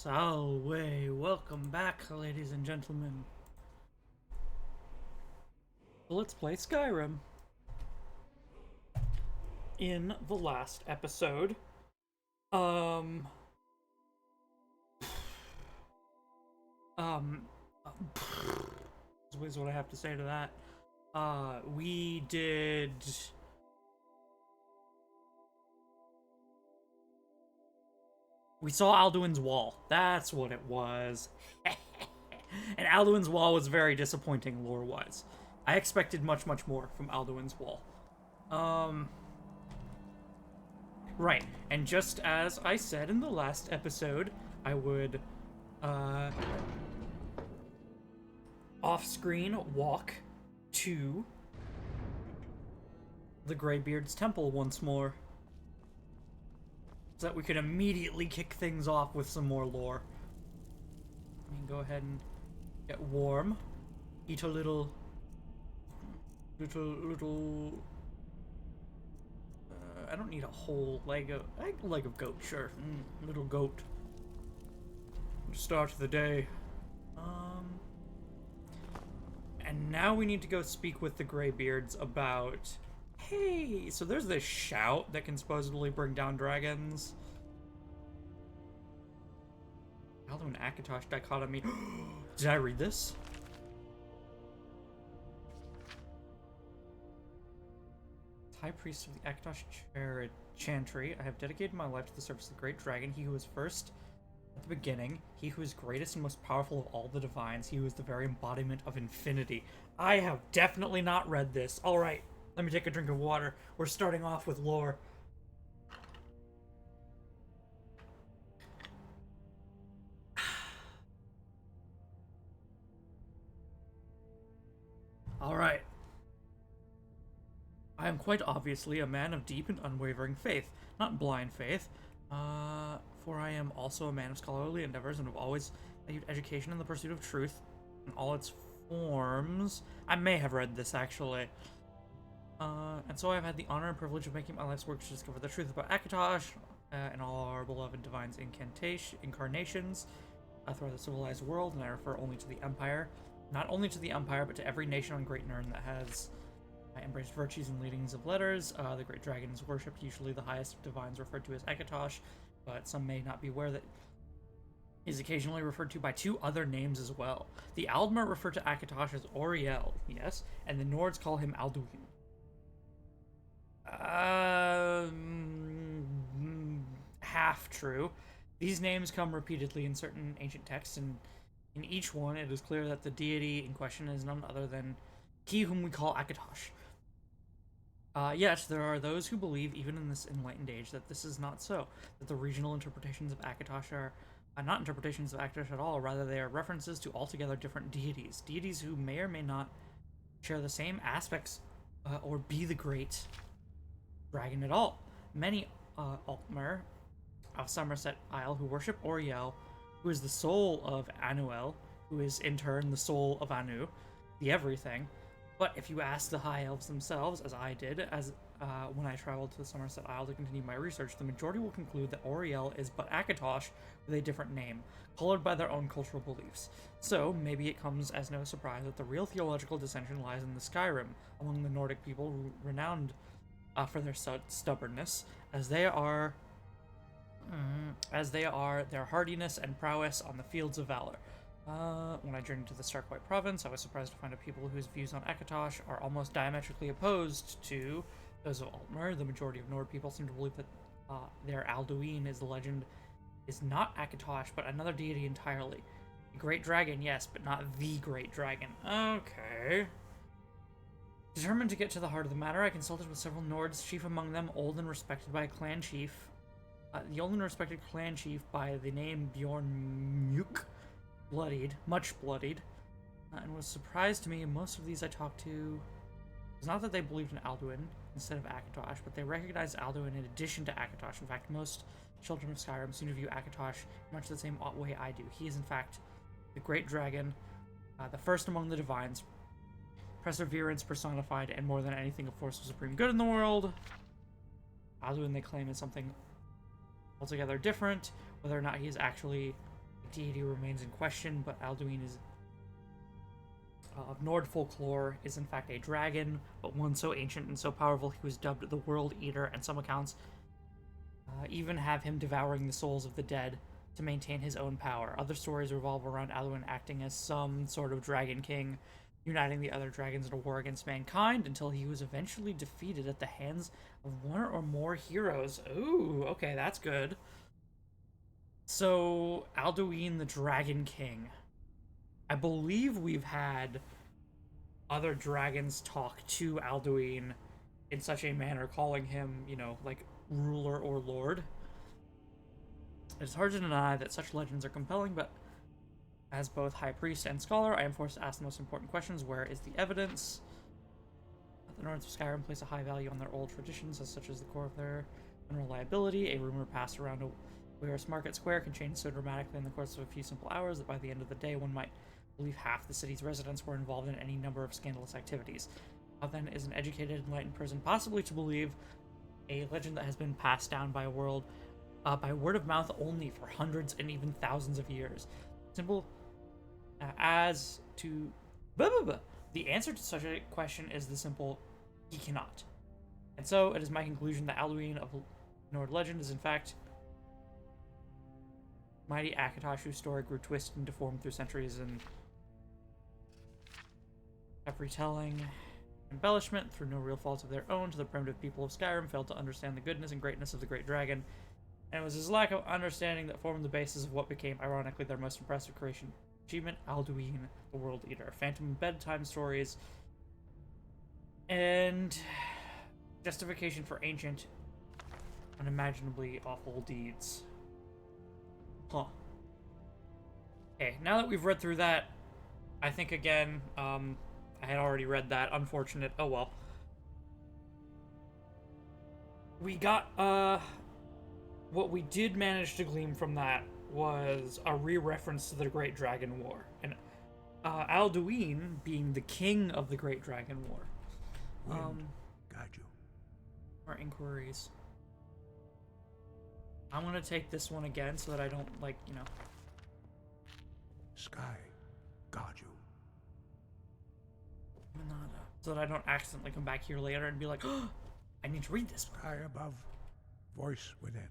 Salve, welcome back, ladies and gentlemen. Let's play Skyrim. In the last episode, um, um, is what I have to say to that. We did. We saw Alduin's Wall. That's what it was. And Alduin's Wall was very disappointing lore-wise. I expected much, much more from Alduin's Wall. Right. And just as I said in the last episode, I would, off-screen walk to the Greybeard's Temple once more. So that we could immediately kick things off with some more lore. I mean, go ahead and get warm. Eat a little... I don't need a whole leg of goat, sure. Little goat. To start the day. And now we need to go speak with the Greybeards about... Hey, so there's this shout that can supposedly bring down dragons. Alduin Akatosh dichotomy. Did I read this? High Priest of the Akatosh Chantry, I have dedicated my life to the service of the great dragon, he who was first at the beginning, he who is greatest and most powerful of all the divines, he who is the very embodiment of infinity. I have definitely not read this. Alright. Let me take a drink of water. We're starting off with lore. Alright. I am quite obviously a man of deep and unwavering faith, not blind faith, for I am also a man of scholarly endeavors and have always valued education and the pursuit of truth in all its forms. I may have read this, actually. And so I've had the honor and privilege of making my life's work to discover the truth about Akatosh and all our beloved divine's incarnations throughout the civilized world, and I refer only to the Empire. Not only to the Empire, but to every nation on Great Nirn that has embraced virtues and leadings of letters. The Great Dragon is worshipped, usually the highest of divines referred to as Akatosh, but some may not be aware that is occasionally referred to by two other names as well. The Aldmer refer to Akatosh as Auriel, yes, and the Nords call him Alduin. Half true. These names come repeatedly in certain ancient texts, and in each one it is clear that the deity in question is none other than he whom we call Akatosh. Yet, there are those who believe, even in this enlightened age, that this is not so, that the regional interpretations of Akatosh are not interpretations of Akatosh at all, rather they are references to altogether different deities who may or may not share the same aspects or be the great dragon at all. Many Altmer of Somerset Isle who worship Auriel, who is the soul of Anuel, who is in turn the soul of Anu, the everything. But if you ask the High Elves themselves, as I did, when I traveled to the Somerset Isle to continue my research, the majority will conclude that Auriel is but Akatosh with a different name, colored by their own cultural beliefs. So, maybe it comes as no surprise that the real theological dissension lies in the Skyrim, among the Nordic people renowned for their stubbornness, as they are their hardiness and prowess on the fields of valor. When I journeyed to the Stark-White province, I was surprised to find a people whose views on Akatosh are almost diametrically opposed to those of Altmer. The majority of Nord people seem to believe that their Alduin is the legend is not Akatosh, but another deity entirely. The Great Dragon, yes, but not the Great Dragon. Okay. Determined to get to the heart of the matter, I consulted with several Nords, chief among them old and respected by a clan chief. The old and respected clan chief by the name Bjorn much bloodied, and was surprised to me most of these I talked to was not that they believed in Alduin instead of Akatosh, but they recognized Alduin in addition to Akatosh. In fact, most children of Skyrim seem to view Akatosh much the same way I do. He is, in fact, the Great Dragon, the first among the divines, perseverance personified, and more than anything, a force of supreme good in the world. Alduin, they claim, is something altogether different. Whether or not he is actually deity remains in question, but Alduin is of Nord folklore is in fact a dragon, but one so ancient and so powerful he was dubbed the World Eater, and some accounts even have him devouring the souls of the dead to maintain his own power. Other stories revolve around Alduin acting as some sort of dragon king, uniting the other dragons in a war against mankind until he was eventually defeated at the hands of one or more heroes. Ooh, okay, that's good. So, Alduin the Dragon King. I believe we've had other dragons talk to Alduin in such a manner, calling him, like ruler or lord. It's hard to deny that such legends are compelling, but as both high priest and scholar, I am forced to ask the most important questions. Where is the evidence? The Nords of Skyrim place a high value on their old traditions, as such as the core of their unreliability. A rumor passed around Weir's Market Square can change so dramatically in the course of a few simple hours that by the end of the day, one might believe half the city's residents were involved in any number of scandalous activities. How then is an educated, enlightened person possibly to believe a legend that has been passed down by word of mouth only for hundreds and even thousands of years? Simple as to blah, blah, blah. The answer to such a question is the simple, he cannot. And so it is my conclusion that Alduin of Nord legend is in fact mighty Akatosh, whose story grew twisted and deformed through centuries and of retelling, embellishment through no real faults of their own. To the primitive people of Skyrim failed to understand the goodness and greatness of the great dragon, and it was his lack of understanding that formed the basis of what became, ironically, their most impressive creation achievement, Alduin, the World Eater. Phantom bedtime stories and justification for ancient, unimaginably awful deeds. Huh. Okay, now that we've read through that, I think again, I had already read that. Unfortunate. Oh well. We got, what we did manage to glean from that was a re-reference to the Great Dragon War. And, Alduin being the king of the Great Dragon War. Got you. Our inquiries. I'm gonna take this one again so that I don't, Sky, got you. So that I don't accidentally come back here later and be like, oh, I need to read this one. High above, voice within.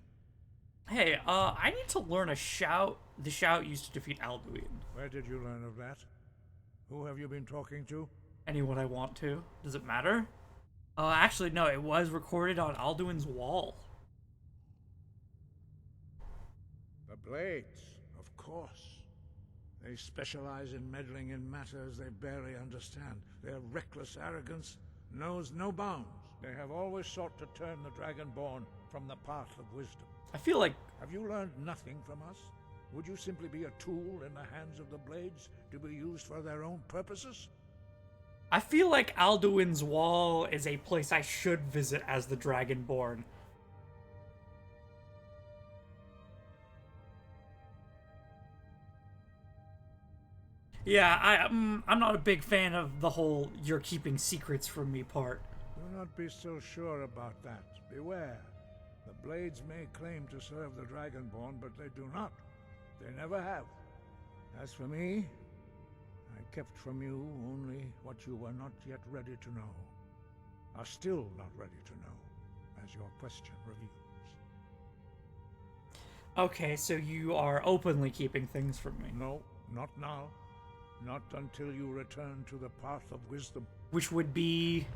Hey, I need to learn a shout. The shout used to defeat Alduin. Where did you learn of that? Who have you been talking to? Anyone I want to. Does it matter? Actually, no, it was recorded on Alduin's wall. The Blades, of course. They specialize in meddling in matters they barely understand. Their reckless arrogance knows no bounds. They have always sought to turn the Dragonborn from the path of wisdom. I feel like... Have you learned nothing from us? Would you simply be a tool in the hands of the Blades to be used for their own purposes? I feel like Alduin's wall is a place I should visit as the Dragonborn. Yeah, I'm not a big fan of the whole "you're keeping secrets from me" part. Do not be so sure about that. Beware. The Blades may claim to serve the Dragonborn, but they do not. They never have. As for me, I kept from you only what you were not yet ready to know. Are still not ready to know, as your question reveals. Okay, so you are openly keeping things from me. No, not now. Not until you return to the path of wisdom. Which would be...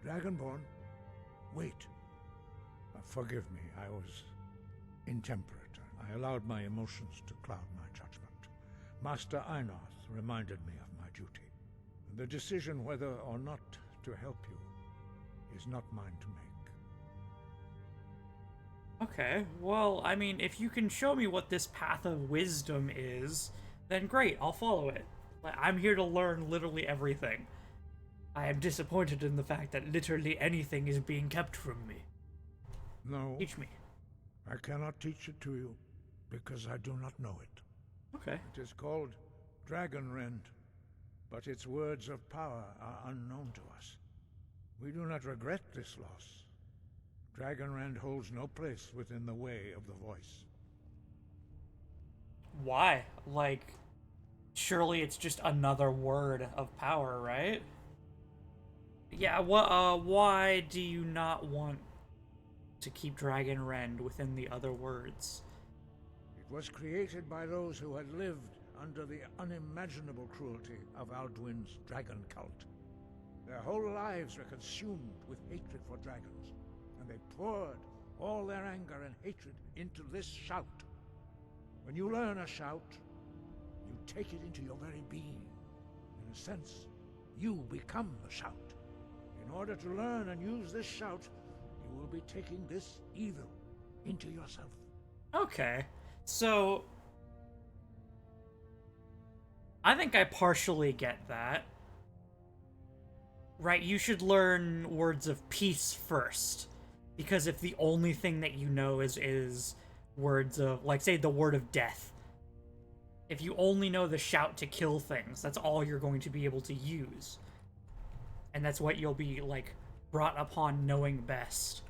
Dragonborn, wait. Forgive me, I was intemperate. I allowed my emotions to cloud my judgment. Master Einoth reminded me of my duty. The decision whether or not to help you is not mine to make. Okay, well, I mean, if you can show me what this path of wisdom is, then great, I'll follow it. I'm here to learn literally everything. I am disappointed in the fact that literally anything is being kept from me. No. Teach me. I cannot teach it to you. because I do not know it. Okay. It is called Dragonrend, but its words of power are unknown to us. We do not regret this loss. Dragonrend holds no place within the way of the voice. Why? Like, surely it's just another word of power, right? Yeah, why do you not want to keep Dragonrend within the other words? It was created by those who had lived under the unimaginable cruelty of Alduin's dragon cult. Their whole lives were consumed with hatred for dragons, and they poured all their anger and hatred into this shout. When you learn a shout, you take it into your very being. In a sense, you become the shout. In order to learn and use this shout, you will be taking this evil into yourself. Okay, so I think I partially get that. Right, you should learn words of peace first. Because if the only thing that you know is words of, like, say, the word of death. If you only know the shout to kill things, that's all you're going to be able to use. And that's what you'll be, like, brought upon knowing best.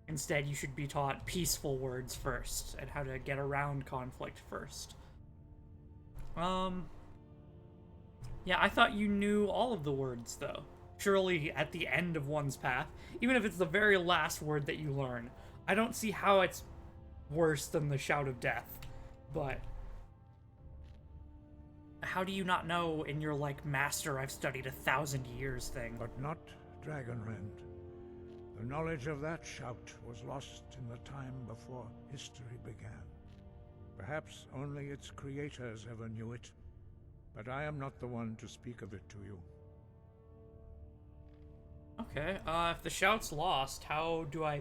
Instead, you should be taught peaceful words first, and how to get around conflict first. Yeah, I thought you knew all of the words, though. Surely, at the end of one's path, even if it's the very last word that you learn, I don't see how it's worse than the Shout of Death. But how do you not know in your, like, Master, I've studied 1,000 years thing? But not Dragonrend. The knowledge of that shout was lost in the time before history began. Perhaps only its creators ever knew it, but I am not the one to speak of it to you. Okay, if the shout's lost, how do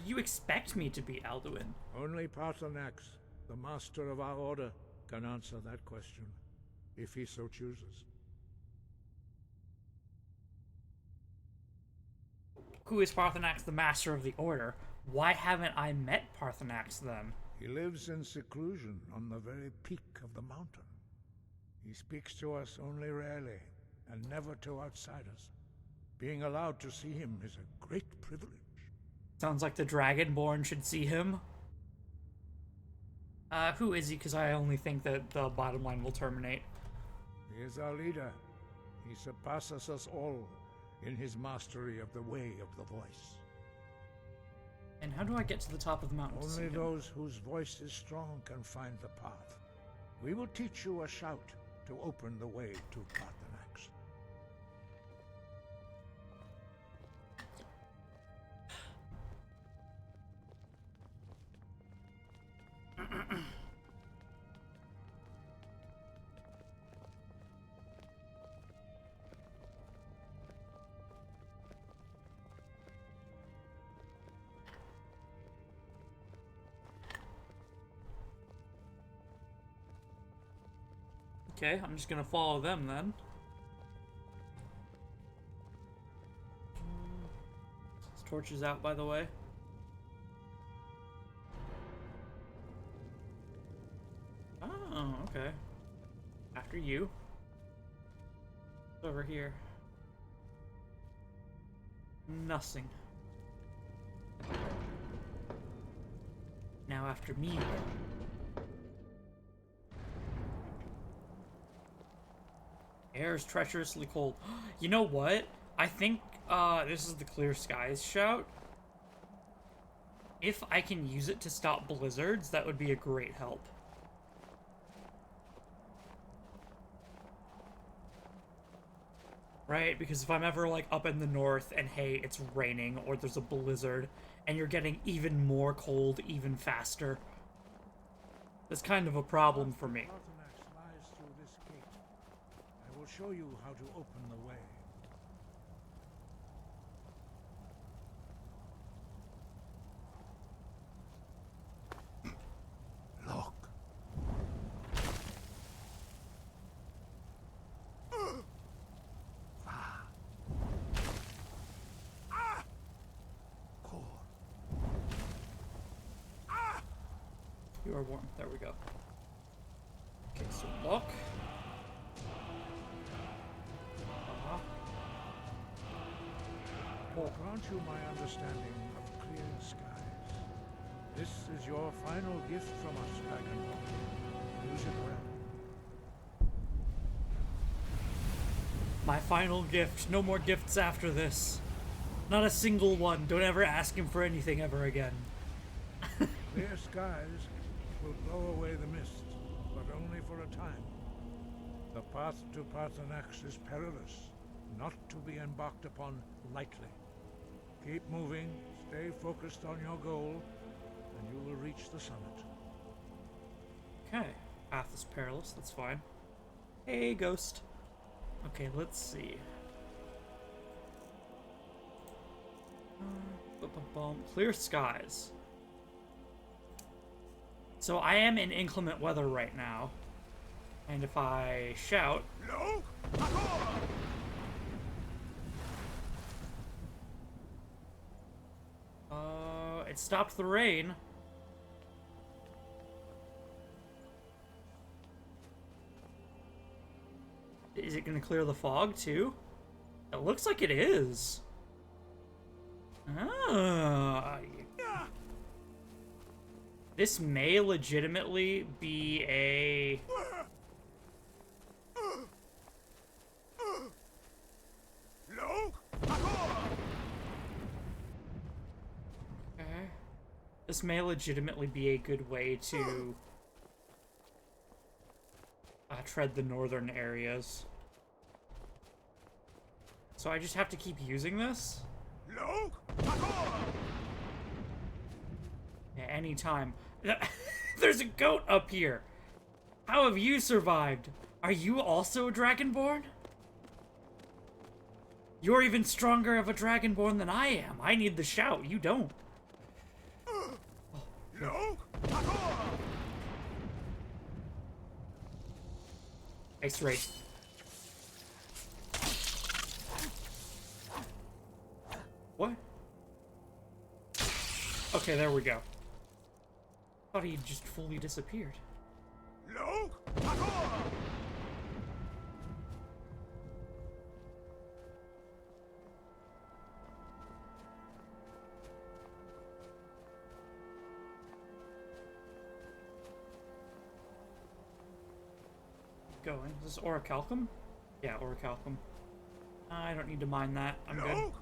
you expect me to beat Alduin? Only Paarthurnax, the master of our order, can answer that question, if he so chooses. Who is Paarthurnax, the master of the order? Why haven't I met Paarthurnax then? He lives in seclusion on the very peak of the mountain. He speaks to us only rarely, and never to outsiders. Being allowed to see him is a great privilege. Sounds like the Dragonborn should see him. Who is he? Because I only think that the bottom line will terminate. He is our leader. He surpasses us all in his mastery of the way of the voice. And how do I get to the top of the mountain? Only those whose voice is strong can find the path. We will teach you a shout to open the way to Paarthurnax. Okay, I'm just gonna follow them then. This torch is out, by the way. Oh, okay. After you. Over here. Nothing. Now after me. Air is treacherously cold. You know what? I think this is the Clear Skies shout. If I can use it to stop blizzards, that would be a great help. Right? Because if I'm ever, like, up in the north and, hey, it's raining or there's a blizzard and you're getting even more cold even faster, that's kind of a problem for me. Paarthurnax lies through this gate. I will show you how to open the way. Look. You are warm. There we go. Okay, so lock. I will grant you my understanding of clear skies. This is your final gift from us, Dragonborn. Use it well. My final gift. No more gifts after this. Not a single one. Don't ever ask him for anything ever again. Clear skies will blow away the mist, but only for a time. The path to Parthenax is perilous, not to be embarked upon lightly. Keep moving, stay focused on your goal, and you will reach the summit. Okay. Path is perilous. That's fine. Hey, ghost. Okay, let's see. Clear skies. So I am in inclement weather right now. And if I shout... it stopped the rain. Is it going to clear the fog too? It looks like it is. Ah. This may legitimately be a... Okay. This may legitimately be a good way to tread the northern areas. So I just have to keep using this? Yeah, anytime. There's a goat up here! How have you survived? Are you also a Dragonborn? You're even stronger of a Dragonborn than I am. I need the shout, you don't. Oh. Ice Wraith. What? Okay, there we go. Thought he just fully disappeared. Going. Is this Orichalcum? Yeah, Orichalcum. I don't need to mine that. I'm good.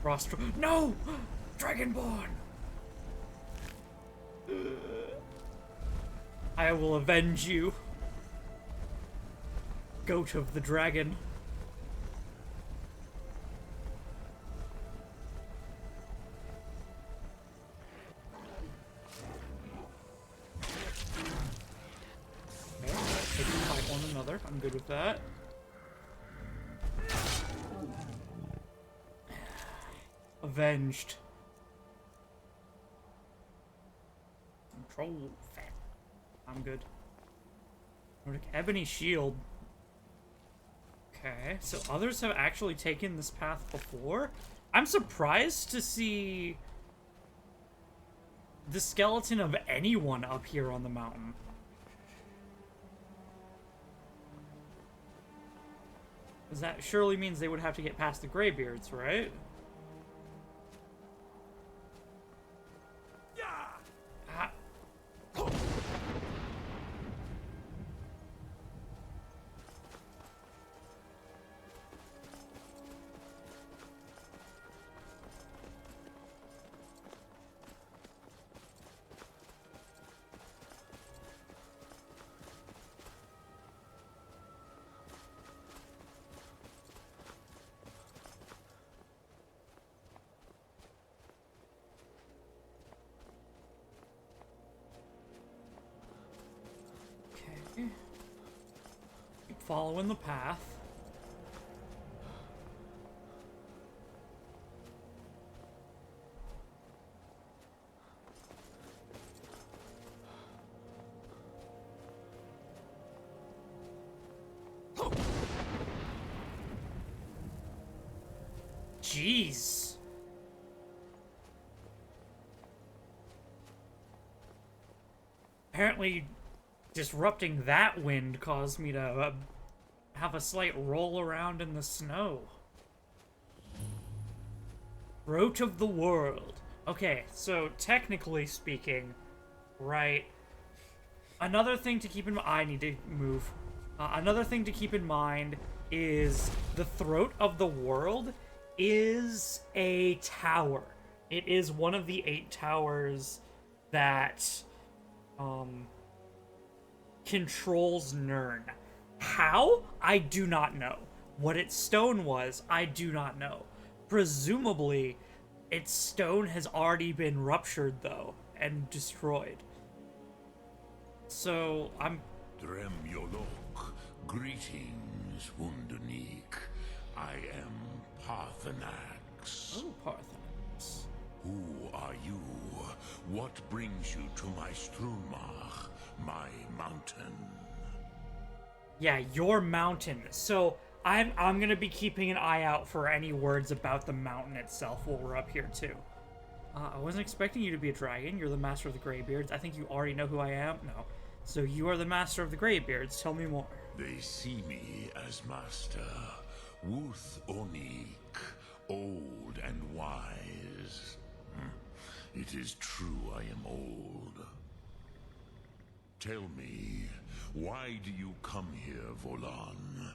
Rostro. No! Dragonborn! I will avenge you. Goat of the dragon. Okay, they can fight one another. I'm good with that. Avenged. Control fat. I'm good. Nordic Ebony Shield. Okay, so others have actually taken this path before? I'm surprised to see the skeleton of anyone up here on the mountain. Because that surely means they would have to get past the Greybeards, right? Ah. Okay. Keep following the path. Jeez. Apparently, disrupting that wind caused me to have a slight roll around in the snow. Throat of the world. Okay, so technically speaking, right, another thing to keep in mind, I need to move. Another thing to keep in mind is the throat of the world is a tower. It is one of the 8 towers that controls Nirn. How? I do not know. What its stone was, I do not know. Presumably, its stone has already been ruptured, though, and destroyed. So, I'm... Drem Yolok, greetings, Wunderneek. I am Parthenax. Oh, Parthenax. Who are you? What brings you to my Strunmach, my mountain? Yeah, your mountain. So, I'm gonna be keeping an eye out for any words about the mountain itself while we're up here, too. I wasn't expecting you to be a dragon. You're the master of the Greybeards. I think you already know who I am. No. So you are the master of the Greybeards. Tell me more. They see me as master. Wuth Onik, old and wise. It is true I am old. Tell me, why do you come here, Volan?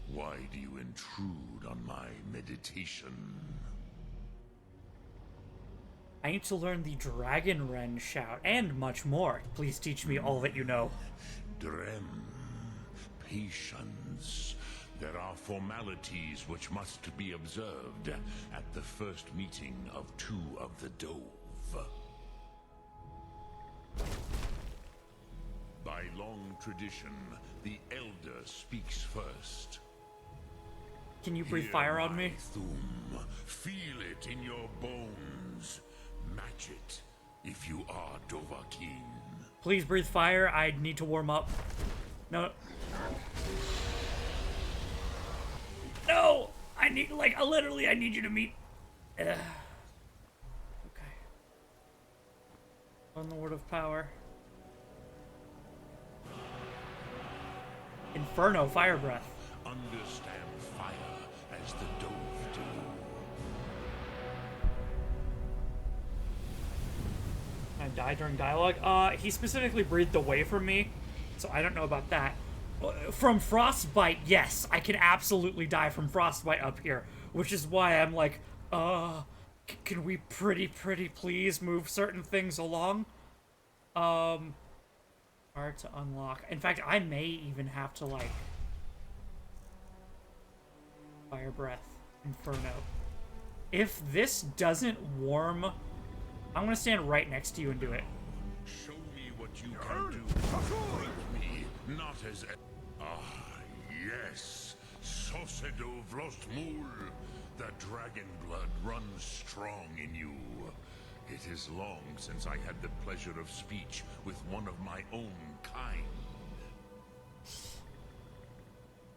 Why do you intrude on my meditation? I need to learn the Dragon Wren shout, and much more. Please teach me all that you know. Drem, patience. There are formalities which must be observed at the first meeting of 2 of the Dove. By long tradition, the Elder speaks first. Can you breathe Hear fire on my me? Thum. Feel it in your bones. Match it if you are Dovahkiin. Please breathe fire. I need to warm up. No. No! I need, like, literally, I need you to meet... Okay. On the word of power. Inferno, fire breath. Understand fire as the Dove do. I die during dialogue. He specifically breathed away from me, so I don't know about that. From frostbite, yes, I can absolutely die from frostbite up here, which is why I'm like, can we pretty please move certain things along? Hard to unlock. In fact, I may even have to, like, fire breath, inferno. If this doesn't warm, I'm gonna stand right next to you and do it. Show me what you can do. Fight me, not as a... Ah, yes. Sosedo Vrostmul. The dragon blood runs strong in you. It is long since I had the pleasure of speech with one of my own kind.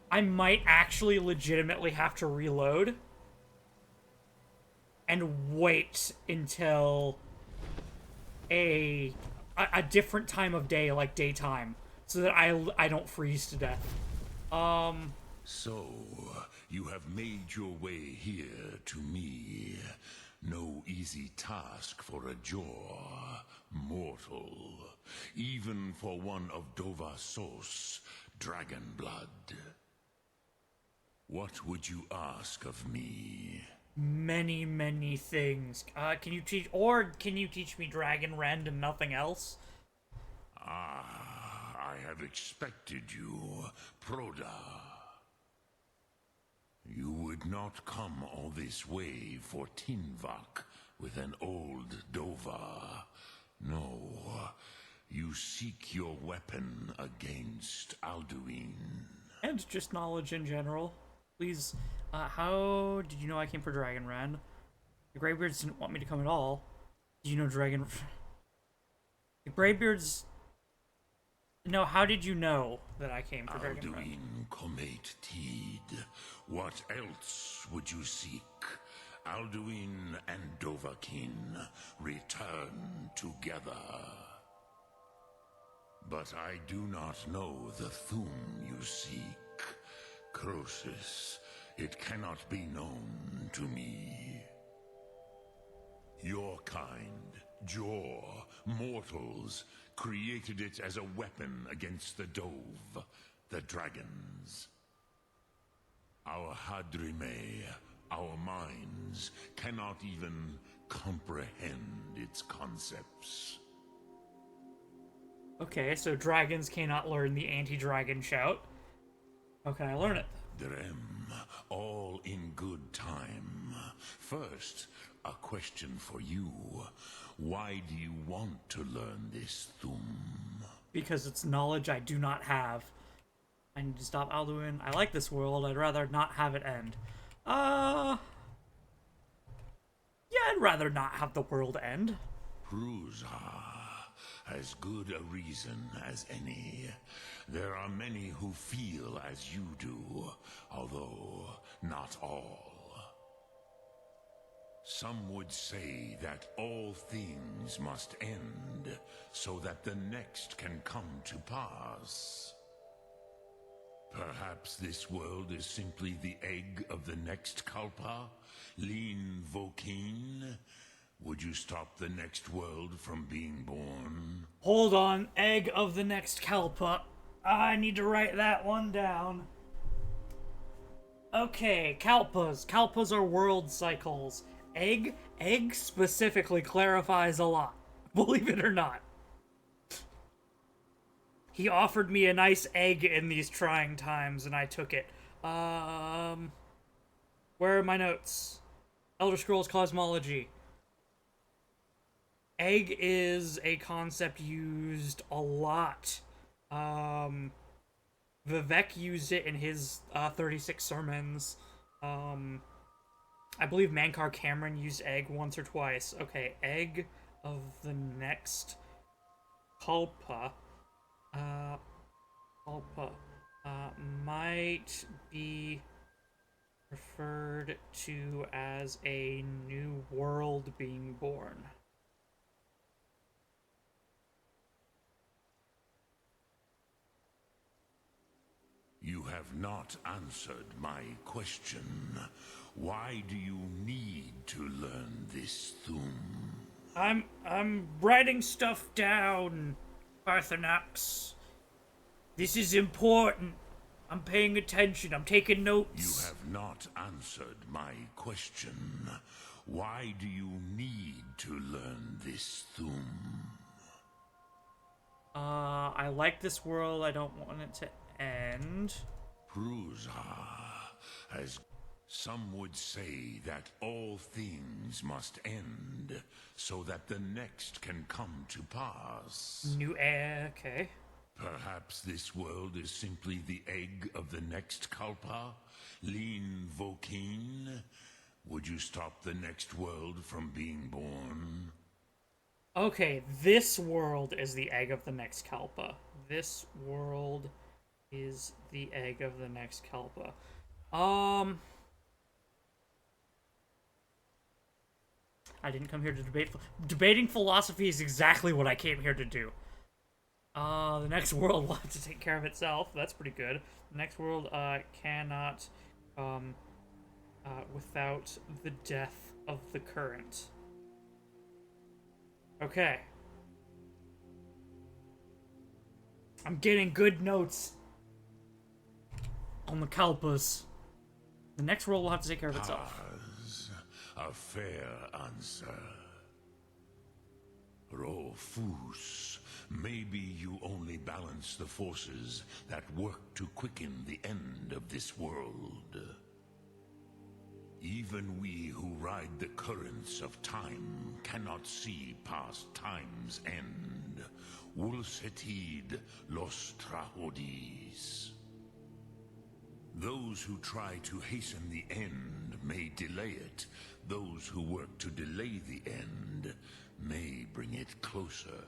I might actually legitimately have to reload and wait until a different time of day, like daytime, so that I don't freeze to death. So, you have made your way here to me. No easy task for a jaw, mortal. Even for one of Dovasos, dragon blood. What would you ask of me? Many things. Can you teach me Dragon Rend and nothing else? Ah, I have expected you, Proda. You would not come all this way for Tinvak with an old Dova. No, you seek your weapon against Alduin. And just knowledge in general. Please, how did you know I came for Dragon Rend? The Greybeards didn't want me to come at all. Did you know Dragon... The Greybeards... No, how did you know that I came for Dragon Rend? Alduin Comate Teed. What else would you seek? Alduin and Dovahkiin return together. But I do not know the Thum you seek. Croesus, it cannot be known to me. Your kind, Jor, mortals, created it as a weapon against the Dove, the dragons. Our Hadrime, our minds, cannot even comprehend its concepts. Okay, so dragons cannot learn the anti-dragon shout. How can I learn it? Drem, all in good time. First, a question for you. Why do you want to learn this Thum? Because it's knowledge I do not have. I need to stop Alduin. I like this world. I'd rather not have it end. Yeah, I'd rather not have the world end. Prusa, as good a reason as any. There are many who feel as you do, although not all. Some would say that all things must end, so that the next can come to pass. Perhaps this world is simply the egg of the next Kalpa, Lean Vokeen. Would you stop the next world from being born? Hold on, egg of the next Kalpa. I need to write that one down. Okay, Kalpas. Kalpas are world cycles. Egg specifically clarifies a lot. Believe it or not. He offered me a nice egg in these trying times, and I took it. Where are my notes? Elder Scrolls Cosmology. Egg is a concept used a lot. Vivek used it in his 36 sermons. I believe Mankar Cameron used egg once or twice. Okay, egg of the next Kalpa. Kalpa. Might be referred to as a new world being born. You have not answered my question. Why do you need to learn this Thum? I'm writing stuff down, Parthenax. This is important. I'm paying attention. I'm taking notes. You have not answered my question. Why do you need to learn this Thum? I like this world. I don't want it to end. Prusa, as some would say that all things must end, so that the next can come to pass. New air, okay. Perhaps this world is simply the egg of the next Kalpa, Lean Vokeen. Would you stop the next world from being born? Okay, this world is the egg of the next Kalpa. This world is the egg of the next Kalpa. I didn't come here to debate. Debating philosophy is exactly what I came here to do. The next world will have to take care of itself. That's pretty good. The next world cannot come without the death of the current. Okay. I'm getting good notes on the Kalpas. The next world will have to take care of itself. A fair answer. Rofus, maybe you only balance the forces that work to quicken the end of this world. Even we who ride the currents of time cannot see past time's end. Wulsetid los trahodis. Those who try to hasten the end may delay it. Those who work to delay the end may bring it closer.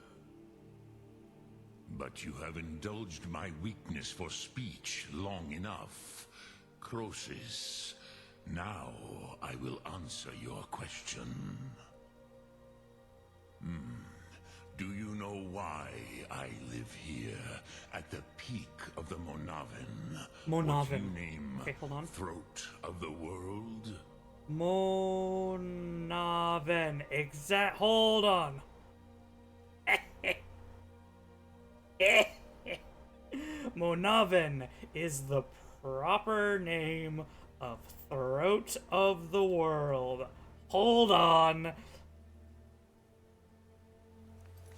But you have indulged my weakness for speech long enough. Croesus, Now I will answer your question. Do you know why I live here at the peak of the Monaven? What you Monaven. name Okay, hold on. Throat of the World? Monaven. Hold on. Monaven is the proper name of Throat of the World. Hold on.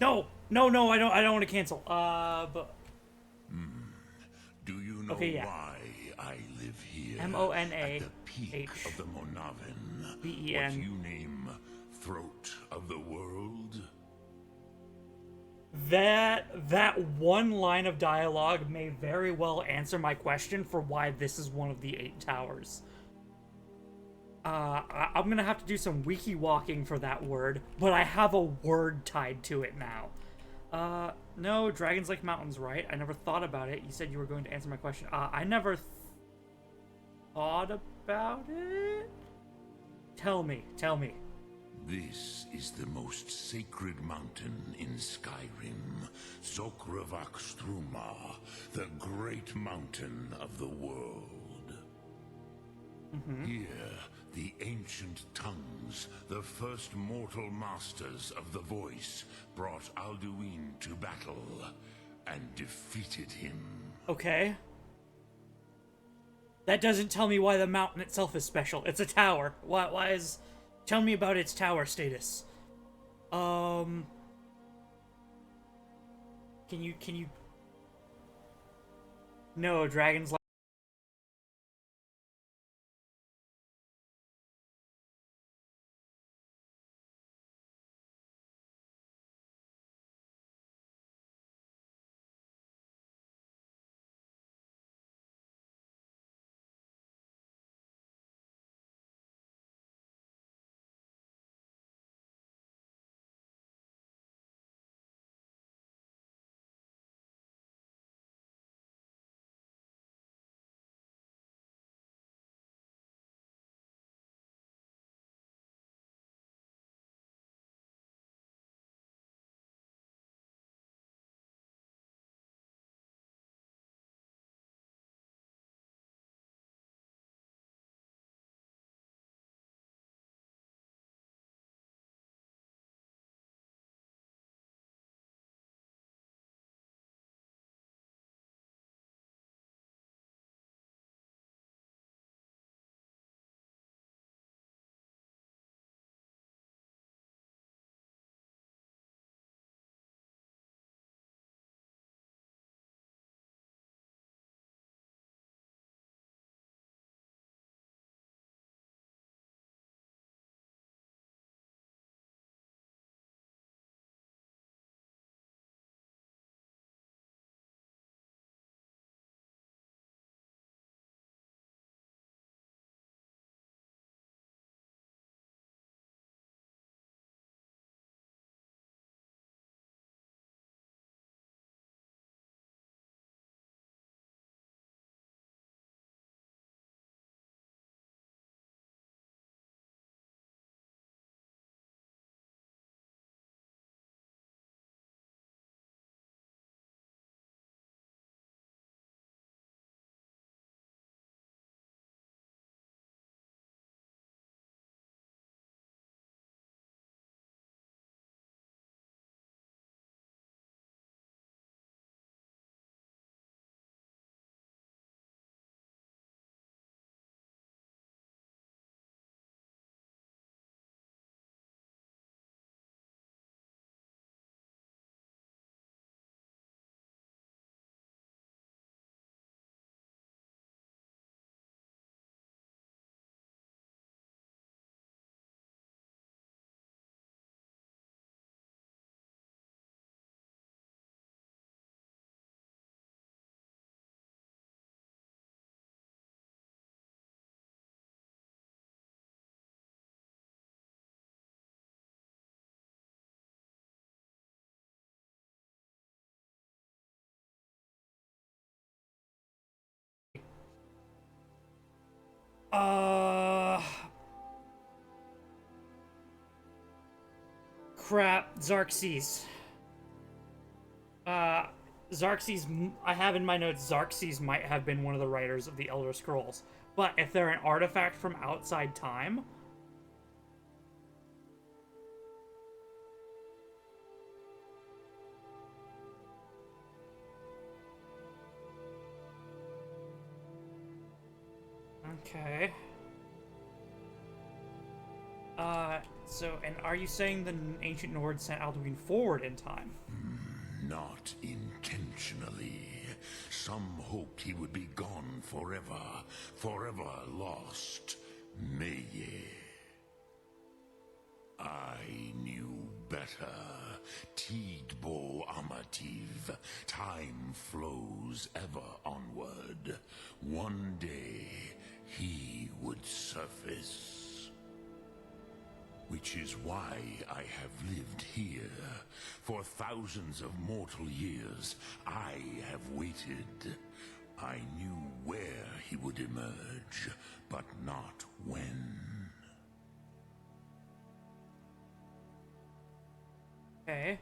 No, I don't want to cancel. But Do you know Okay, yeah. why I live here Monah at the peak of the Monaven? What Ben. you name Throat of the World? That one line of dialogue may very well answer my question for why this is one of the 8 towers. I'm gonna have to do some wiki walking for that word, but I have a word tied to it now. No, dragons like mountains, right? I never thought about it. You said you were going to answer my question. I never thought about it? Tell me. This is the most sacred mountain in Skyrim, Zokravakstruma, the great mountain of the world. Here, the ancient tongues, the first mortal masters of the voice, brought Alduin to battle and defeated him. Okay. That doesn't tell me why the mountain itself is special. It's a tower. Why is... Tell me about its tower status. Can you... No, dragons like... Crap, Xerxes. Xerxes, I have in my notes, Xerxes might have been one of the writers of the Elder Scrolls. But if they're an artifact from outside time... Okay. And are you saying the ancient Nords sent Alduin forward in time? Not intentionally. Some hoped he would be gone forever, forever lost. Meye. I knew better. Tidbo Amativ. Time flows ever onward. One day, he would surface. Which is why I have lived here. For thousands of mortal years, I have waited. I knew where he would emerge, but not when. Okay.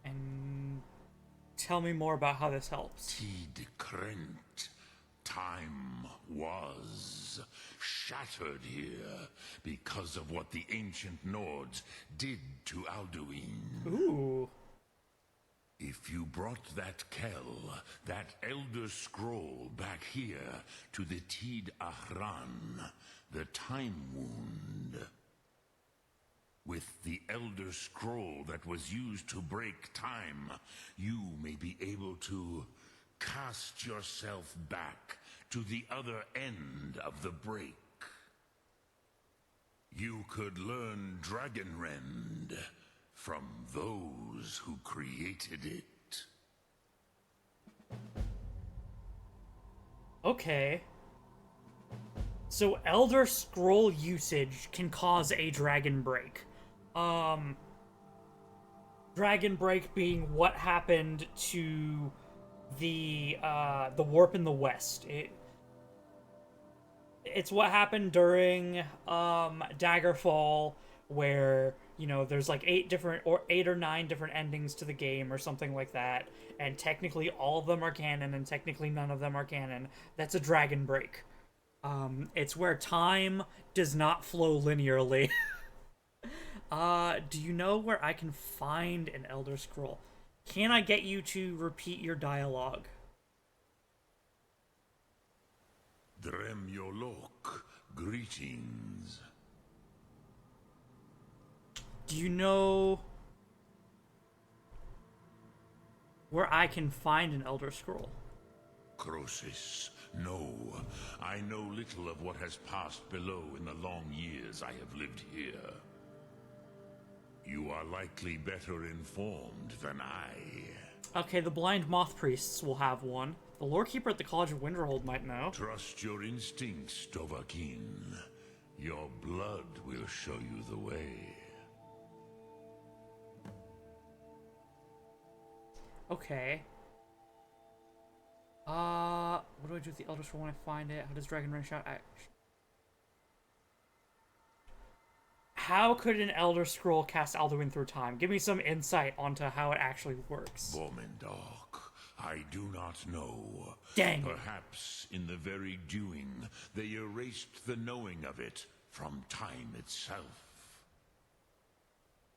And tell me more about how this helps. Tid Krent. Time was shattered here because of what the ancient Nords did to Alduin. Ooh. If you brought that Kell, that Elder Scroll back here to the Tid Ahran, the Time Wound, with the Elder Scroll that was used to break time, you may be able to cast yourself back to the other end of the break. You could learn Dragonrend from those who created it. Okay. So Elder Scroll usage can cause a dragon break. Dragon break being what happened to the warp in the west. It's what happened during Daggerfall, where, you know, there's like 8 or 9 different endings to the game or something like that, and technically all of them are canon and technically none of them are canon. That's a dragon break. It's where time does not flow linearly. Do you know where I can find an Elder Scroll? Can I get you to repeat your dialogue? Dremyolok, greetings. Do you know where I can find an Elder Scroll? Croesus, no. I know little of what has passed below in the long years I have lived here. You are likely better informed than I. Okay, the blind moth priests will have one. The lore keeper at the College of Winterhold might know. Trust your instincts, Dovahkiin. Your blood will show you the way. Okay. What do I do with the Elder Scroll when I find it? How does Dragon Run Shout act? How could an Elder Scroll cast Alduin through time? Give me some insight onto how it actually works. Bormendok, I do not know. Dang. Perhaps in the very doing, they erased the knowing of it from time itself.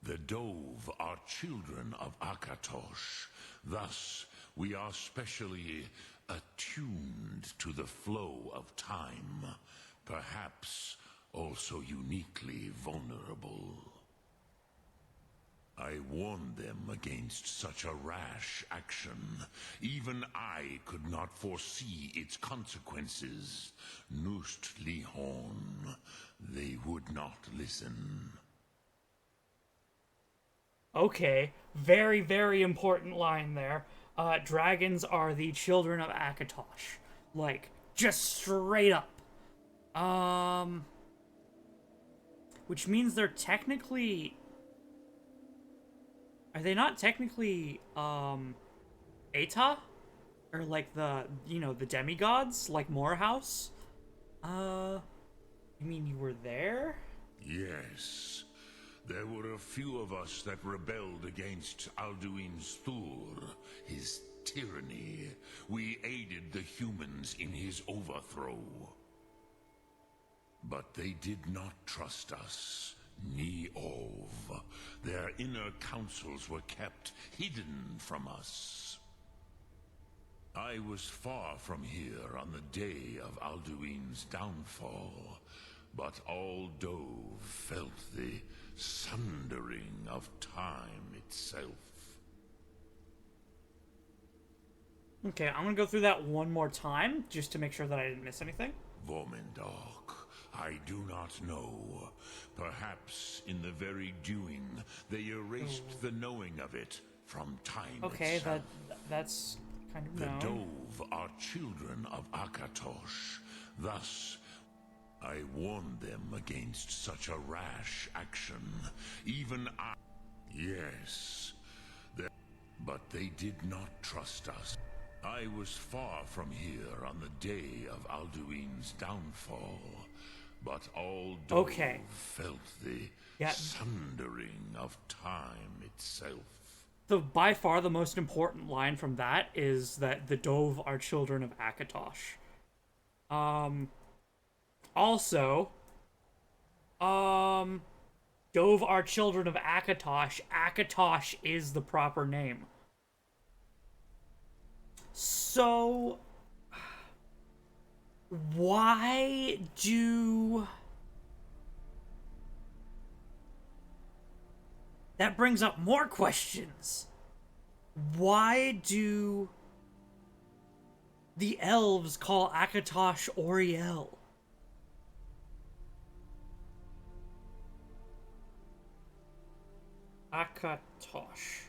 The Dove are children of Akatosh. Thus, we are specially attuned to the flow of time. Perhaps also uniquely vulnerable. I warned them against such a rash action. Even I could not foresee its consequences. Nust Lihorn, they would not listen. Okay, very, very important line there. Dragons are the children of Akatosh. Like, just straight up. Which means they're technically... Are they not technically, Eta? Or like the, you know, the demigods? Like Morehouse? You mean you were there? Yes. There were a few of us that rebelled against Alduin's Thur, his tyranny. We aided the humans in his overthrow. But they did not trust us, ni Ov. Their inner councils were kept hidden from us. I was far from here on the day of Alduin's downfall, but all Dove felt the sundering of time itself. Okay, I'm gonna go through that one more time, just to make sure that I didn't miss anything. Vormindok, I do not know. Perhaps in the very doing, they erased the knowing of it from time Okay, itself. that's kind of The known. Dove are children of Akatosh. Thus, I warned them against such a rash action. Even I... Yes. But they did not trust us. I was far from here on the day of Alduin's downfall. But all Dove felt the sundering of time itself. By far the most important line from that is that the Dove are children of Akatosh. Also, Dove are children of Akatosh. Akatosh is the proper name. So, why do... That brings up more questions. Why do the elves call Akatosh Oriel? Akatosh.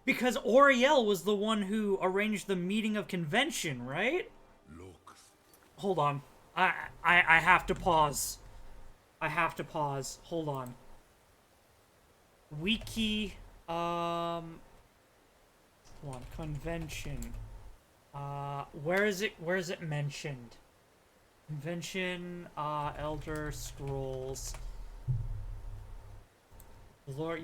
Because Oriel was the one who arranged the meeting of convention, right? Look. Hold on. I have to pause. I have to pause. Hold on. Wiki, hold on. Convention. Where is it mentioned? Convention, Elder Scrolls. Lore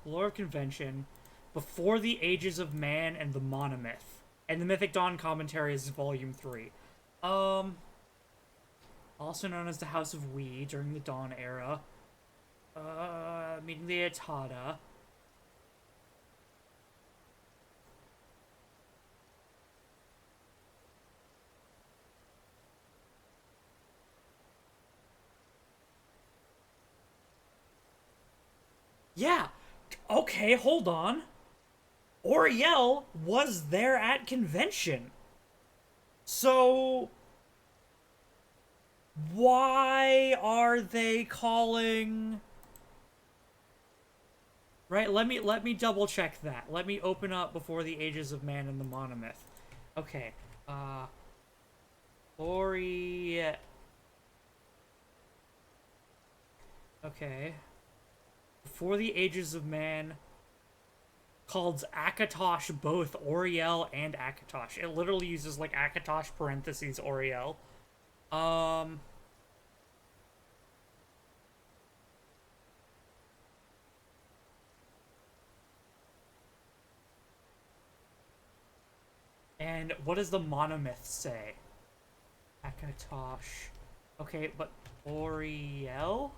of Convention. Before the Ages of Man and the Monomyth. And the Mythic Dawn Commentary is Volume 3. Also known as the House of We during the Dawn era. Meeting the Atada. Yeah. Okay, hold on. Oriel was there at convention. So why are they calling... Right, let me double check that. Let me open up Before the Ages of Man and the Monomyth. Okay. Okay. Before the Ages of Man called Akatosh both Oriel and Akatosh. It literally uses like Akatosh parentheses Oriel. And what does the monomyth say? Akatosh. Okay, but Oriel?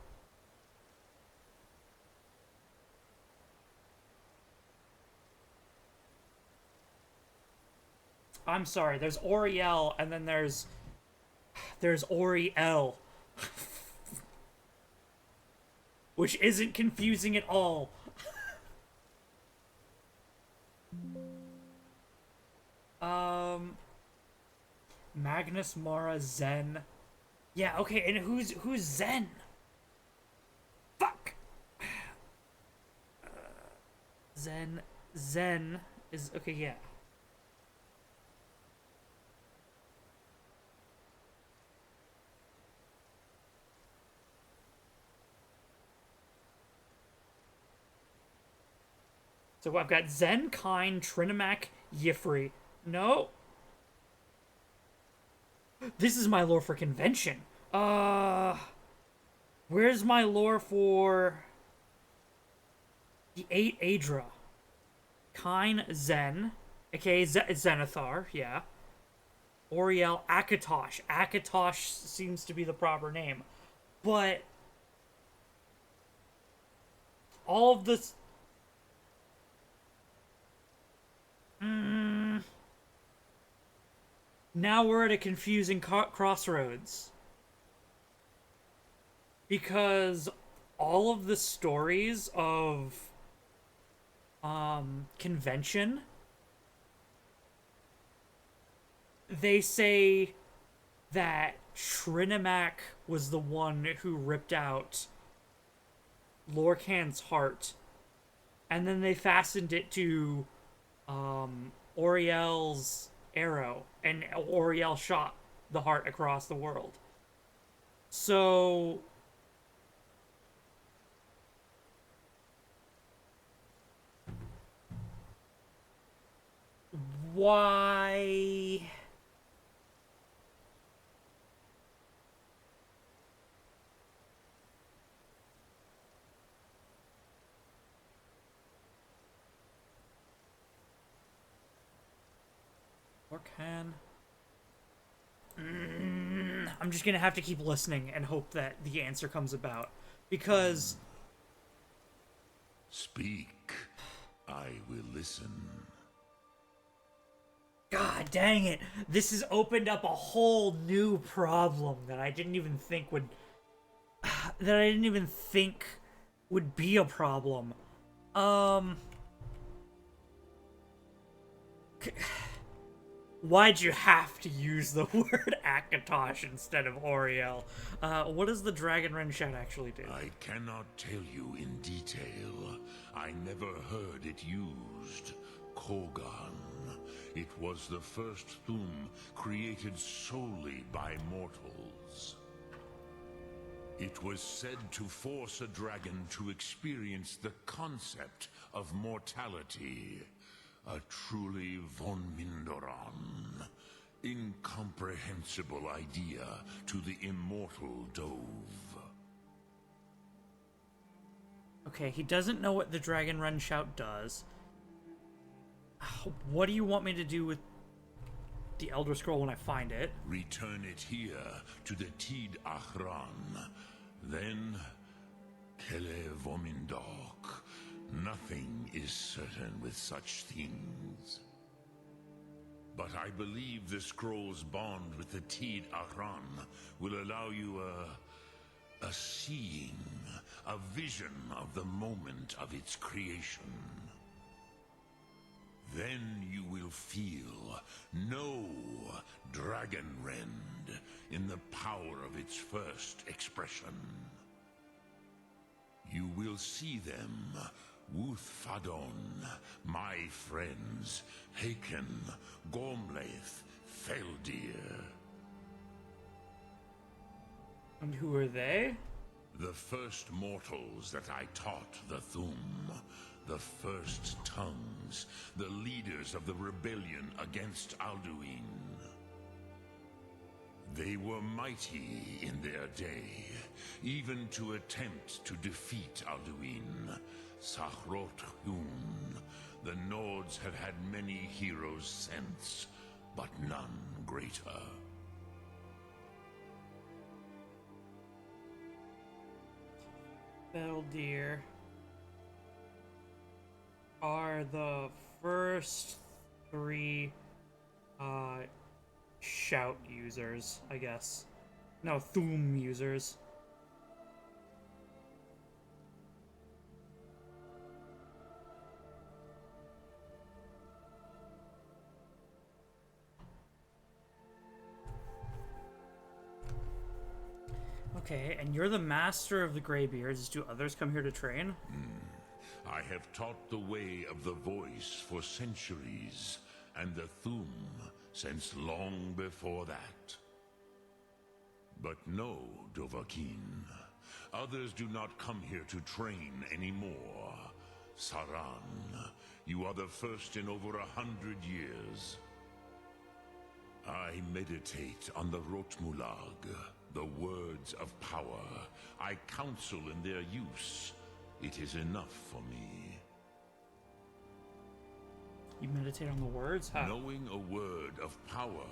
I'm sorry, there's Oriel, and then there's Oriel. Which isn't confusing at all. Magnus Mara Zen. Yeah, okay, and who's Zen? Fuck! Zen is, okay, yeah. So I've got Zen, Kine, Trinimac, Yifri. No. This is my lore for convention. Where's my lore for the 8 Adra? Kine, Zen, aka Zenithar, yeah. Oriel, Akatosh. Akatosh seems to be the proper name. But all of this... Now we're at a confusing crossroads. Because all of the stories of convention, they say that Trinimac was the one who ripped out Lorcan's heart, and then they fastened it to Oriel's arrow, and Oriel shot the heart across the world. So why... Lorcan... I'm just gonna have to keep listening and hope that the answer comes about. Because... Speak. I will listen. God dang it. This has opened up a whole new problem that I didn't even think would... that I didn't even think would be a problem. Why'd you have to use the word Akatosh instead of Oriel? What does the Dragon Ren shout actually do? I cannot tell you in detail. I never heard it used. Kogan. It was the first Thum created solely by mortals. It was said to force a dragon to experience the concept of mortality. A truly von Mindoran, incomprehensible idea to the immortal Dove. Okay, he doesn't know what the Dragon Run Shout does. What do you want me to do with the Elder Scroll when I find it? Return it here to the Tid Achran. Then, Kele Vomindok. Nothing is certain with such things. But I believe the scroll's bond with the Tid Achran will allow you a seeing, a vision of the moment of its creation. Then you will feel, know Dragonrend in the power of its first expression. You will see them, Wuthfadon, my friends, Haken, Gormlaith, Feldir. And who are they? The first mortals that I taught the Thum. The first tongues, the leaders of the rebellion against Alduin. They were mighty in their day, even to attempt to defeat Alduin. Sahrot Hun. The Nords have had many heroes since, but none greater. Feldir are the first 3 shout users, I guess. No, Thum users. Okay, and you're the master of the Greybeards. Do others come here to train? I have taught the way of the voice for centuries, and the Thum since long before that. But no, Dovahkiin. Others do not come here to train anymore. Saran, you are the first in over 100 years. I meditate on the Rotmulag, the words of power. I counsel in their use. It is enough for me. You meditate on the words? How? Knowing a word of power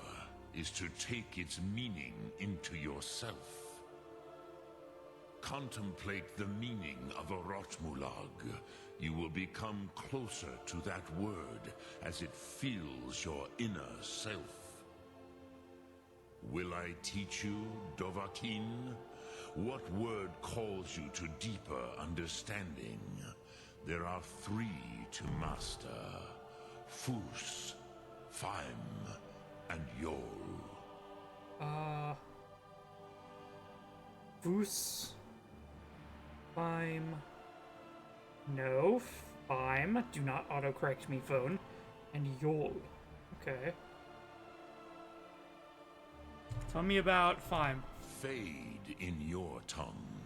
is to take its meaning into yourself. Contemplate the meaning of a Rotmulag. You will become closer to that word as it fills your inner self. Will I teach you, Dovahkiin? What word calls you to deeper understanding? There are 3 to master. Fus, Faim, and Yol. Fus. Faim. No. Faim. Do not autocorrect me, phone. And Yol. Okay. Tell me about Faim. Fade in your tongue.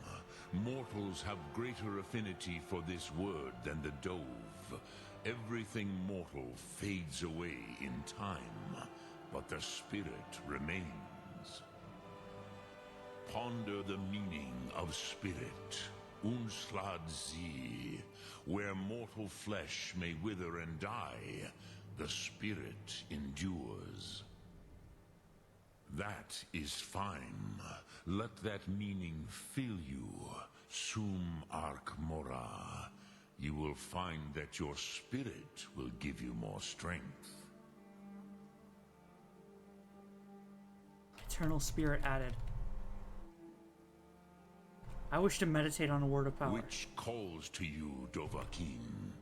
Mortals have greater affinity for this word than the Dove. Everything mortal fades away in time, but the spirit remains. Ponder the meaning of spirit, Unslad Zi. Where mortal flesh may wither and die, the spirit endures. That is fine. Let that meaning fill you, Sum Ark Mora. You will find that your spirit will give you more strength. Eternal spirit added. I wish to meditate on a word of power. Which calls to you, Dovahkiin?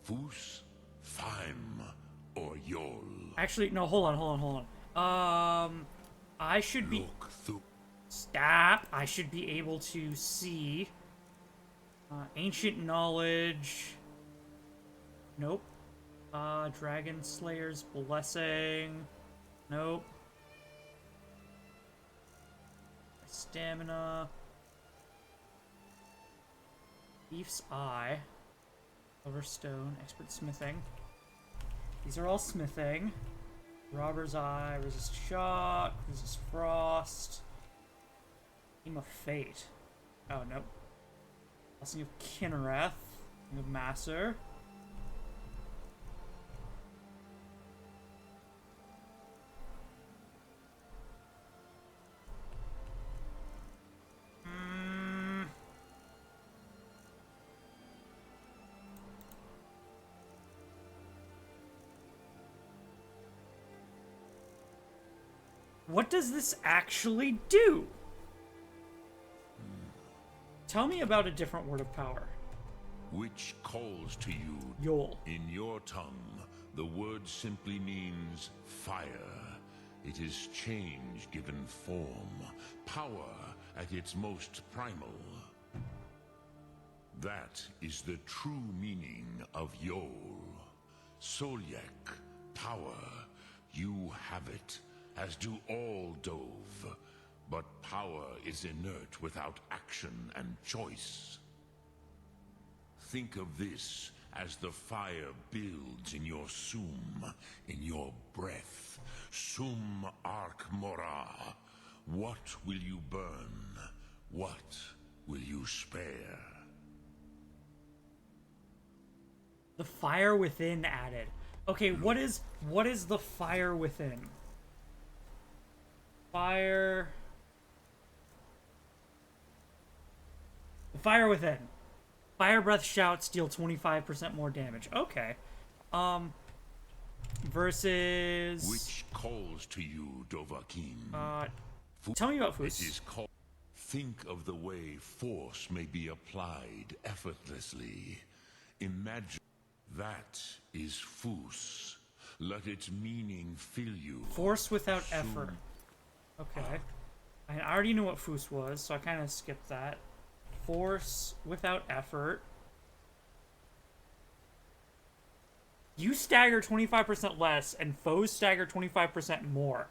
Fus, Faim, or Yol? Actually, no, hold on. I should be... Look through. Stop! I should be able to see... ancient knowledge... Nope. Dragon Slayer's Blessing... Nope. Stamina... Thief's Eye... Overstone, Expert Smithing... These are all smithing. Robber's Eye, Resist Shock, Resist Frost... Team of Fate. Oh, nope. Blessing of Kinnereth. King of Masser. What does this actually do? Tell me about a different word of power. Which calls to you, Yol. In your tongue, the word simply means fire. It is change given form, power at its most primal. That is the true meaning of Yol. Solyek, power. You have it, as do all Dove. But power is inert without action and choice. Think of this as the fire builds in your Sum, in your breath. Sum Ark Mora. What will you burn? What will you spare? The fire within added. Okay, what is the fire within? Fire... The fire within. Fire breath shouts deal 25% more damage. Okay. Versus... Which calls to you, Dovahkiin? Tell me about Fus. It is called... Think of the way force may be applied effortlessly. Imagine that is Fus. Let its meaning fill you. Force without effort. Okay. I already knew what Fus was, so I kind of skipped that. Force without effort. You stagger 25% less, and foes stagger 25% more.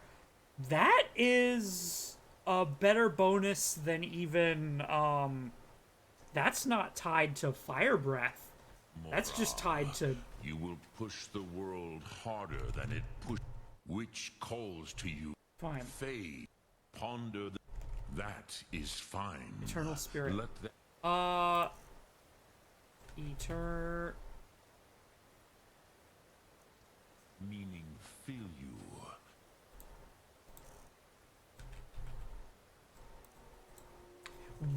That is a better bonus than even, that's not tied to fire breath. That's just tied to... You will push the world harder than it push. Which calls to you. Fine. Fade. Ponder. That is fine. Eternal spirit. Let the meaning fill you.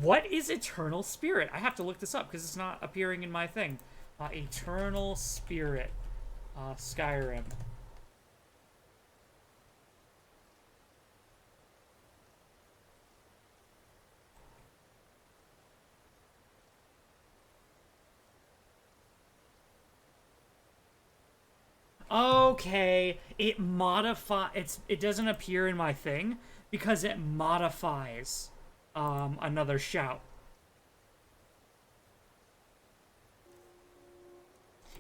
What is eternal spirit? I have to look this up because it's not appearing in my thing. Eternal spirit. Skyrim. Okay, it doesn't appear in my thing because it modifies another shout.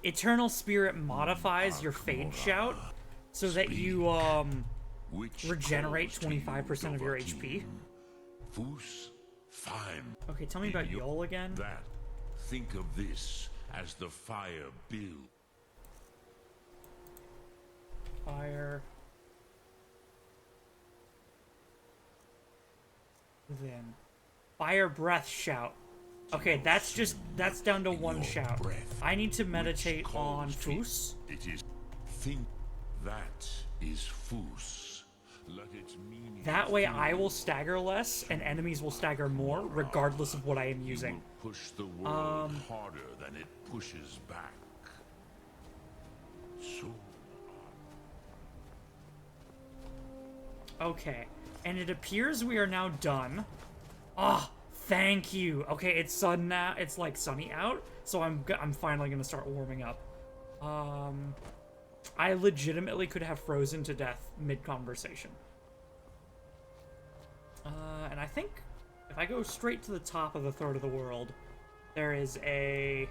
Eternal Spirit modifies your Fade shout so that you regenerate 25% of your HP. Okay, tell me about Yol again. Think of this as the fire build. Fire. Then fire breath shout. Okay, that's down to one shout. I need to meditate on Fus. It is think that is Fus. Let its meaning. That way I will stagger less and enemies will stagger more regardless of what I am using. Push the world harder than it pushes back. So okay, and it appears we are now done. Ah, thank you. Okay, it's sun now. It's like sunny out, so I'm finally gonna start warming up. I legitimately could have frozen to death mid-conversation. And I think if I go straight to the top of the third of the world, there is a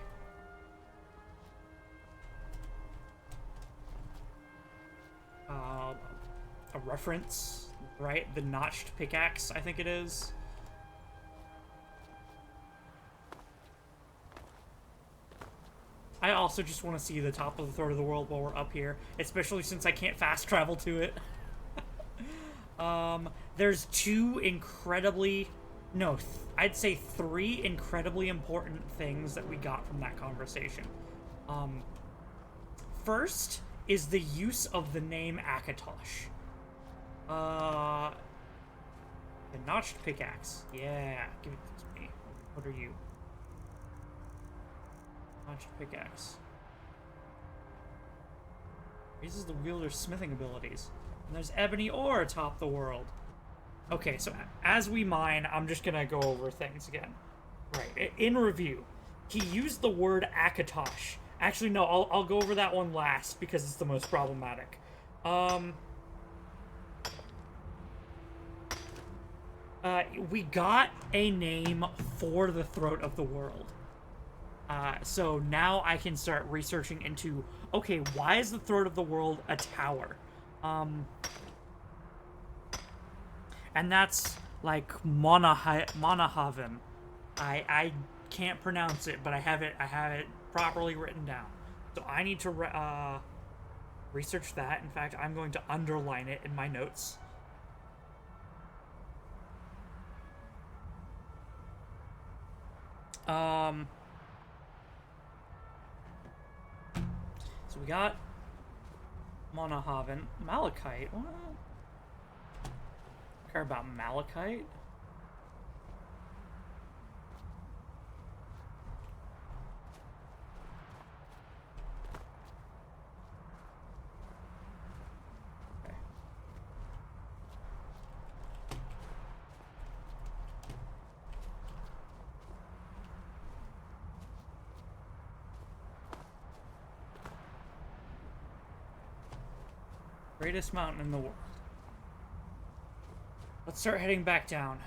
reference, right? The notched pickaxe, I think it is. I also just want to see the top of the third of the world while we're up here, especially since I can't fast travel to it. There's I'd say three incredibly important things that we got from that conversation. First is the use of the name Akatosh. The notched pickaxe. Yeah, give it to me. What are you? Notched pickaxe. Raises the wielder's smithing abilities. And there's ebony ore atop the world. Okay, so as we mine, I'm just gonna go over things again. Right, in review, he used the word Akatosh. Actually, no, I'll go over that one last because it's the most problematic. We got a name for the throat of the world. So now I can start researching into, okay, why is the throat of the world a tower? And that's like Monahaven. I can't pronounce it, but I have it properly written down. So I need to research that. In fact, I'm going to underline it in my notes. So we got Monahaven. Malachite? What? I care about Malachite? Okay. Greatest mountain in the world. Let's start heading back down.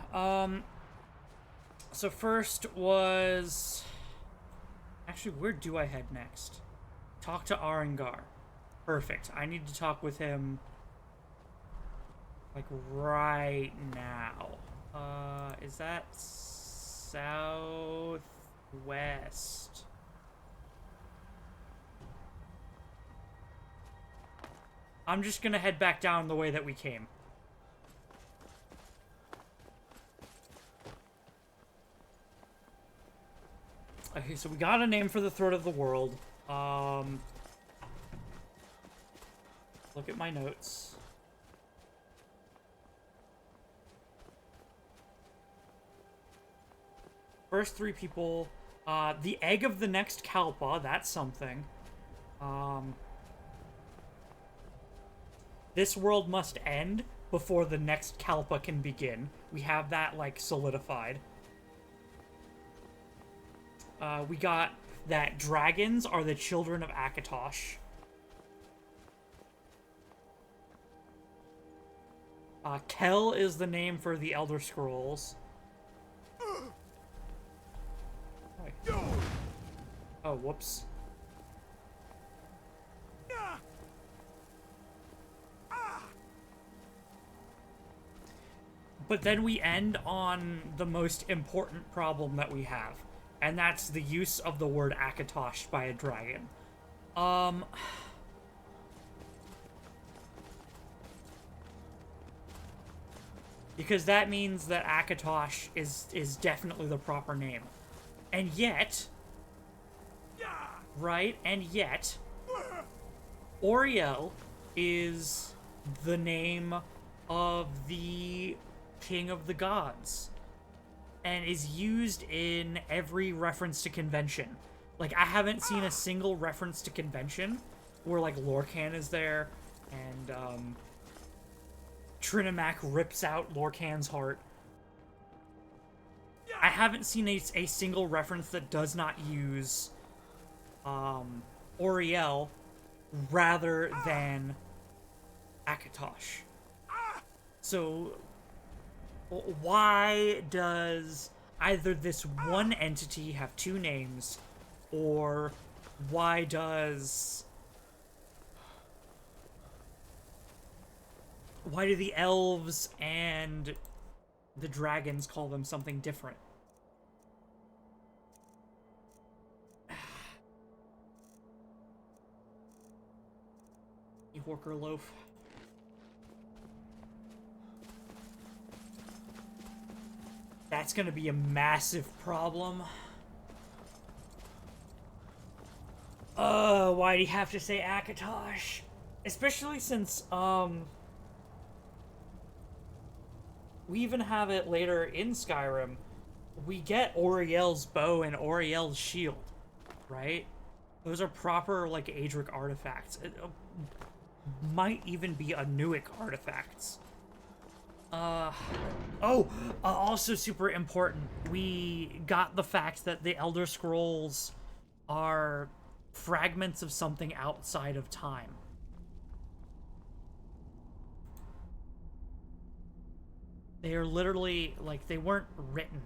So first was... Actually, where do I head next? Talk to Arangar. Perfect. I need to talk with him, like, right now. Is that southwest? I'm just gonna head back down the way that we came. Okay, so we got a name for the throat of the world. Look at my notes. First three people. The egg of the next Kalpa, that's something. This world must end before the next Kalpa can begin. We have that, like, solidified. We got that dragons are the children of Akatosh. Kel is the name for the Elder Scrolls. Oh, whoops. But then we end on the most important problem that we have, and that's the use of the word Akatosh by a dragon. Because that means that Akatosh is definitely the proper name. And yet, right? And yet, Oriel is the name of the King of the Gods, and is used in every reference to convention. Like, I haven't seen a single reference to convention where, like, Lorcan is there, and, Trinimac rips out Lorcan's heart. I haven't seen a single reference that does not use, Oriel rather than Akatosh. So, why does either this one entity have two names, or why do the elves and the dragons call them something different? You Horker loaf. That's gonna be a massive problem. Why'd he have to say Akatosh? Especially since, we even have it later in Skyrim. We get Oriel's bow and Oriel's shield, right? Those are proper, like, Adric artifacts. It might even be Anuic artifacts. Also super important, we got the fact that the Elder Scrolls are fragments of something outside of time. They are literally, like, they weren't written.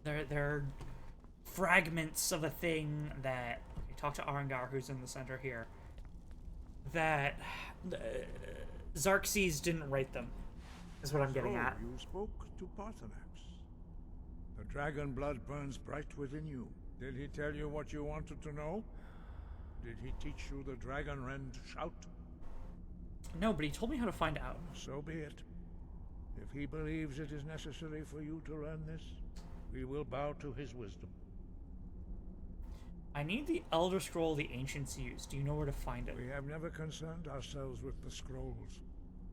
They're fragments of a thing that... Okay, talk to Arangar, who's in the center here. That Xerxes didn't write them, is what I'm getting at. You spoke to Parthenax. The dragon blood burns bright within you. Did he tell you what you wanted to know? Did he teach you the dragon rend shout? No, but he told me how to find out. So be it. If he believes it is necessary for you to learn this, we will bow to his wisdom. I need the Elder Scroll the Ancients used. Do you know where to find it? We have never concerned ourselves with the scrolls.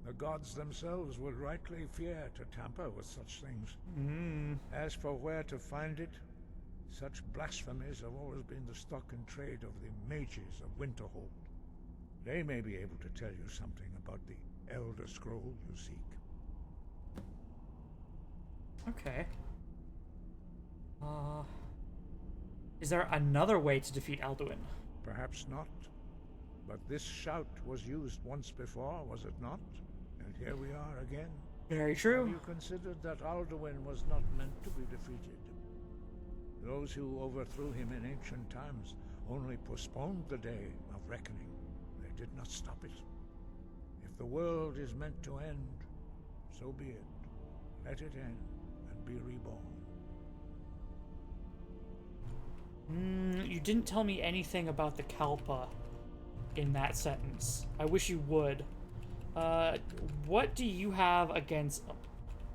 The gods themselves would rightly fear to tamper with such things. As for where to find it, such blasphemies have always been the stock and trade of the mages of Winterhold. They may be able to tell you something about the Elder Scroll you seek. Okay. Is there another way to defeat Alduin? Perhaps not. But this shout was used once before, was it not? And here we are again. Very true. Have you considered that Alduin was not meant to be defeated? Those who overthrew him in ancient times only postponed the day of reckoning. They did not stop it. If the world is meant to end, so be it. Let it end and be reborn. You didn't tell me anything about the Kalpa in that sentence. I wish you would. What do you have against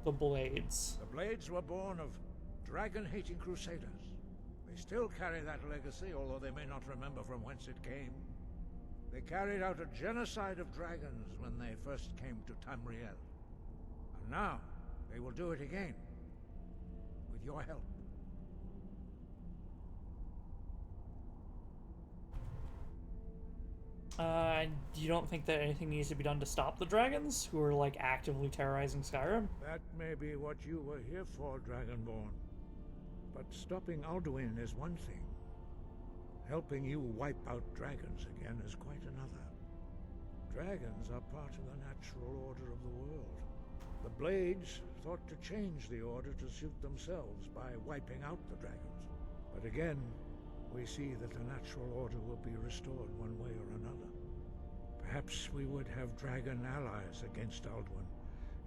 the Blades? The Blades were born of dragon-hating crusaders. They still carry that legacy, although they may not remember from whence it came. They carried out a genocide of dragons when they first came to Tamriel. And now, they will do it again. With your help. You don't think that anything needs to be done to stop the dragons, who are, like, actively terrorizing Skyrim? That may be what you were here for, Dragonborn. But stopping Alduin is one thing. Helping you wipe out dragons again is quite another. Dragons are part of the natural order of the world. The Blades thought to change the order to suit themselves by wiping out the dragons. But again, we see that the natural order will be restored one way or another. Perhaps we would have dragon allies against Alduin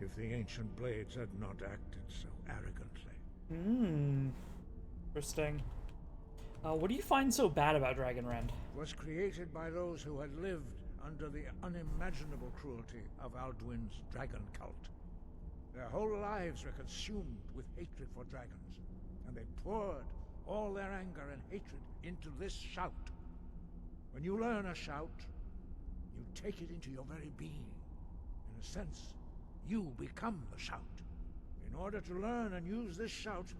if the ancient Blades had not acted so arrogantly. Interesting. What do you find so bad about Dragonrend? It was created by those who had lived under the unimaginable cruelty of Alduin's dragon cult. Their whole lives were consumed with hatred for dragons, and they poured all their anger and hatred into this shout. When you learn a shout, you take it into your very being. In a sense, you become the shout. In order to learn and use this shout,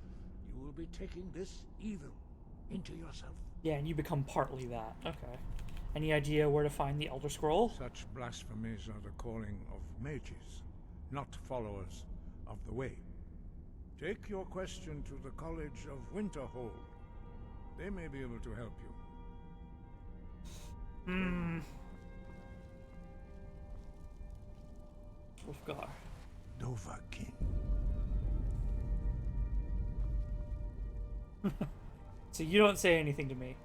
you will be taking this evil into yourself. Yeah, and you become partly that. Okay. Any idea where to find the Elder Scroll? Such blasphemies are the calling of mages, not followers of the way. Take your question to the College of Winterhold. They may be able to help you. Ulfgar. Dovahkiin. So you don't say anything to me.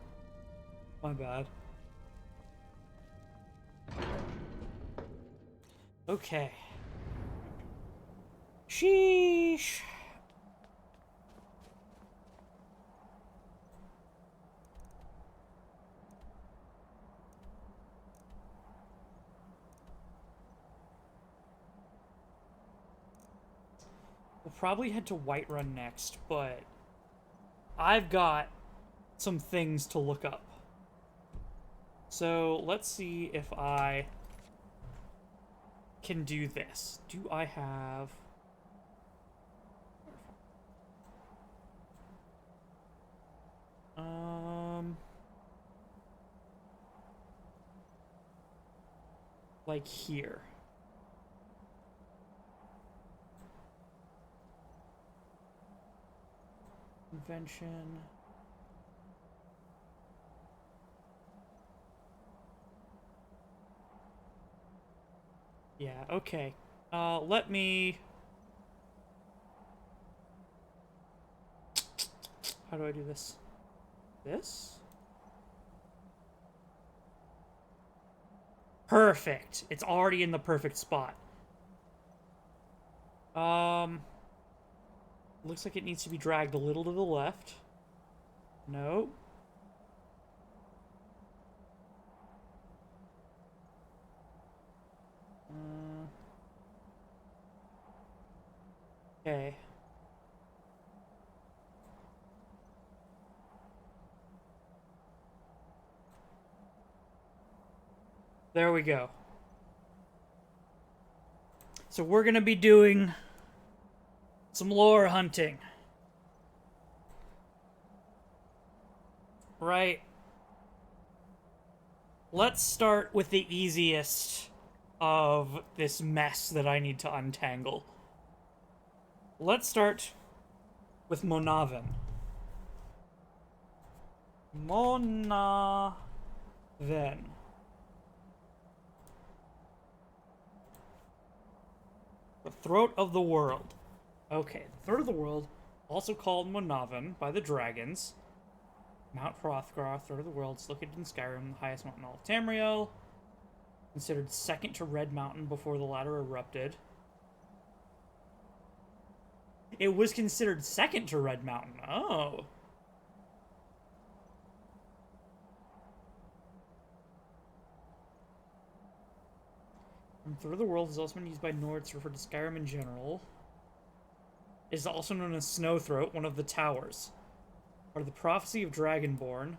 My bad. Okay. Sheesh. We'll probably head to Whiterun next, but I've got some things to look up. So let's see if I can do this. Do I have... like here. Convention. Yeah, okay. Let me... How do I do this? This? Perfect. It's already in the perfect spot. Looks like it needs to be dragged a little to the left. No. Okay. There we go. So we're gonna be doing some lore hunting. Right. Let's start with the easiest of this mess that I need to untangle. Let's start with Monavan. Monavan. The Throat of the World. Okay, the Throat of the World, also called Monavan by the dragons. Mount Hrothgar, Throat of the World, is located in Skyrim, the highest mountain in all of Tamriel. Considered second to Red Mountain before the latter erupted. It was considered second to Red Mountain. Oh. Through the World has also been used by Nords to refer to Skyrim in general. It is also known as Snowthroat, one of the towers. Or the prophecy of Dragonborn.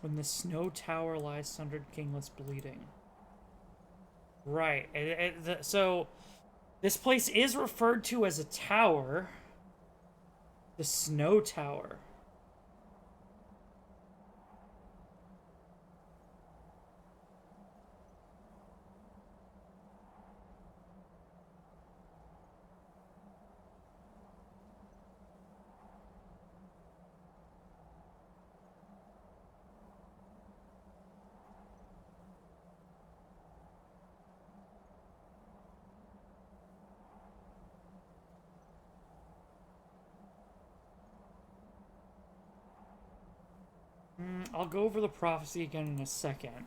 When the snow tower lies sundered, kingless, bleeding. Right. So, this place is referred to as a tower. The snow tower. I'll go over the prophecy again in a second.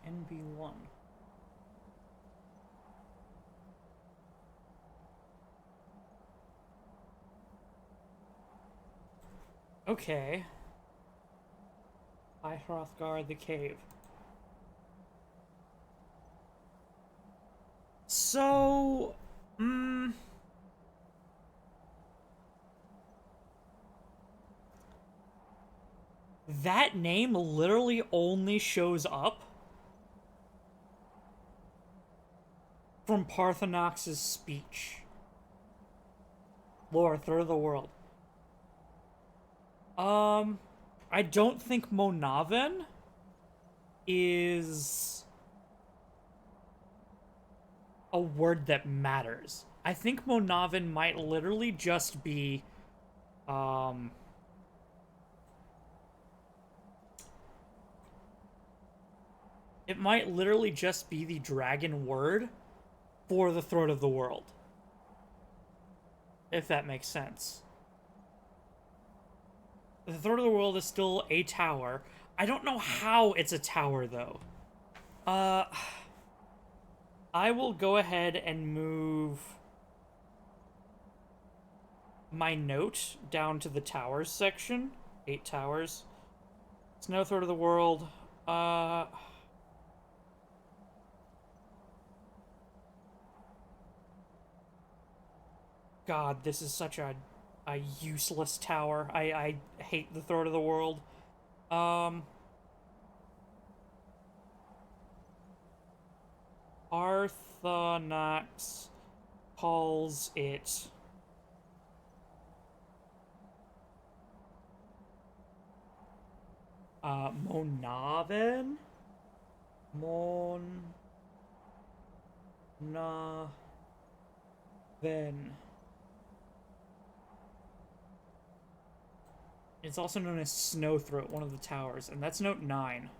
NB1. Okay. High Hrothgar the Cave. So, that name literally only shows up from Parthenax's speech. Lore, Third of the World. I don't think Monavan is a word that matters. I think Monavan might literally just be, it might literally just be the dragon word for the Throat of the World. If that makes sense. The Throat of the World is still a tower. I don't know how it's a tower, though. I will go ahead and move my note down to the towers section. 8 towers. Snow Throat of the World. God, this is such a useless tower. I hate the Throat of the World. Arthanax calls it Monaven? Monaven. It's also known as Snowthroat, one of the towers, and that's note 9.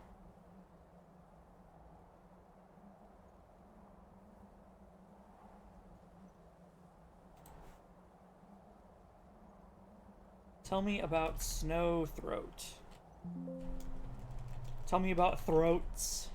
Tell me about Snowthroat. Tell me about throats.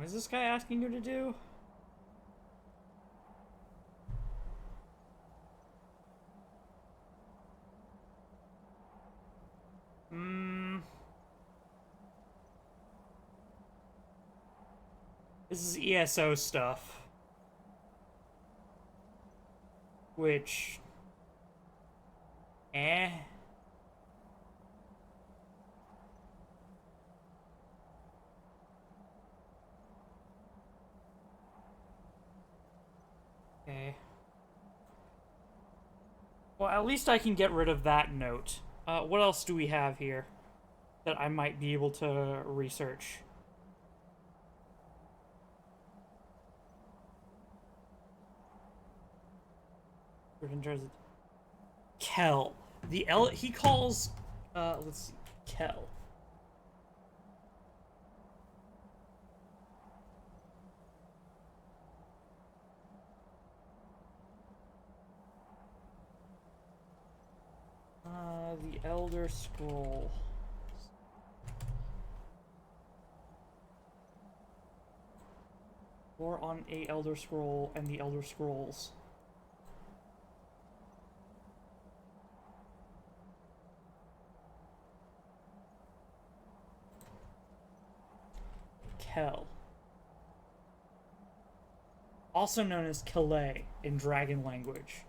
is this guy asking you to do? This is ESO stuff. Which... Eh? Okay. Well, at least I can get rid of that note. What else do we have here that I might be able to research? Kel. He calls, let's see, Kel. The Elder Scroll. Or on a Elder Scroll and the Elder Scrolls. Kel. Also known as Calais in dragon language.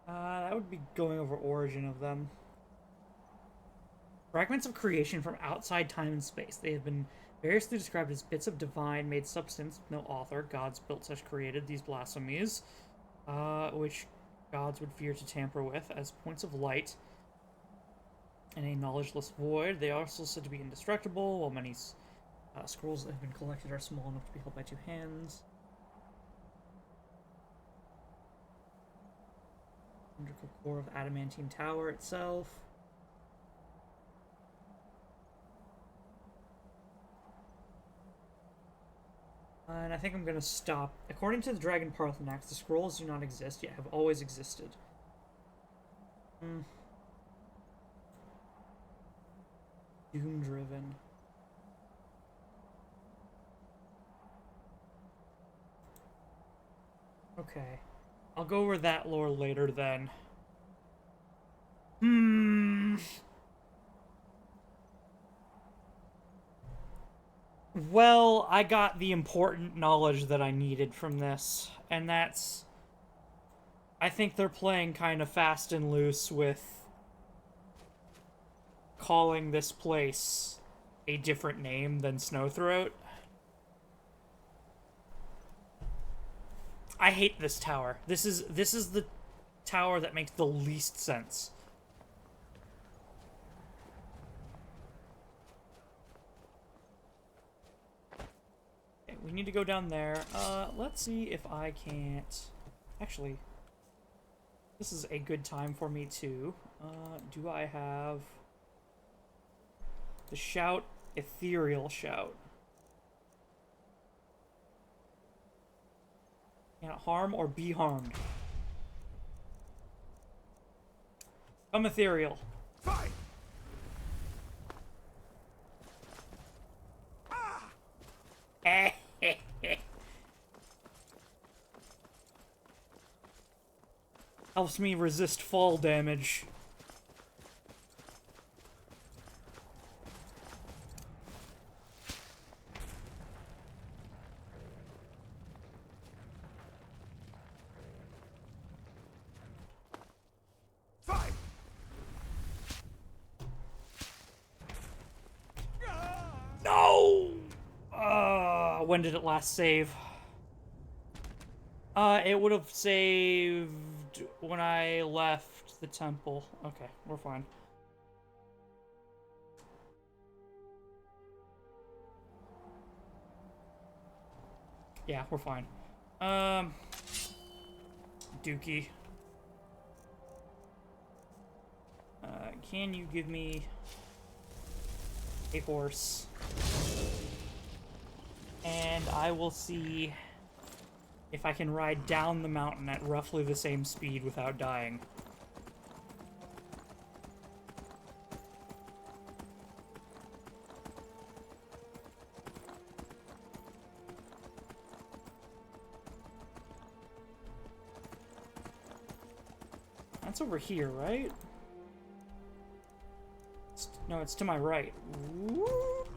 That would be going over origin of them. Fragments of creation from outside time and space. They have been variously described as bits of divine made substance with no author. Gods built such created these blasphemies, which gods would fear to tamper with, as points of light in a knowledgeless void. They are also said to be indestructible, while many scrolls that have been collected are small enough to be held by two hands. Cylindrical core of adamantine tower itself. And I think I'm gonna stop. According to the Dragon Parthenax, the scrolls do not exist, yet have always existed. Doom-driven. Okay. I'll go over that lore later then. Well, I got the important knowledge that I needed from this, and that's... I think they're playing kind of fast and loose with calling this place a different name than Snowthroat. I hate this tower. This is the tower that makes the least sense. Okay, we need to go down there. Let's see if I can't... Actually, this is a good time for me to... do I have... the shout? Ethereal shout. Cannot harm or be harmed. Come ethereal. Fight! Helps me resist fall damage. No! When did it last save? It would have saved when I left the temple. Okay, we're fine. Yeah, we're fine. Dookie. can you give me a horse? And I will see if I can ride down the mountain at roughly the same speed without dying. That's over here, right? No, it's to my right. Whoop.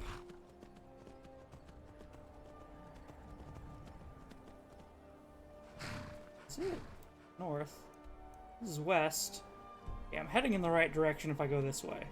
Is it north? This is west. Yeah, I'm heading in the right direction if I go this way.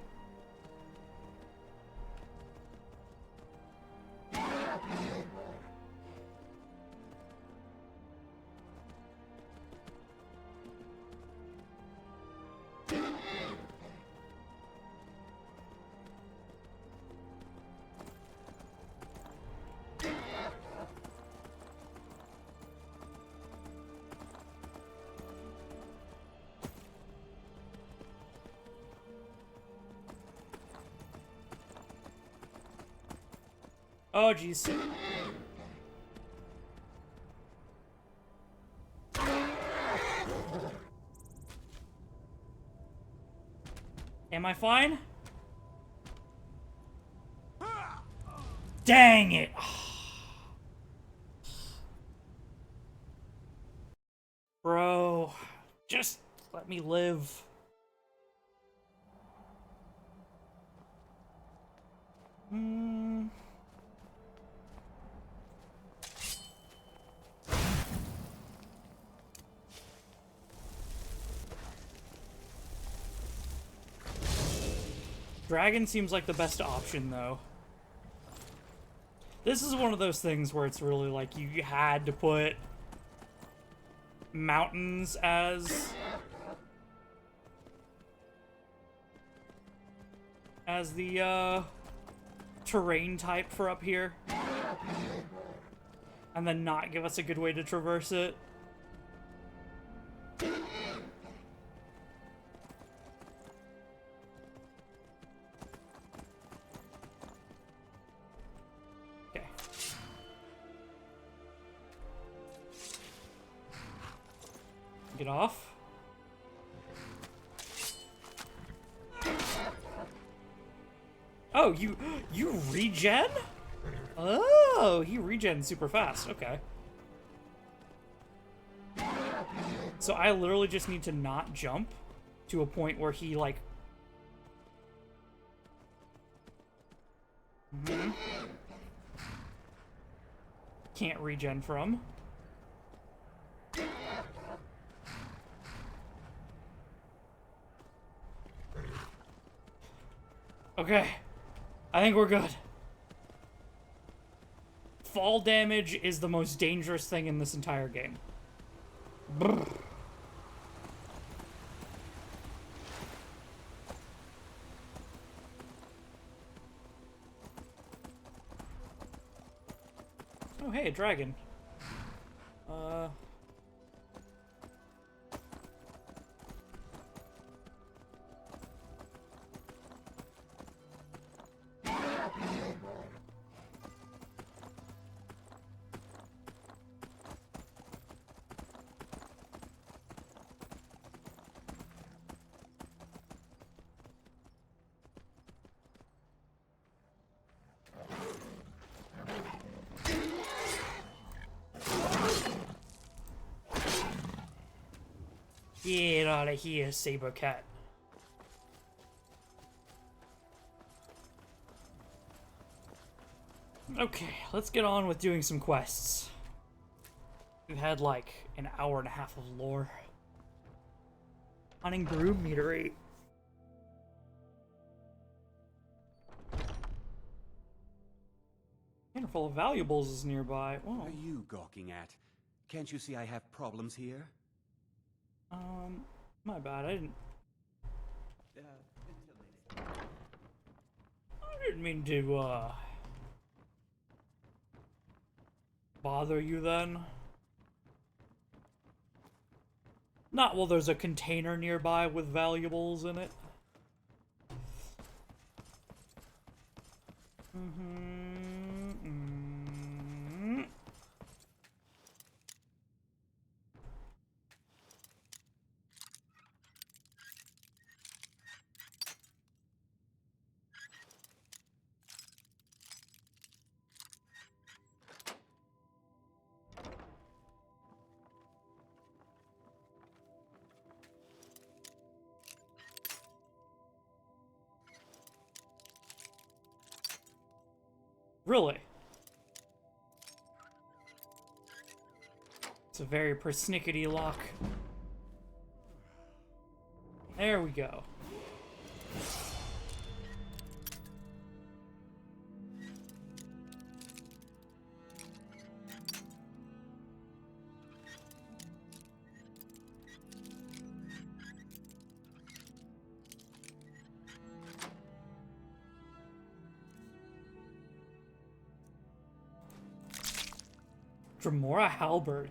Oh, jeez. Am I fine? Dang it! Bro, just let me live. Dragon seems like the best option, though. This is one of those things where it's really like you had to put mountains as the terrain type for up here, and then not give us a good way to traverse it. Get off. Oh, you regen? Oh, he regens super fast. Okay. So I literally just need to not jump to a point where he, like... can't regen from. Okay, I think we're good. Fall damage is the most dangerous thing in this entire game. Brr. Oh, hey, a dragon. Get out of here, saber cat. Okay, let's get on with doing some quests. We've had like an hour and a half of lore. Hunting brood meteorite. Handful of valuables is nearby. Whoa. What are you gawking at? Can't you see I have problems here? My bad. I didn't mean to, bother you then. Not while there's a container nearby with valuables in it. Really? It's a very persnickety lock. There we go. Dremora Halberd.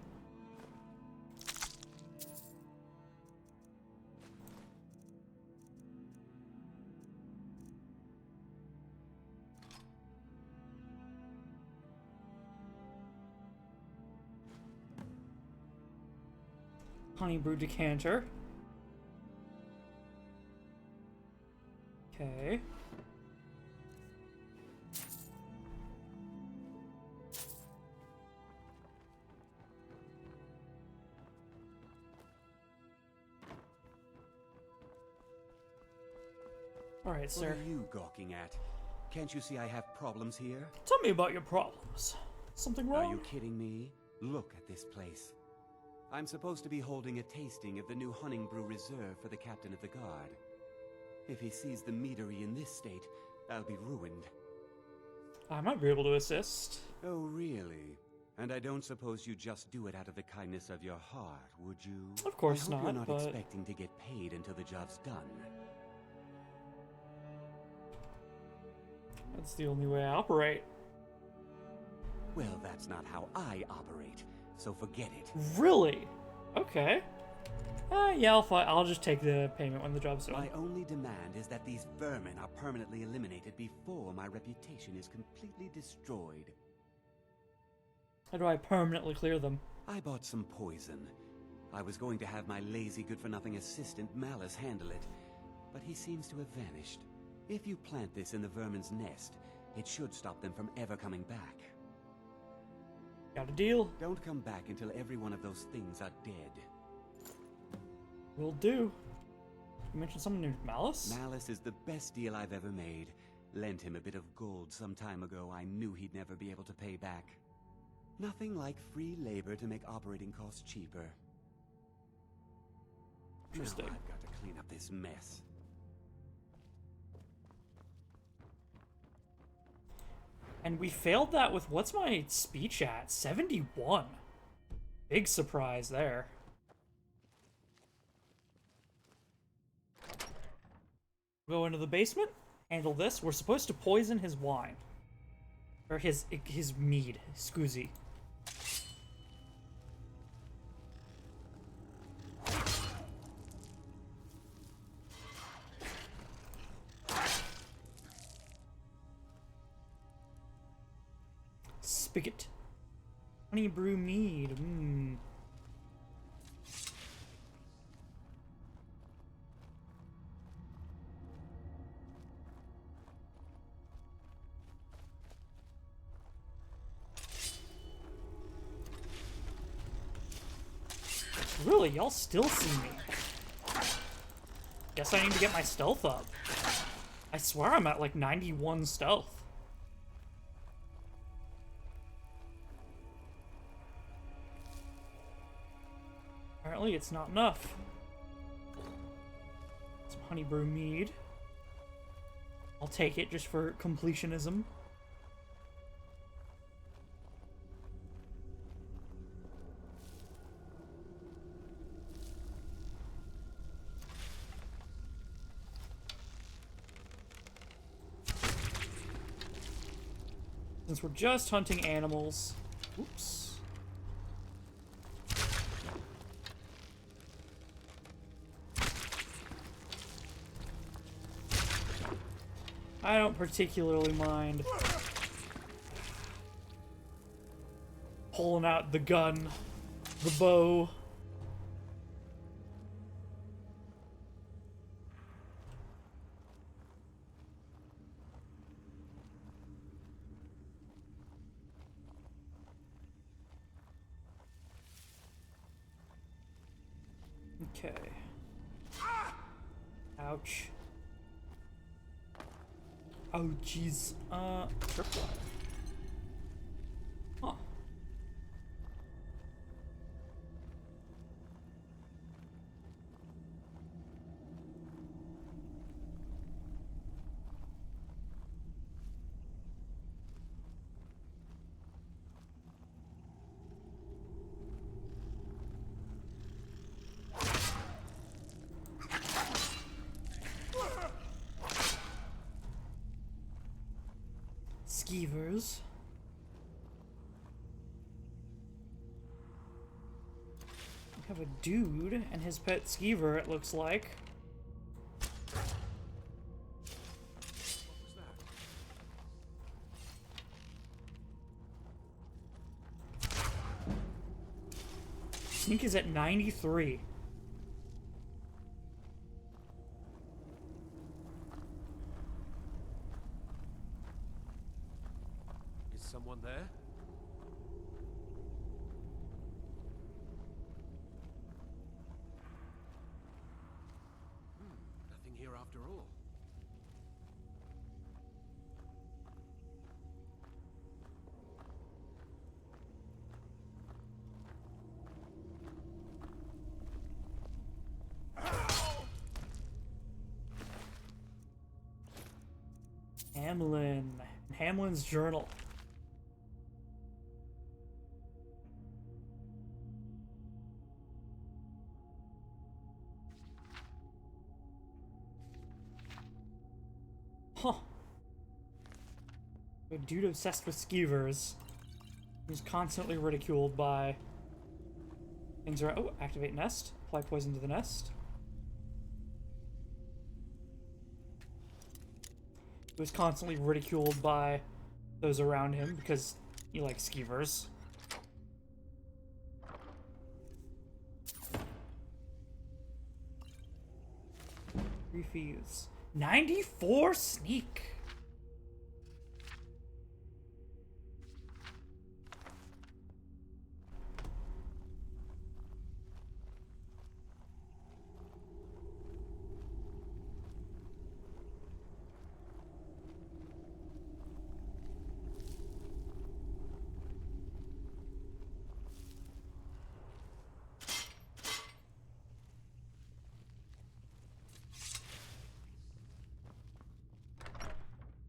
Honeybrewed decanter. Okay. All right, What sir. are you gawking at? Can't you see I have problems here? Tell me about your problems. Something Are wrong? you kidding me? Look at this place. I'm supposed to be holding a tasting of the new Honningbrew Reserve for the captain of the guard. If he sees the meadery in this state, I'll be ruined. I might be able to assist. Oh, really? And I don't suppose you just do it out of the kindness of your heart, would you? Of course I hope not, you're not but- expecting to get paid until the job's done. That's the only way I operate. Well, that's not how I operate, so forget it. Really? Okay. Yeah, I'll just take the payment when the job's done. My only demand is that these vermin are permanently eliminated before my reputation is completely destroyed. How do I permanently clear them? I bought some poison. I was going to have my lazy, good-for-nothing assistant Malice handle it, but he seems to have vanished. If you plant this in the vermin's nest, it should stop them from ever coming back. Got a deal? Don't come back until every one of those things are dead. Will do. You mentioned someone named Malice? Malice is the best deal I've ever made. Lent him a bit of gold some time ago I knew he'd never be able to pay back. Nothing like free labor to make operating costs cheaper. Interesting. Now I've got to clean up this mess. And we failed that with, what's my speech at? 71. Big surprise there. Go into the basement, handle this. We're supposed to poison his wine. Or his mead, Scoozy. Spigot. Honey brew mead. Mmm. Really? Y'all still see me? Guess I need to get my stealth up. I swear I'm at like 91 stealth. Apparently it's not enough. Some honey brew mead. I'll take it just for completionism. Since we're just hunting animals. Oops. I don't particularly mind. pulling out the gun, the bow. Okay. Ouch. Oh, jeez. Tripwire. Huh. Skeevers. We have a dude and his pet skeever, it looks like. Sneak is at 93. Is someone there? Nothing here after all. Hamlin. Hamlin's journal. Huh. A dude obsessed with skeevers. He's constantly ridiculed by things around. Oh, activate nest. Apply poison to the nest. He was constantly ridiculed by those around him because he likes skeevers. Refuse. 94 sneak.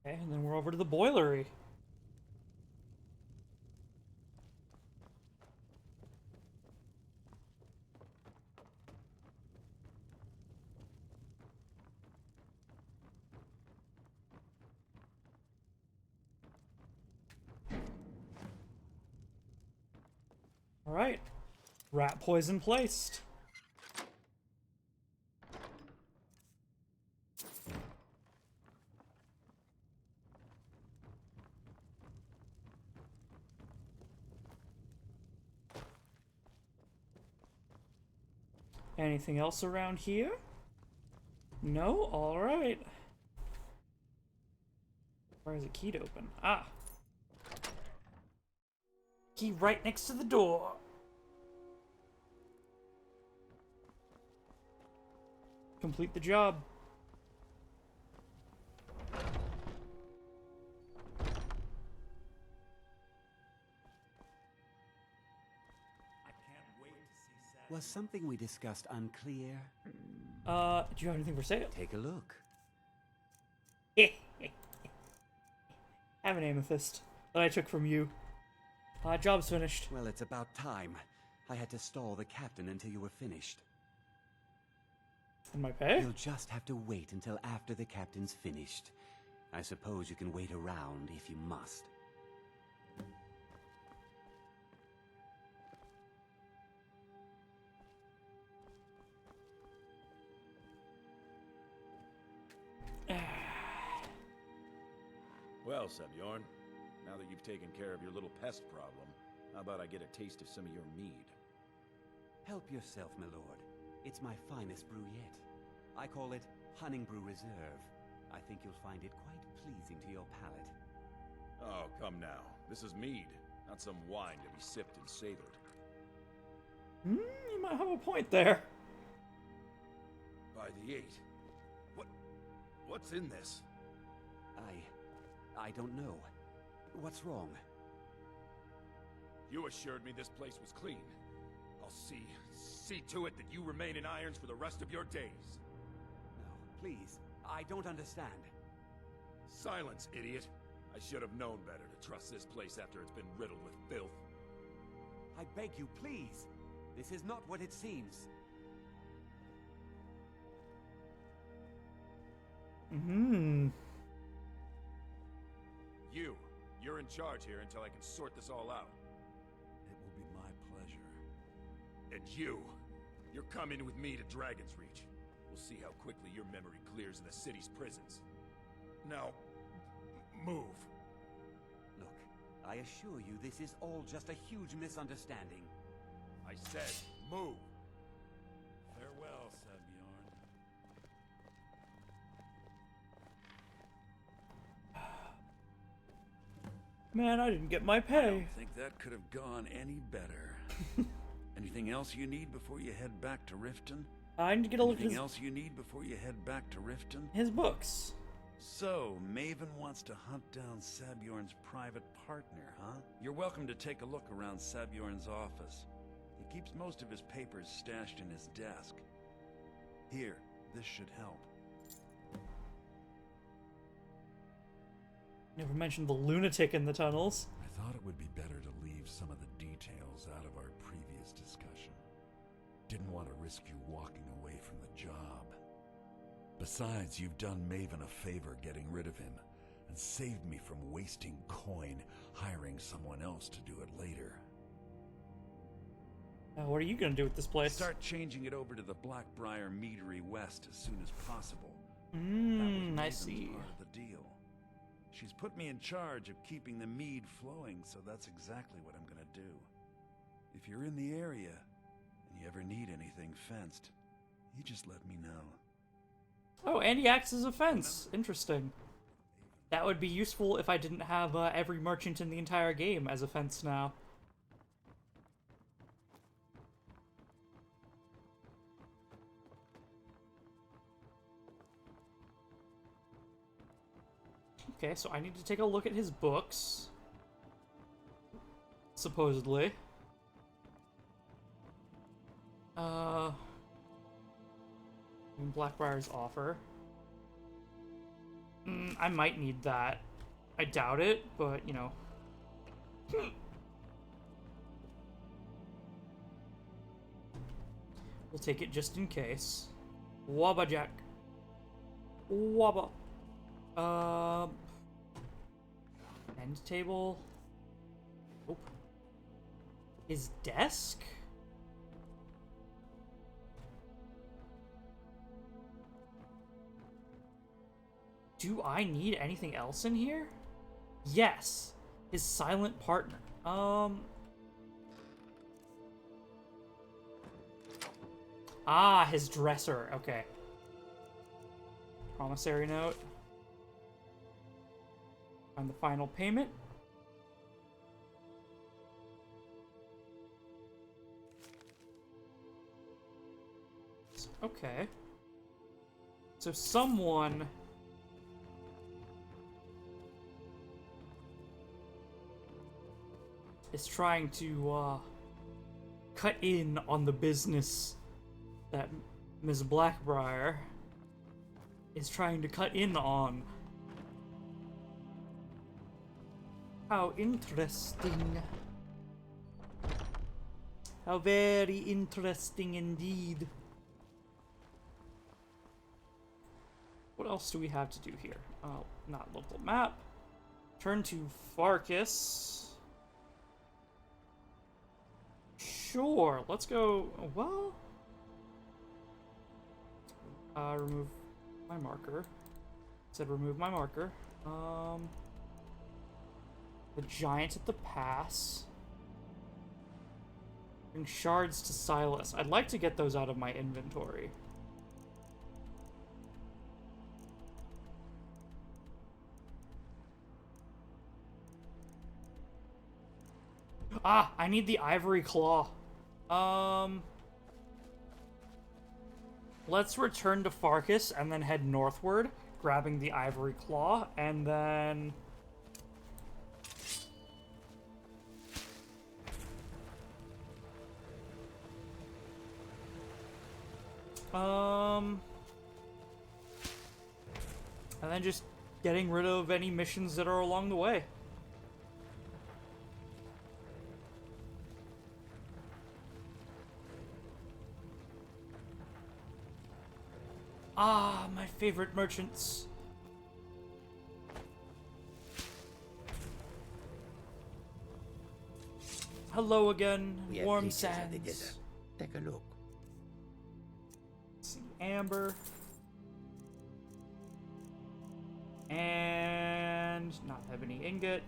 Okay, and then we're over to the boilery. Alright. Rat poison placed. Anything else around here? No? Alright. Where is a key to open? Ah. Key right next to the door. Complete the job. Was something we discussed unclear? Do you have anything for sale? Take a look. Have an amethyst that I took from you. Job's finished. Well, it's about time. I had to stall the captain until you were finished. And my pay? You'll just have to wait until after the captain's finished. I suppose you can wait around if you must. Well, Sebjorn, now that you've taken care of your little pest problem, How about I get a taste of some of your mead? Help yourself, my lord. It's my finest brew yet. I call it Honningbrew Reserve. I think you'll find it quite pleasing to your palate. Oh, come now. This is mead, not some wine to be sipped and savored. You might have a point there. By the 8. What's in this? I don't know. What's wrong? You assured me this place was clean. I'll see to it that you remain in irons for the rest of your days. No, please. I don't understand. Silence, idiot. I should have known better to trust this place after it's been riddled with filth. I beg you, please. This is not what it seems. You're in charge here until I can sort this all out. It will be my pleasure. And you're coming with me to Dragon's Reach. We'll see how quickly your memory clears in the city's prisons. Now, move. Look, I assure you this is all just a huge misunderstanding. I said, move. Farewell, Sabjorn. Man, I didn't get my I pay. don't think that could have gone any better. Anything else you need before you head back to Riften? I need to get a look at Anything else you need before you head back to Riften? his books. So, Maven wants to hunt down Sabjorn's private partner, huh? You're welcome to take a look around Sabjorn's office. He keeps most of his papers stashed in his desk. Here, this should help. Never mentioned the lunatic in the tunnels. I thought it would be better to leave some of the details out of our previous discussion. Didn't want to risk you walking away from the job. Besides, you've done Maven a favor getting rid of him, and saved me from wasting coin hiring someone else to do it later. What are you gonna do with this place? Start changing it over to the Blackbriar Meadery West as soon as possible. I Maven's see. part of the deal. She's put me in charge of keeping the mead flowing, so that's exactly what I'm gonna do. If you're in the area, and you ever need anything fenced, you just let me know. Oh, and he acts as a fence. Interesting. That would be useful if I didn't have every merchant in the entire game as a fence now. Okay, so I need to take a look at his books. Supposedly. Blackbriar's offer. I might need that. I doubt it, but, you know. We'll take it just in case. Wabba Jack. Wabba. End table. Oh. His desk? Do I need anything else in here? Yes. His silent partner. Ah, his dresser. Okay. Promissory note. On the final payment. Okay. So someone is trying to cut in on the business that Ms. Blackbriar is trying to cut in on. How interesting. How very interesting indeed. What else do we have to do here? Oh, not local map. Turn to Farkas. Sure, let's go. Well, remove my marker. Said remove my marker. The giant at the pass. Bring shards to Silas. I'd like to get those out of my inventory. Ah, I need the ivory claw. Let's return to Farkas and then head northward, grabbing the ivory claw, and then... And then just getting rid of any missions that are along the way. Ah, my favorite merchants. Hello again, We have Warm creatures of the Sands. desert. Take a look. See, amber. And not ebony ingot.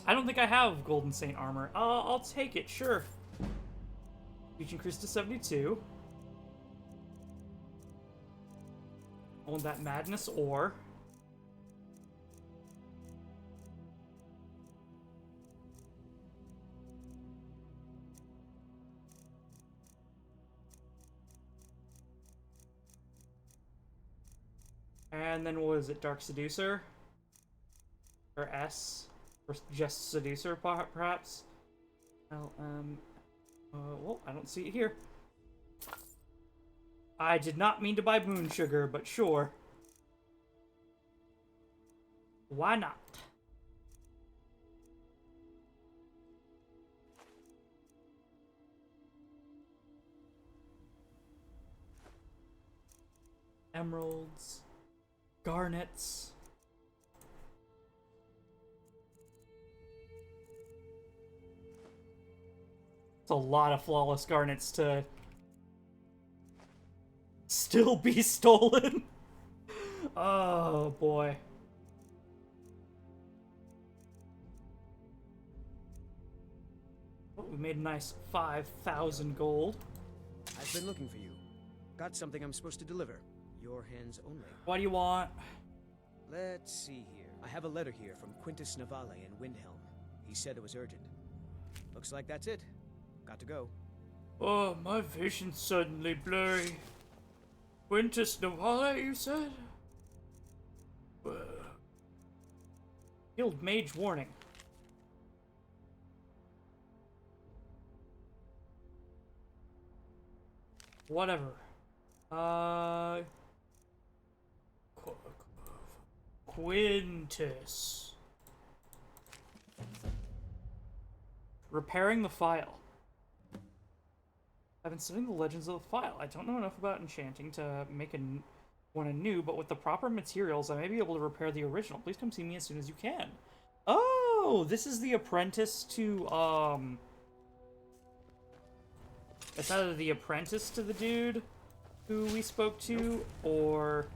I don't think I have Golden Saint armor. I'll take it, sure. Reach increased to 72. I want that Madness ore. And then what is it? Dark Seducer? Or S? Or just Seducer, perhaps? Well, I don't see it here. I did not mean to buy moon sugar, but sure. Why not? Emeralds. Garnets. It's a lot of flawless garnets to still be stolen. Oh boy. Oh, we made a nice 5,000 gold. I've been looking for you. Got something I'm supposed to deliver. Your hands only. What do you want? Let's see here. I have a letter here from Quintus Navale in Windhelm. He said it was urgent. Looks like that's it. Got to go. Oh, my vision's suddenly blurry. Quintus Navale, you said? Guild Mage warning. Whatever. Quintus. Repairing the file. I've been studying the legends of the file. I don't know enough about enchanting to make one anew, but with the proper materials, I may be able to repair the original. Please come see me as soon as you can. Oh, this is the apprentice to, it's either the apprentice to the dude who we spoke to, or,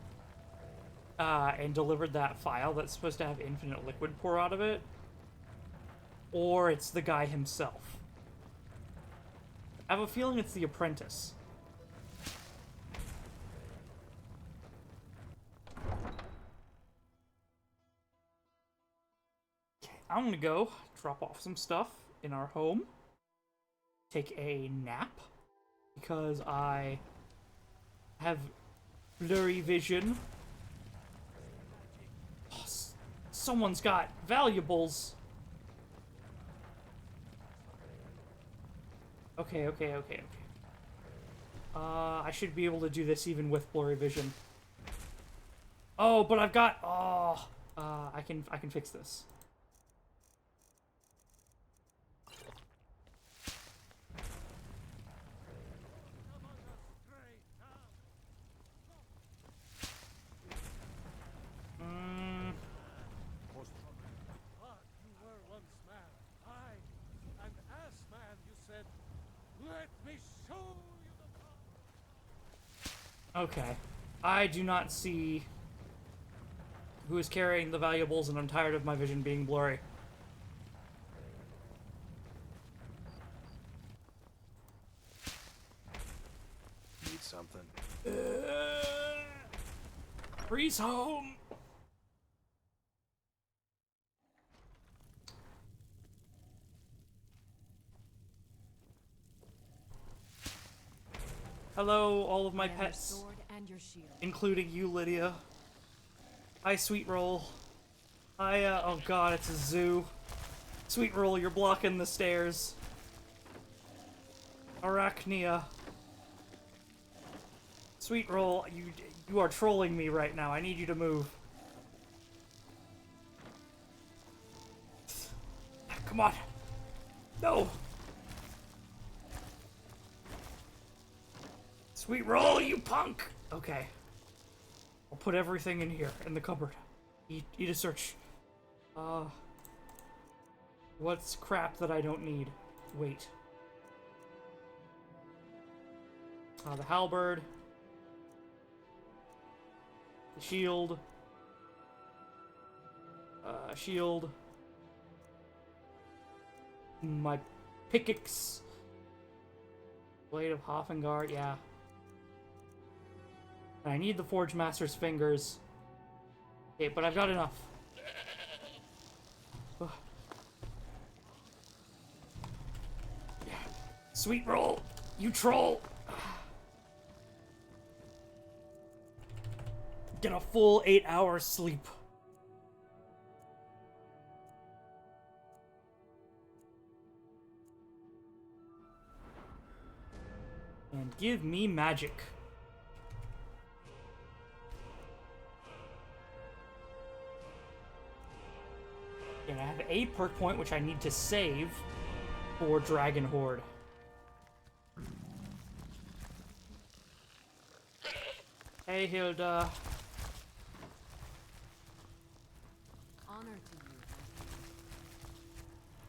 and delivered that file that's supposed to have infinite liquid pour out of it, or it's the guy himself. I have a feeling it's the apprentice. Okay, I'm gonna go drop off some stuff in our home. Take a nap, because I have blurry vision. Oh, someone's got valuables. Okay. I should be able to do this even with blurry vision. Oh, but I've got... Oh, I can fix this. Okay. I do not see who is carrying the valuables, and I'm tired of my vision being blurry. Need something. Freeze home! Hello, all of my And your pets, sword and your shield. including you, Lydia. Hi, Sweet Roll. Hi, oh god, it's a zoo. Sweet Roll, you're blocking the stairs. Arachnia. Sweet Roll, you are trolling me right now. I need you to move. Come on. No. Sweet Roll, you punk. Okay. I'll put everything in here, in the cupboard. Eat a search. What's crap that I don't need? Wait. The halberd. The shield. Shield. My pickaxe. Blade of Hoffengard, yeah. I need the Forge Master's fingers. Okay, but I've got enough. Ugh. Yeah. Sweet Roll, you troll! Get a full 8 hours sleep. And give me magic. And I have a perk point which I need to save for Dragon Horde. Hey, Hilda. Honor to you.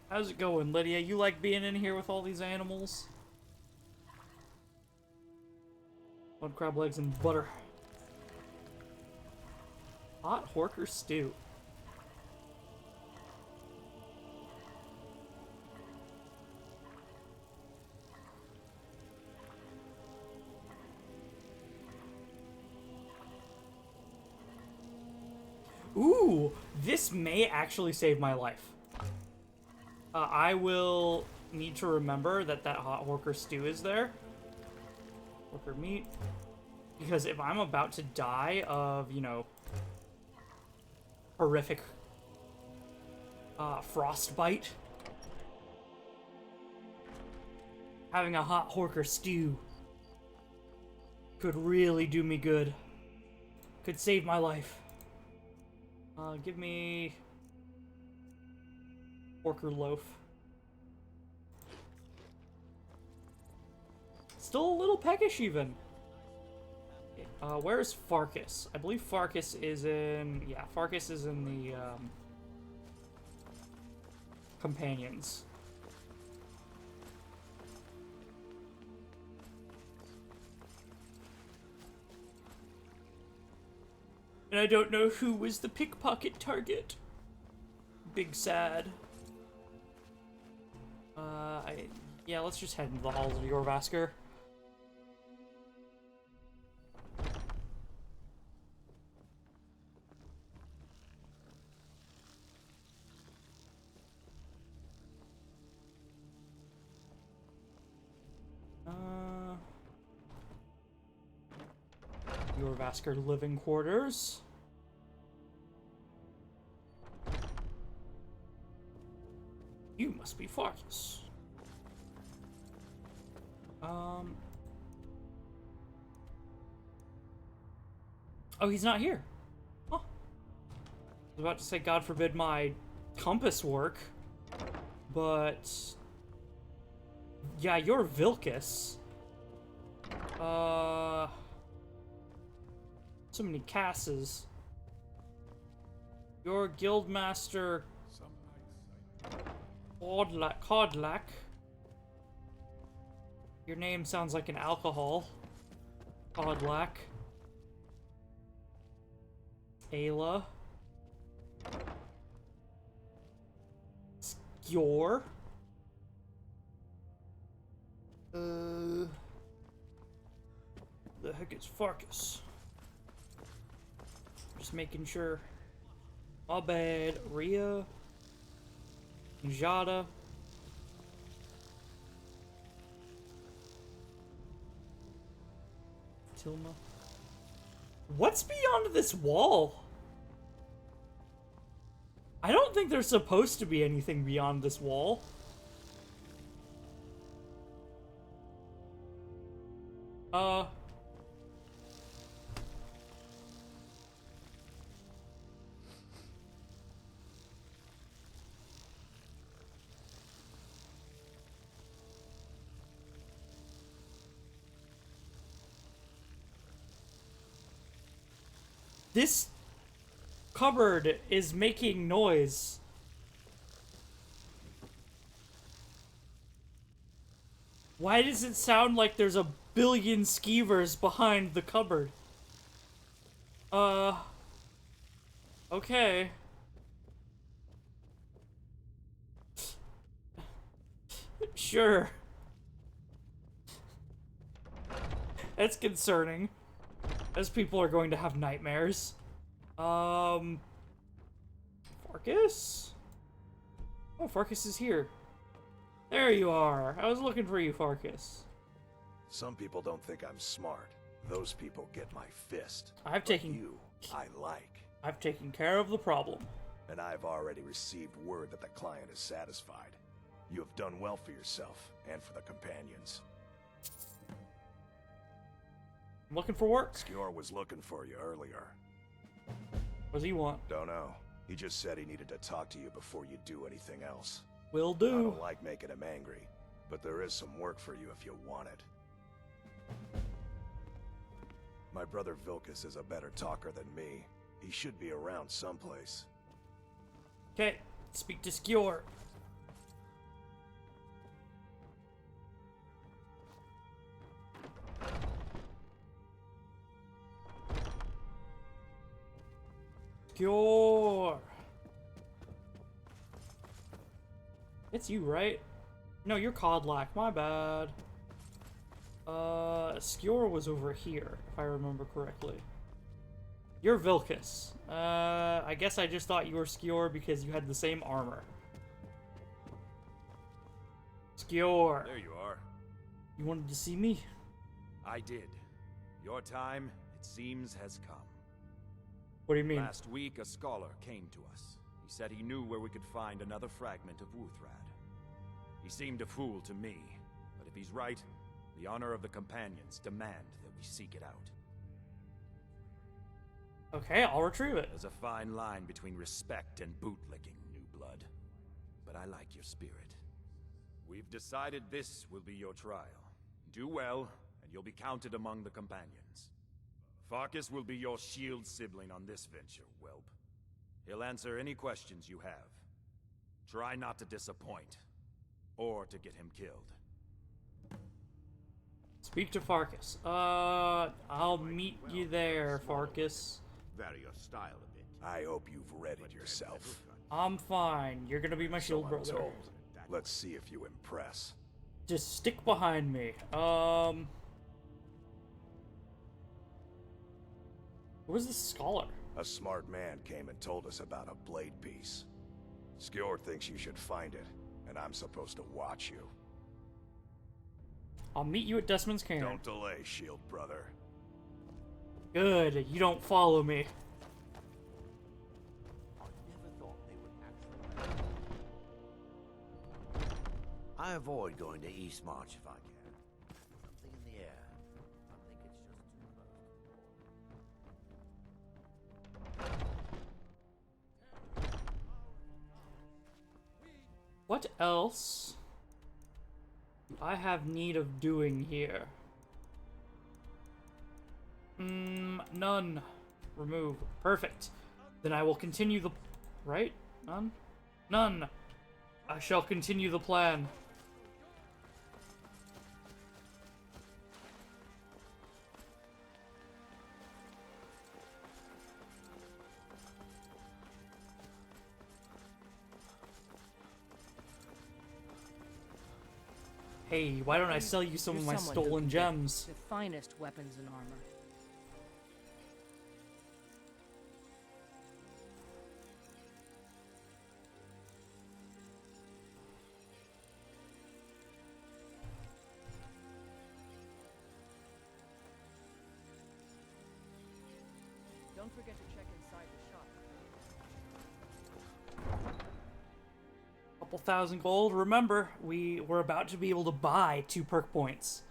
How's it going, Lydia? You like being in here with all these animals? One crab legs and butter. Hot Horker stew. Ooh, this may actually save my life. I will need to remember that hot Horker stew is there. Horker meat. Because if I'm about to die of, you know, horrific frostbite, having a hot Horker stew could really do me good. Could save my life. Give me Horker loaf. Still a little peckish, even. Where's Farkas? I believe Farkas is in... Yeah, Farkas is in the, companions. And I don't know who was the pickpocket target. Big sad. Yeah, let's just head into the halls of Jorvaskr. Jorvaskr living quarters. You must be Farkas. Oh, he's not here. Huh. I was about to say, God forbid my compass work, but yeah, you're Vilcus. So many Casses. You're Guildmaster Codlack. Your name sounds like an alcohol. Codlack. Ayla. Skewer. The heck is Farkas? Just making sure. My bad. Rhea. Jada. Tilma. What's beyond this wall? I don't think there's supposed to be anything beyond this wall. This cupboard is making noise. Why does it sound like there's a billion skeevers behind the cupboard? Okay. Sure. That's concerning. Those people are going to have nightmares. Farkas? Oh, Farkas is here. There you are. I was looking for you, Farkas. Some people don't think I'm smart. Those people get my fist. I've But you, I like. I've taken care of the problem. And I've already received word that the client is satisfied. You have done well for yourself, and for the companions. I'm looking for work. Skior was looking for you earlier. What does he want? Don't know. He just said he needed to talk to you before you do anything else. Will I do. don't like making him angry, but there is some work for you if you want it. My brother Vilkas is a better talker than me. He should be around someplace. Okay, speak to Skior. Skior. It's you, right? No, you're Codlack. My bad. Skior was over here, if I remember correctly. You're Vilkas. I guess I just thought you were Skior because you had the same armor. Skior. There you are. You wanted to see me? I did. Your time, it seems, has come. What do you mean? Last week, a scholar came to us. He said he knew where we could find another fragment of Wuthrad. He seemed a fool to me, but if he's right, the honor of the companions demand that we seek it out. Okay, I'll retrieve it. There's a fine line between respect and bootlicking, new blood. But I like your spirit. We've decided this will be your trial. Do well, and you'll be counted among the companions. Farkas will be your shield sibling on this venture, whelp. He'll answer any questions you have. Try not to disappoint, or to get him killed. Speak to Farkas. I'll meet you there, Farkas. Vary your style a bit. I hope you've readied yourself. I'm fine. You're gonna be my shield So I'm brother. told. Let's see if you impress. Just stick behind me. Where's the scholar? A smart man came and told us about a blade piece. Skior thinks you should find it, and I'm supposed to watch you. I'll meet you at Desmond's Cairn. Don't delay, shield brother. Good. You don't follow me. I never thought they would actually. I avoid going to East March if I can. Something in the air. I think it's just too close. What else do I have need of doing here? None. Remove. Perfect. Then I will continue the... Right? None? None. I shall continue the plan. Hey, why don't I sell you some of my someone who stolen can get gems? The finest weapons and armor. Don't forget to check inside the shop. Couple thousand gold. Remember, we were about to be able to buy 2 perk points.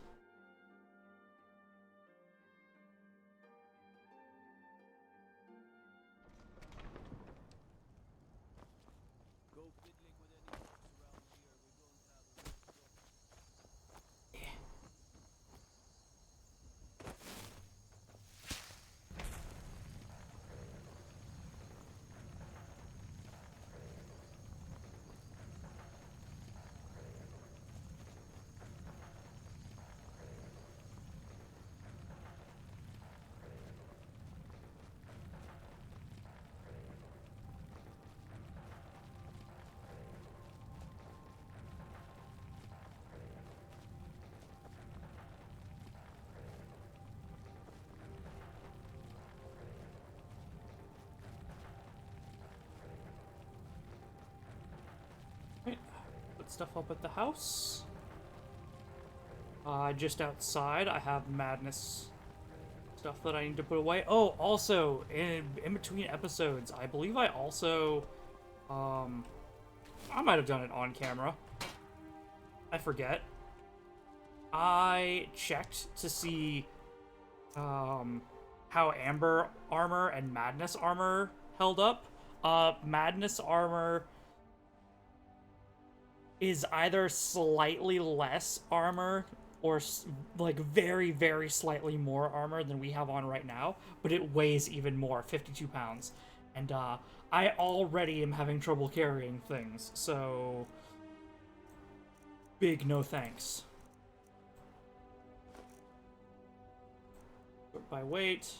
Right. Put stuff up at the house. Just outside, I have madness stuff that I need to put away. Oh, also, in between episodes, I believe I also, I might have done it on camera. I forget. I checked to see, how Amber armor and Madness armor held up. Madness armor is either slightly less armor or like very, very slightly more armor than we have on right now, but it weighs even more, 52 pounds. And I already am having trouble carrying things, so big no thanks. Sort by weight.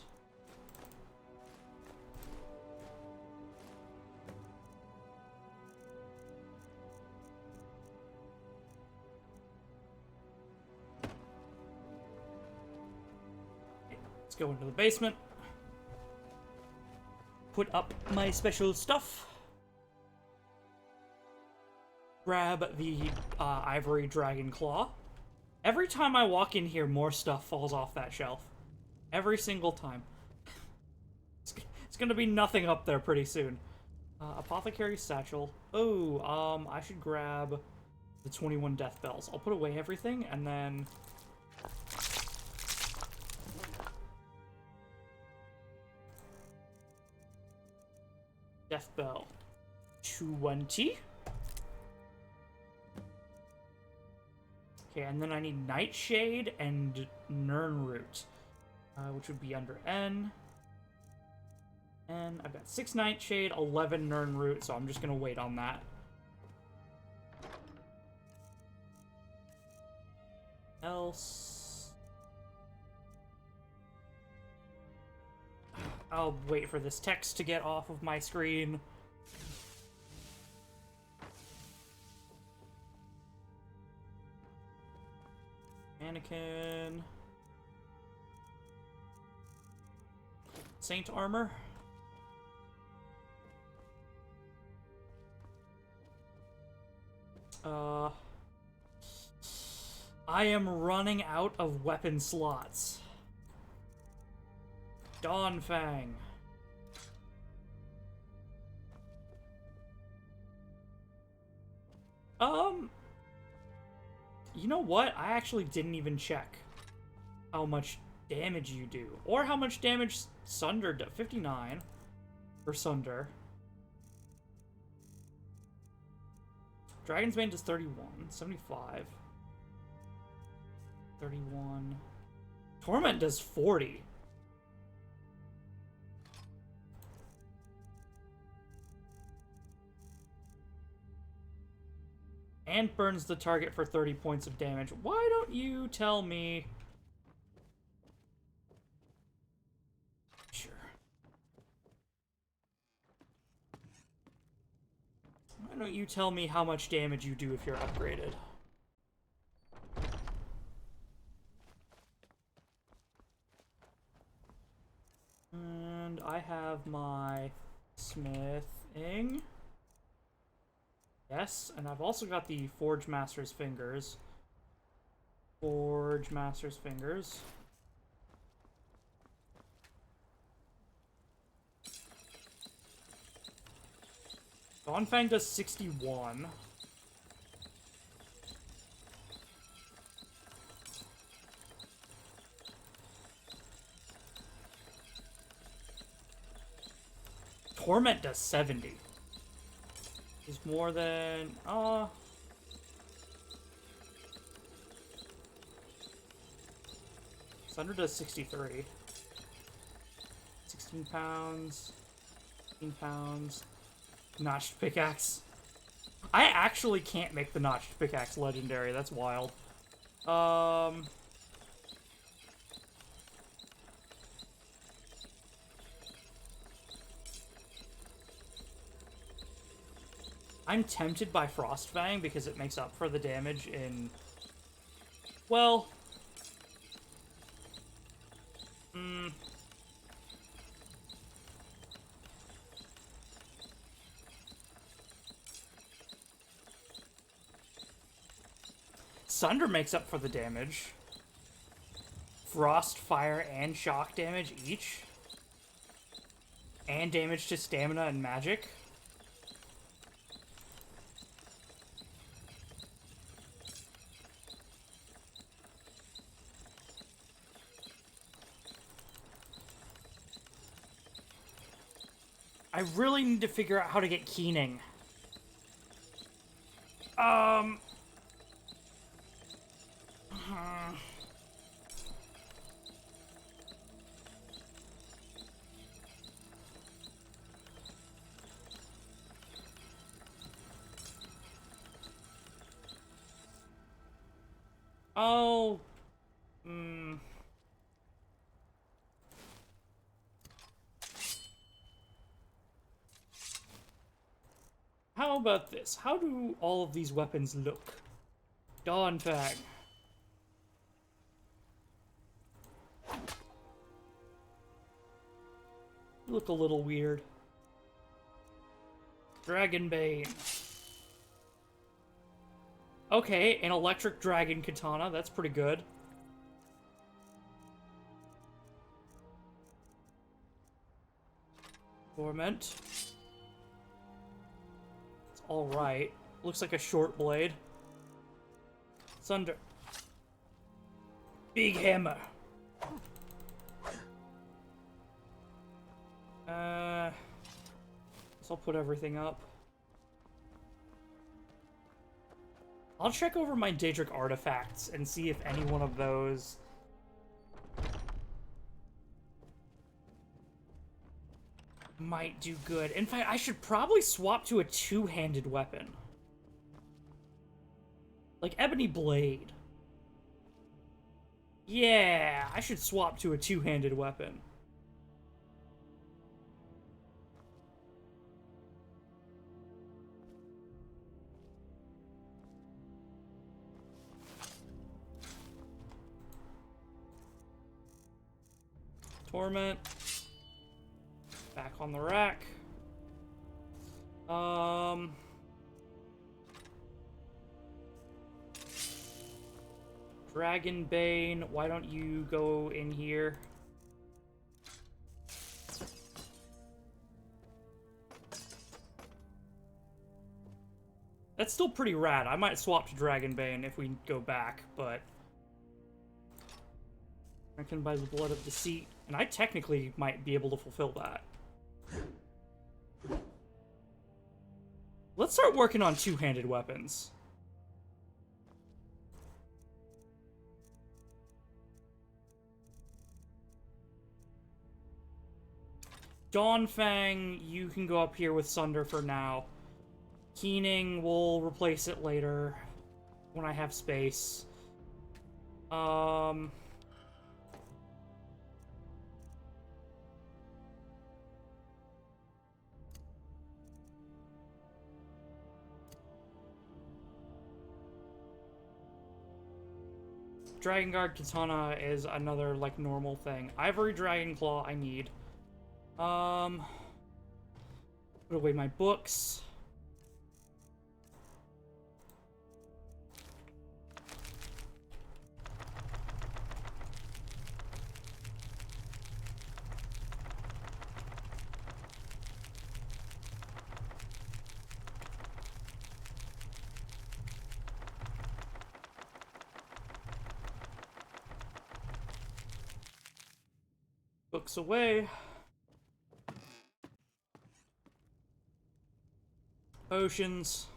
Let's go into the basement. Put up my special stuff. Grab the ivory dragon claw. Every time I walk in here, more stuff falls off that shelf. Every single time. It's gonna be nothing up there pretty soon. Apothecary satchel. Oh, I should grab the 21 death bells. I'll put away everything and then... Death bell. 20. Okay, and then I need Nightshade and Nirnroot, which would be under N. And I've got 6 Nightshade, 11 Nirnroot, so I'm just gonna wait on that. Else... I'll wait for this text to get off of my screen. Mannequin. Saint armor. I am running out of weapon slots. Dawnfang. You know what? I actually didn't even check how much damage you do. Or how much damage Sunder does. 59 for Sunder. Dragon's Bane does 31. 75. 31. Torment does 40. And burns the target for 30 points of damage. Why don't you tell me... Sure. Why don't you tell me how much damage you do if you're upgraded? I have my smithing. Yes, and I've also got the Forge Master's Fingers. Forge Master's Fingers. Dawnfang does 61. Torment does 70. Is more than Sunder does 63. 16 pounds. 15 pounds. Notched pickaxe. I actually can't make the notched pickaxe legendary. That's wild. I'm tempted by Frostfang because it makes up for the damage in... Well... Sunder makes up for the damage. Frost, fire, and shock damage each. And damage to stamina and magic. I really need to figure out how to get keening. Oh. How about this? How do all of these weapons look? Dawnfang. Look a little weird. Dragonbane. Okay, an electric dragon katana. That's pretty good. Torment. It's alright. Looks like a short blade. Sunder. Big hammer. So I'll put everything up. I'll check over my Daedric artifacts and see if any one of those... might do good. In fact, I should probably swap to a two-handed weapon. Like Ebony Blade. Yeah, I should swap to a two-handed weapon. Torment. Back on the rack. Dragonbane, why don't you go in here? That's still pretty rad. I might swap to Dragonbane if we go back, but... Strengthened by the Blood of Deceit. And I technically might be able to fulfill that. Let's start working on two-handed weapons. Dawnfang, you can go up here with Sunder for now. Keening, we'll replace it later when I have space. Dragon Guard Katana is another, like, normal thing. Ivory Dragon Claw, I need. Put away my books. Books away. Potions.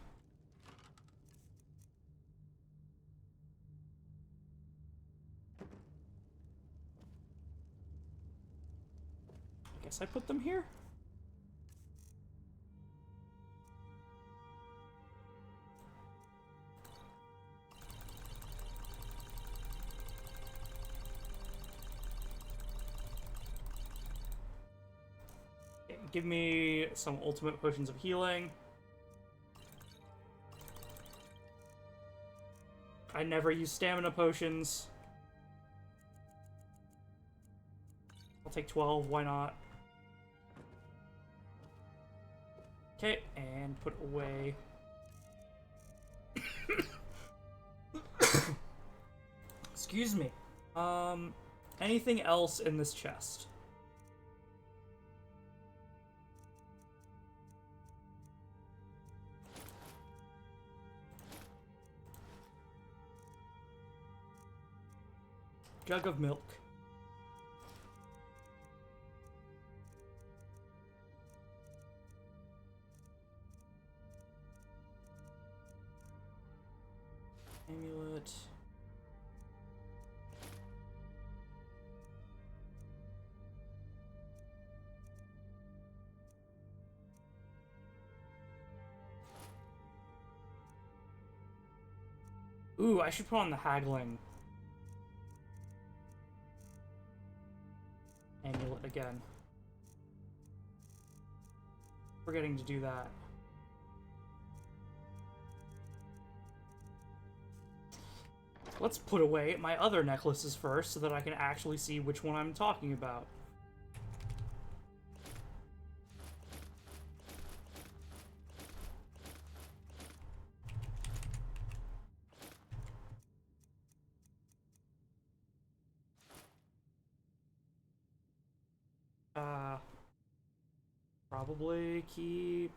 I guess I put them here? Okay, give me some ultimate potions of healing. I never use stamina potions. I'll take 12, why not? Okay, and put away. Excuse me. Anything else in this chest? Jug of milk. Amulet. Ooh, I should put on the haggling amulet again. Forgetting to do that. Let's put away my other necklaces first so that I can actually see which one I'm talking about. Probably keep...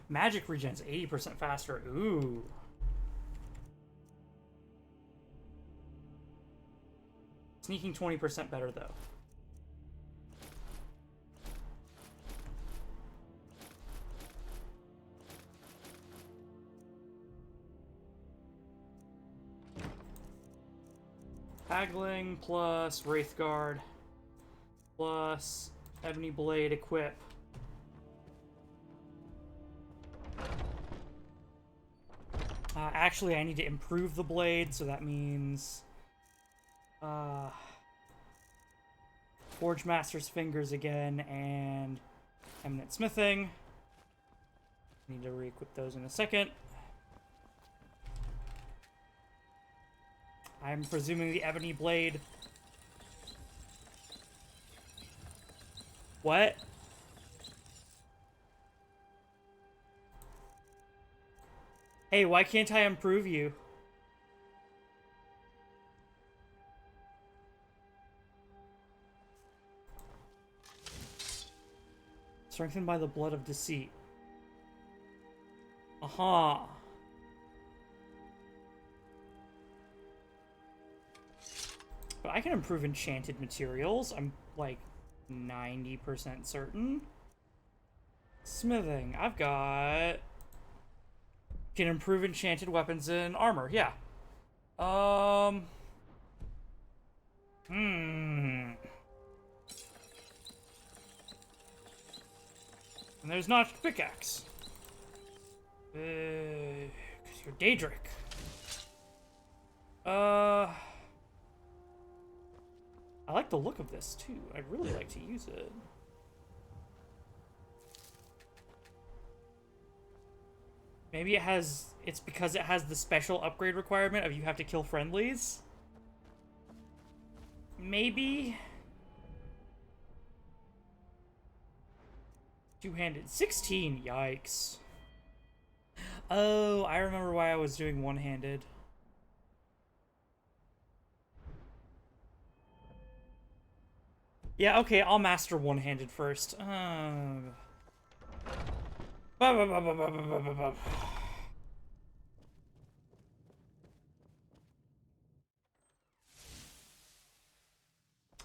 Magic regens 80% faster. Ooh. Sneaking 20% better, though. Haggling plus Wraithguard plus Ebony Blade equip. Actually, I need to improve the blade, so that means Forge Master's Fingers again and Eminent Smithing. Need to re-equip those in a second. I'm presuming the Ebony Blade. What? Hey, why can't I improve you? Strengthened by the blood of deceit. Aha. But I can improve enchanted materials. I'm like 90% certain. Smithing. I've got... Can improve enchanted weapons and armor. Yeah. And there's not pickaxe. 'Cause you're Daedric. I like the look of this, too. I'd really like to use it. Maybe it's because it has the special upgrade requirement of you have to kill friendlies? Maybe? Two-handed. 16, yikes. Oh, I remember why I was doing one-handed. Yeah, okay, I'll master one-handed first.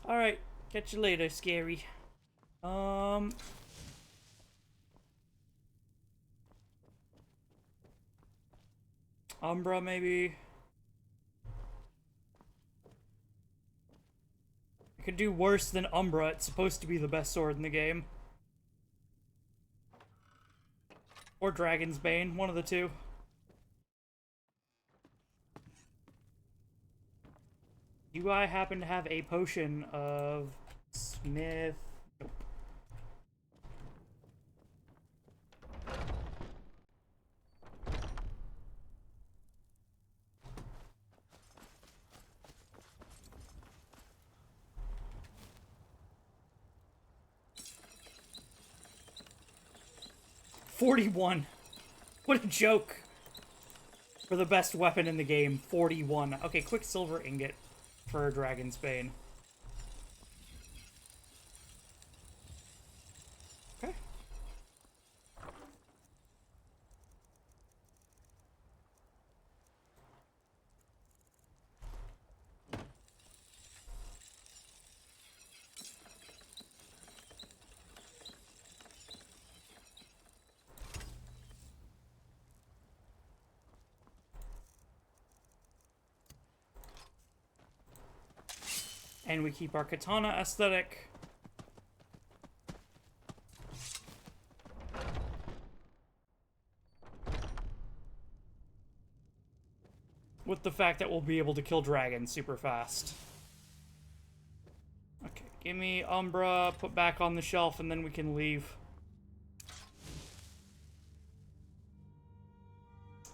Alright, catch you later, scary. Umbra, maybe? I could do worse than Umbra. It's supposed to be the best sword in the game. Or Dragon's Bane, one of the two. Do I happen to have a potion of Smith? Nope. $41. What a joke. For the best weapon in the game, 41. Okay, Quicksilver Ingot for Dragon's Bane. Okay. And we keep our katana aesthetic. With the fact that we'll be able to kill dragons super fast. Okay, give me Umbra, put back on the shelf, and then we can leave.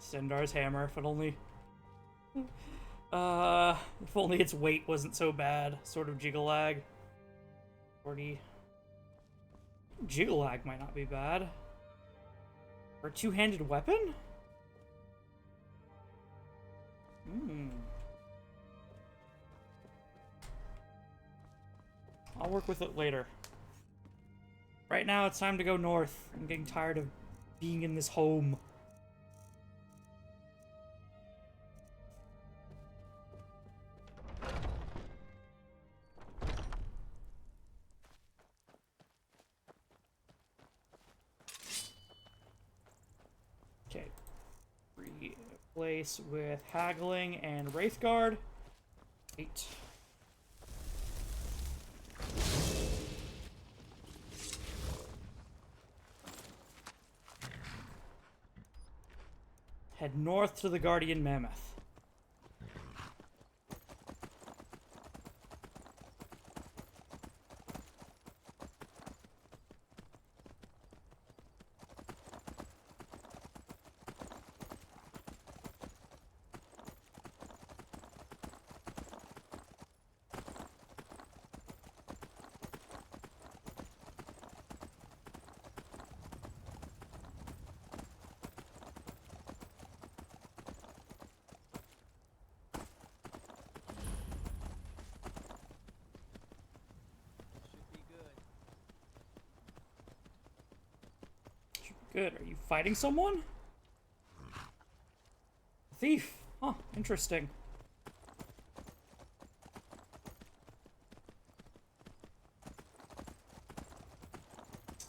Sendar's hammer, if it only... if only its weight wasn't so bad. Sort of jiggle lag. 40. Jiggle lag might not be bad. For a two-handed weapon? I'll work with it later. Right now, it's time to go north. I'm getting tired of being in this home. Okay. Replace with Haggling and Wraithguard. 8. Head north to the Guardian Mammoth. Good. Are you fighting someone? Thief. Huh, interesting.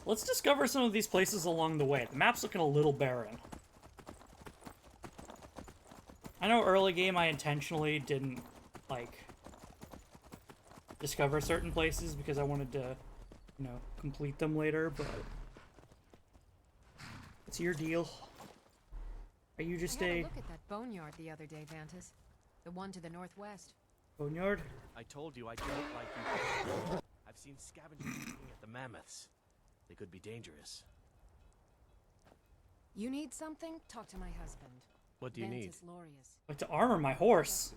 Let's discover some of these places along the way. The map's looking a little barren. I know early game I intentionally didn't, like, discover certain places because I wanted to, you know, complete them later, but... It's your deal. Are you just I had a... look at that boneyard the other day, Vantus. The one to the northwest. Boneyard? I told you I don't like you. I've seen scavengers looking at the mammoths. They could be dangerous. You need something? Talk to my husband. What do you need? Vantis Lorius. Like to armor my horse.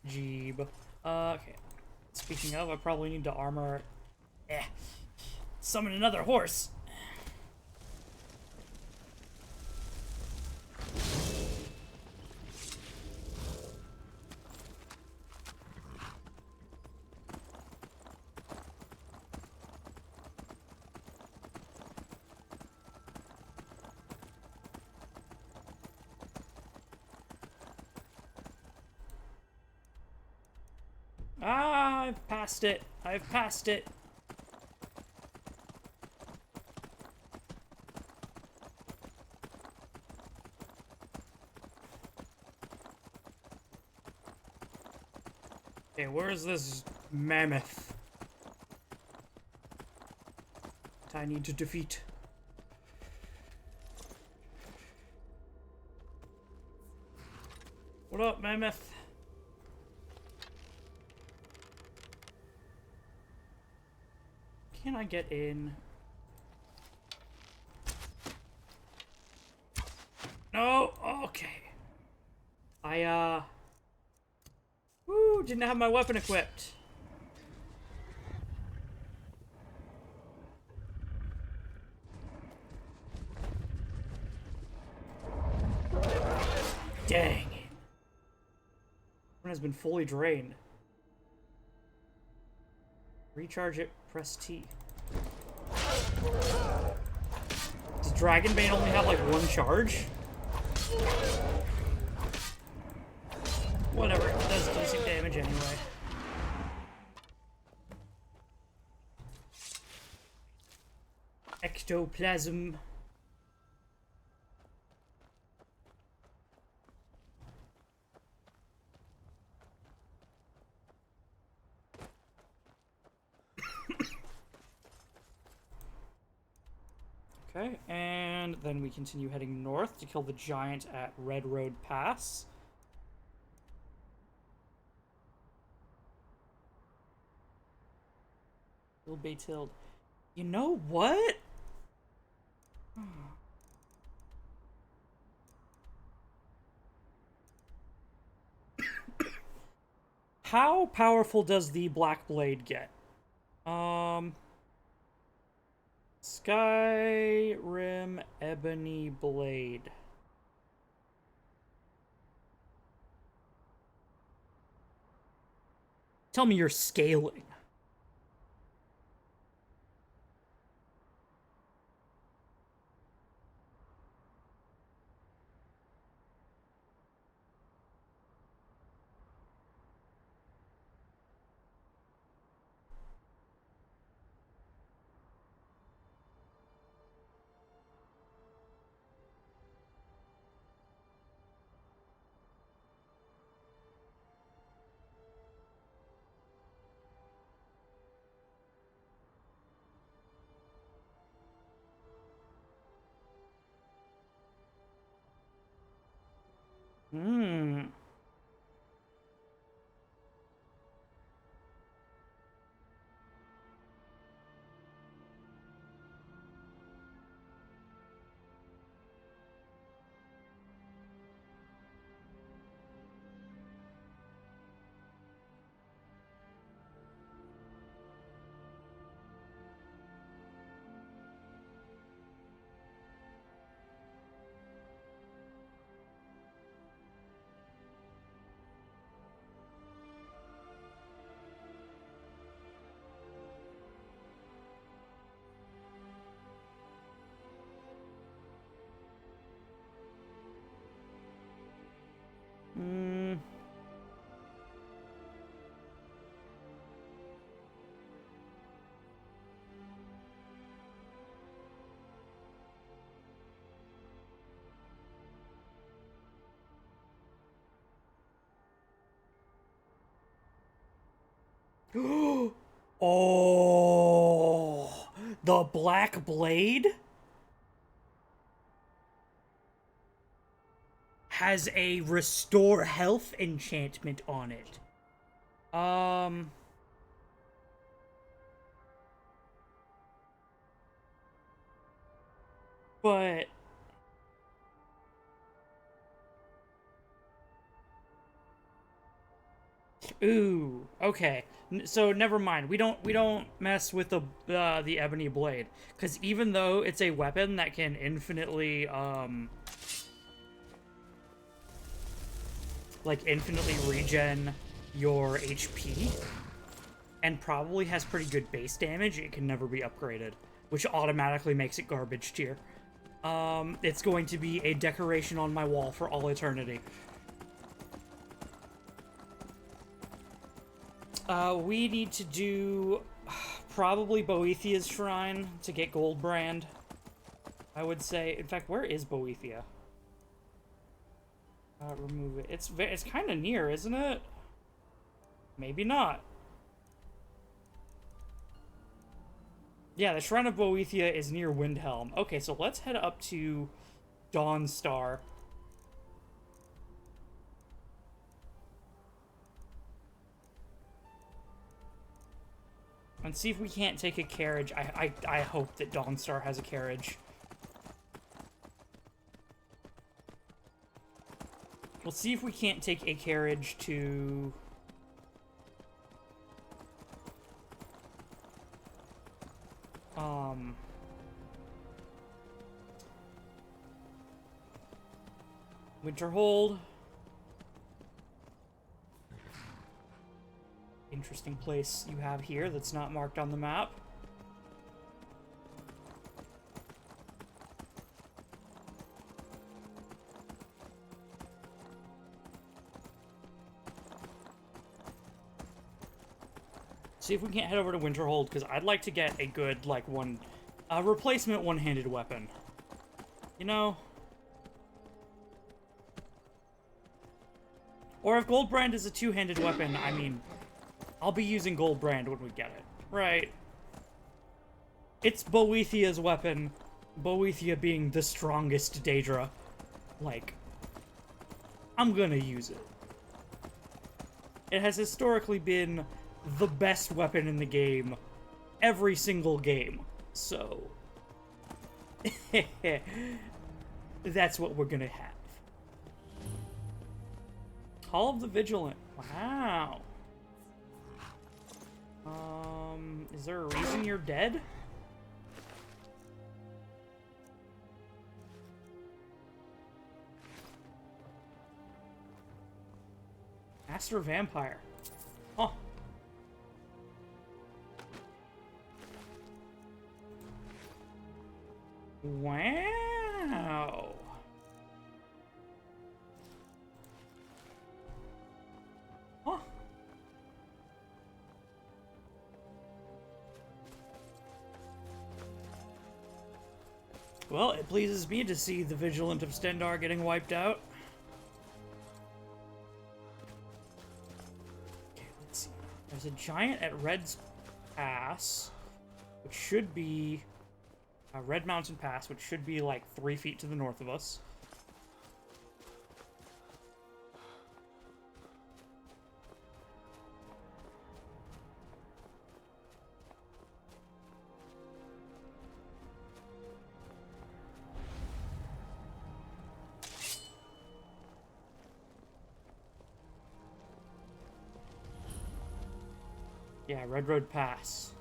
Jeeb. Okay. Speaking of, I probably need to armor... Summon another horse. Ah, I've passed it. I've passed it. Okay, where's this mammoth that I need to defeat? What up, mammoth? Can I get in? No? Okay. Woo, didn't have my weapon equipped. Dang. One has been fully drained. Recharge it, press T. Does Dragonbane only have like one charge? Whatever, it does decent damage anyway. Ectoplasm. Okay, and then we continue heading north to kill the giant at Red Road Pass. Little Bates-Hild. You know what? How powerful does the Black Blade get? Skyrim Ebony Blade. Tell me you're scaling. Hmm. Hmm. Oh, the Black Blade has a restore health enchantment on it. But ooh, okay. So never mind. We don't mess with the ebony blade, because even though it's a weapon that can infinitely like infinitely regen your HP and probably has pretty good base damage, it can never be upgraded, which automatically makes it garbage tier. It's going to be a decoration on my wall for all eternity. We need to do probably Boethia's Shrine to get Gold Brand, I would say. In fact, where is Boethia? Remove it. It's kind of near, isn't it? Maybe not. Yeah, the Shrine of Boethia is near Windhelm. Okay, so let's head up to Dawnstar. And see if we can't take a carriage. I hope that Dawnstar has a carriage. We'll see if we can't take a carriage to... Winterhold. Interesting place you have here that's not marked on the map. See if we can't head over to Winterhold, because I'd like to get a good, like, replacement one-handed weapon. You know? Or if Goldbrand is a two-handed weapon, I mean, I'll be using Goldbrand when we get it. Right. It's Boethia's weapon. Boethia being the strongest Daedra. Like, I'm gonna use it. It has historically been the best weapon in the game every single game. So, that's what we're gonna have. Hall of the Vigilant. Wow. Is there a reason you're dead? Master Vampire. Oh. Wow. Huh. Well, it pleases me to see the Vigilant of Stendar getting wiped out. Okay, let's see. There's a giant at Red's Pass, which should be... Red Mountain Pass, which should be like 3 feet to the north of us. Yeah, Red Road Pass.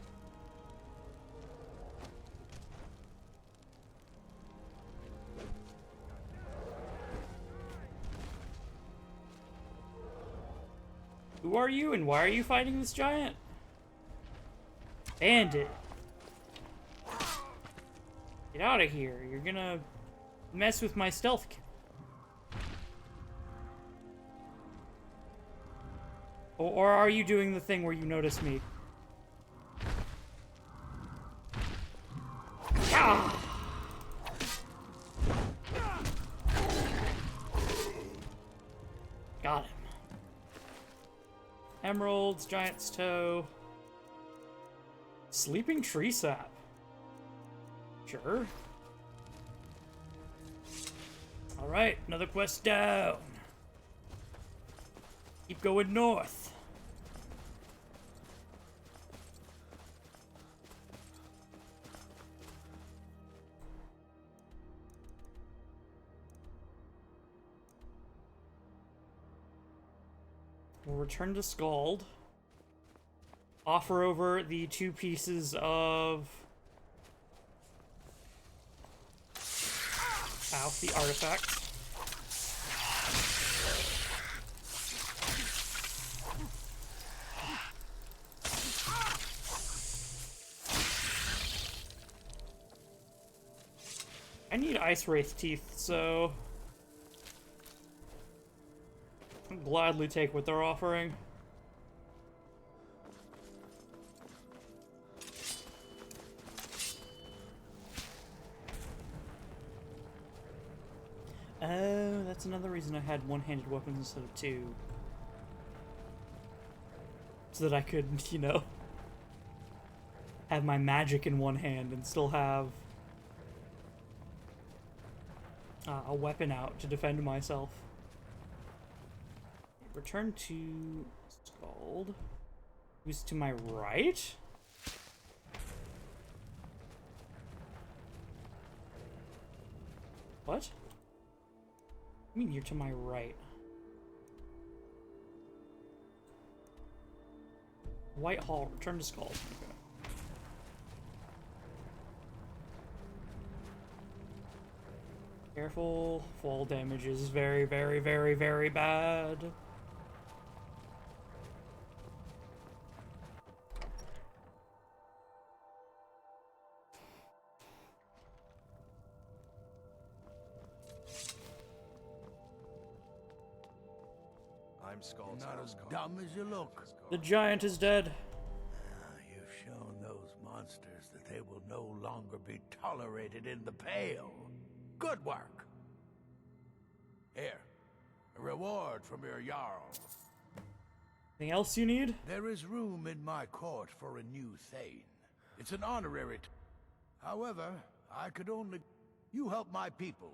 Who are you, and why are you fighting this giant? Bandit. Get out of here. You're gonna mess with my stealth kill. Or are you doing the thing where you notice me? Ah! Got him. Emeralds, Giant's Toe. Sleeping Tree Sap. Sure. Alright, another quest down. Keep going north. We'll return to Scald. Offer over the 2 pieces of... Ow, the artifact. I need Ice Wraith teeth, so I'll gladly take what they're offering. Oh, that's another reason I had one-handed weapons instead of 2. So that I could, you know, have my magic in one hand and still have a weapon out to defend myself. Return to Scald. Who's to my right? What? I mean, you're to my right. Whitehall, return to Scald. Okay. Careful, fall damage is very, very, very, very bad. I'm Skull's Not house as call. dumb as you look. The giant is dead. You've shown those monsters that they will no longer be tolerated in the Pale. Good work. Here, a reward from your Jarl. Anything else you need? There is room in my court for a new Thane. It's an honorary. However, I could only. You help my people,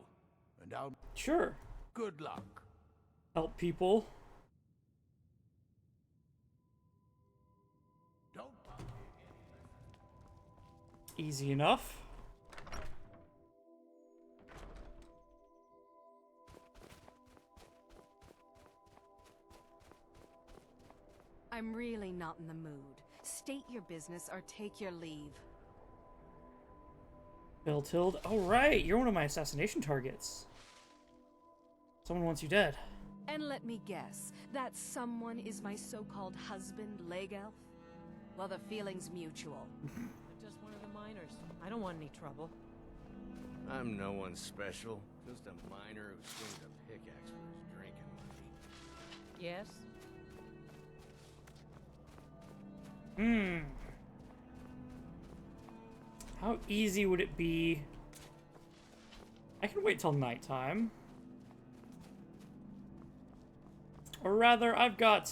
and I'll. Sure. Good luck. Help people. Don't. Easy enough. I'm really not in the mood. State your business or take your leave. Beltild. Oh, right. You're one of my assassination targets. Someone wants you dead. And let me guess, that someone is my so-called husband, Legelf? Well, the feeling's mutual. I'm just one of the miners. I don't want any trouble. I'm no one special. Just a miner who swings a pickaxe for his drinking money. Yes? How easy would it be? I can wait till nighttime. Or rather, I've got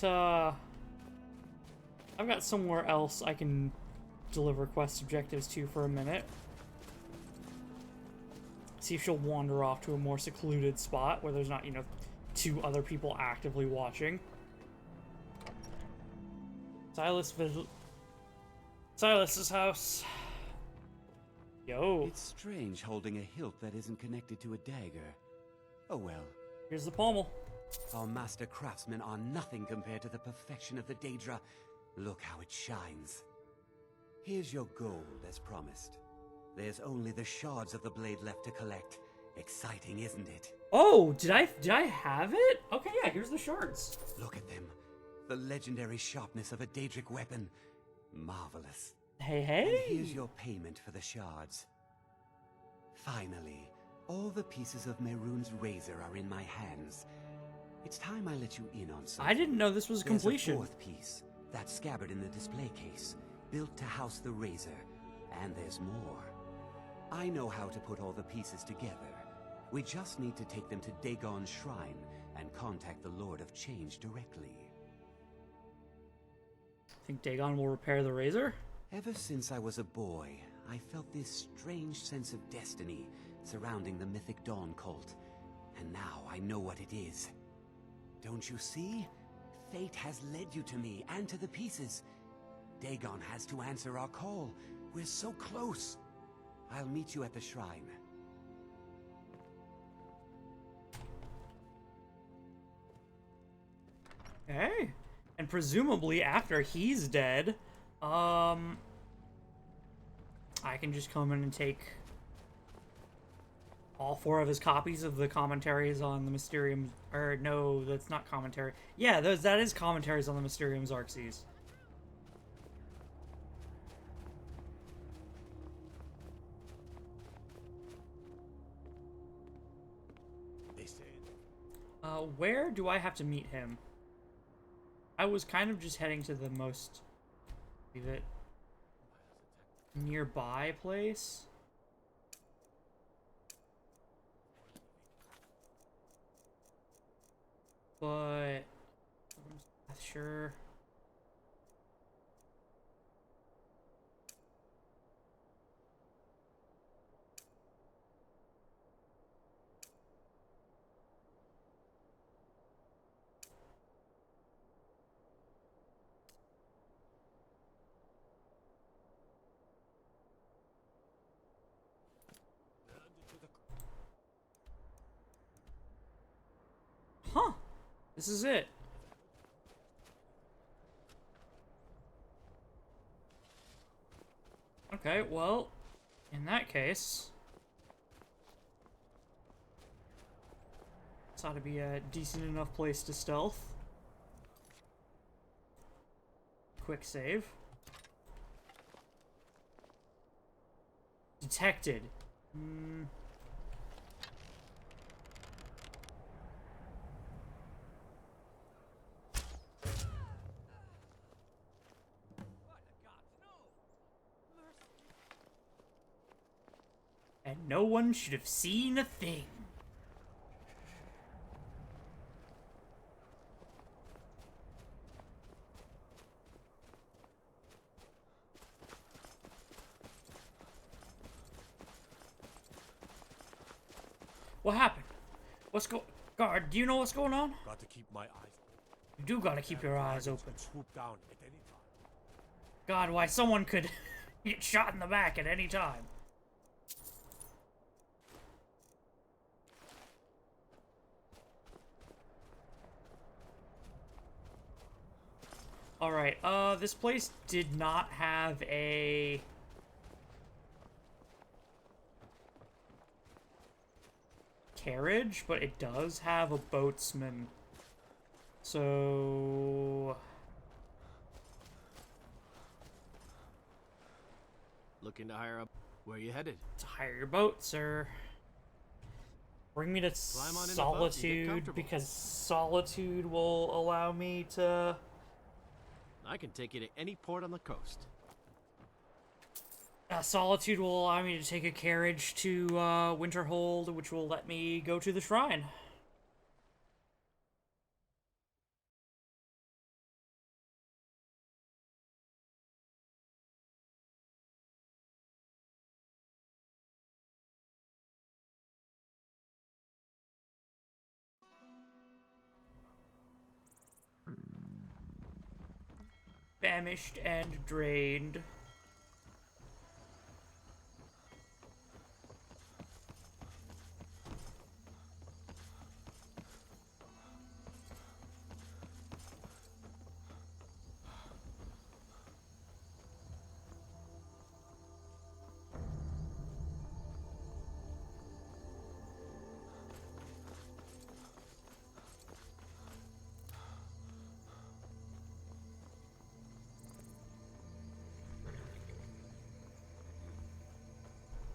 somewhere else I can deliver quest objectives to for a minute. See if she'll wander off to a more secluded spot where there's not, you know, 2 other people actively watching. Silas's house. Yo. It's strange holding a hilt that isn't connected to a dagger. Oh well. Here's the pommel. Our master craftsmen are nothing compared to the perfection of the Daedra. Look how it shines. Here's your gold, as promised. There's only the shards of the blade left to collect. Exciting, isn't it? Oh, did I have it? Okay, yeah, here's the shards. Look at them. The legendary sharpness of a Daedric weapon. Marvelous. Hey, hey. And here's your payment for the shards. Finally, all the pieces of Mehrunes' razor are in my hands. It's time I let you in on something. I didn't know this was completion. There's a 4th piece, that scabbard in the display case, built to house the razor. And there's more. I know how to put all the pieces together. We just need to take them to Dagon's shrine and contact the Lord of Change directly. Think Dagon will repair the razor? Ever since I was a boy, I felt this strange sense of destiny surrounding the mythic Dawn cult. And now I know what it is. Don't you see? Fate has led you to me and to the pieces. Dagon has to answer our call. We're so close. I'll meet you at the shrine. Hey, And presumably after he's dead, I can just come in and take all 4 of his copies of the commentaries on the Mysterium, or no, that's not commentary. Yeah, that is commentaries on the Mysterium Xarxes. Where do I have to meet him? I was kind of just heading to the most, leave it, nearby place. But I'm not sure. Huh. This is it. Okay, well, in that case, this ought to be a decent enough place to stealth. Quick save. Detected. And no one should have seen a thing. What happened? Guard, do you know what's going on? Got to keep my eyes. You do gotta keep your eyes open. Swoop down at any time. God, why someone could get shot in the back at any time. Alright, this place did not have a carriage, but it does have a boatsman. So Looking to hire up. Where you headed? to hire your boat, sir. Bring me to Climb on in the boat, you get Solitude, comfortable. because Solitude will allow me to... I can take you to any port on the coast. Solitude will allow me to take a carriage to Winterhold, which will let me go to the shrine. Famished and drained.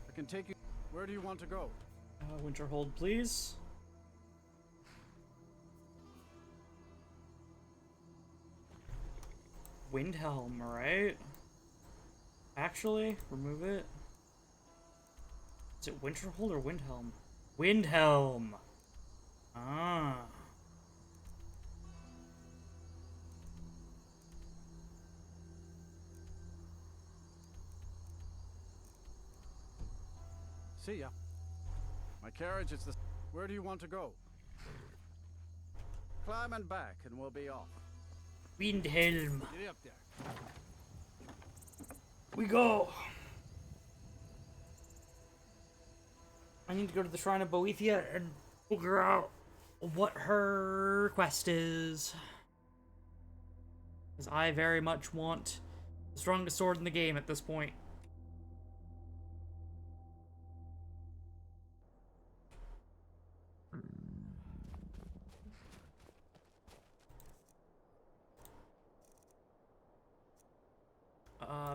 I can take you. Where do you want to go? Winterhold, please. Windhelm, right? Actually, remove it. Is it Winterhold or Windhelm? Windhelm! Ah. See ya. My carriage is the... Where do you want to go? Climb and back and we'll be off. Windhelm. Get up there. We go! I need to go to the Shrine of Boethia and figure out what her quest is. Because I very much want the strongest sword in the game at this point.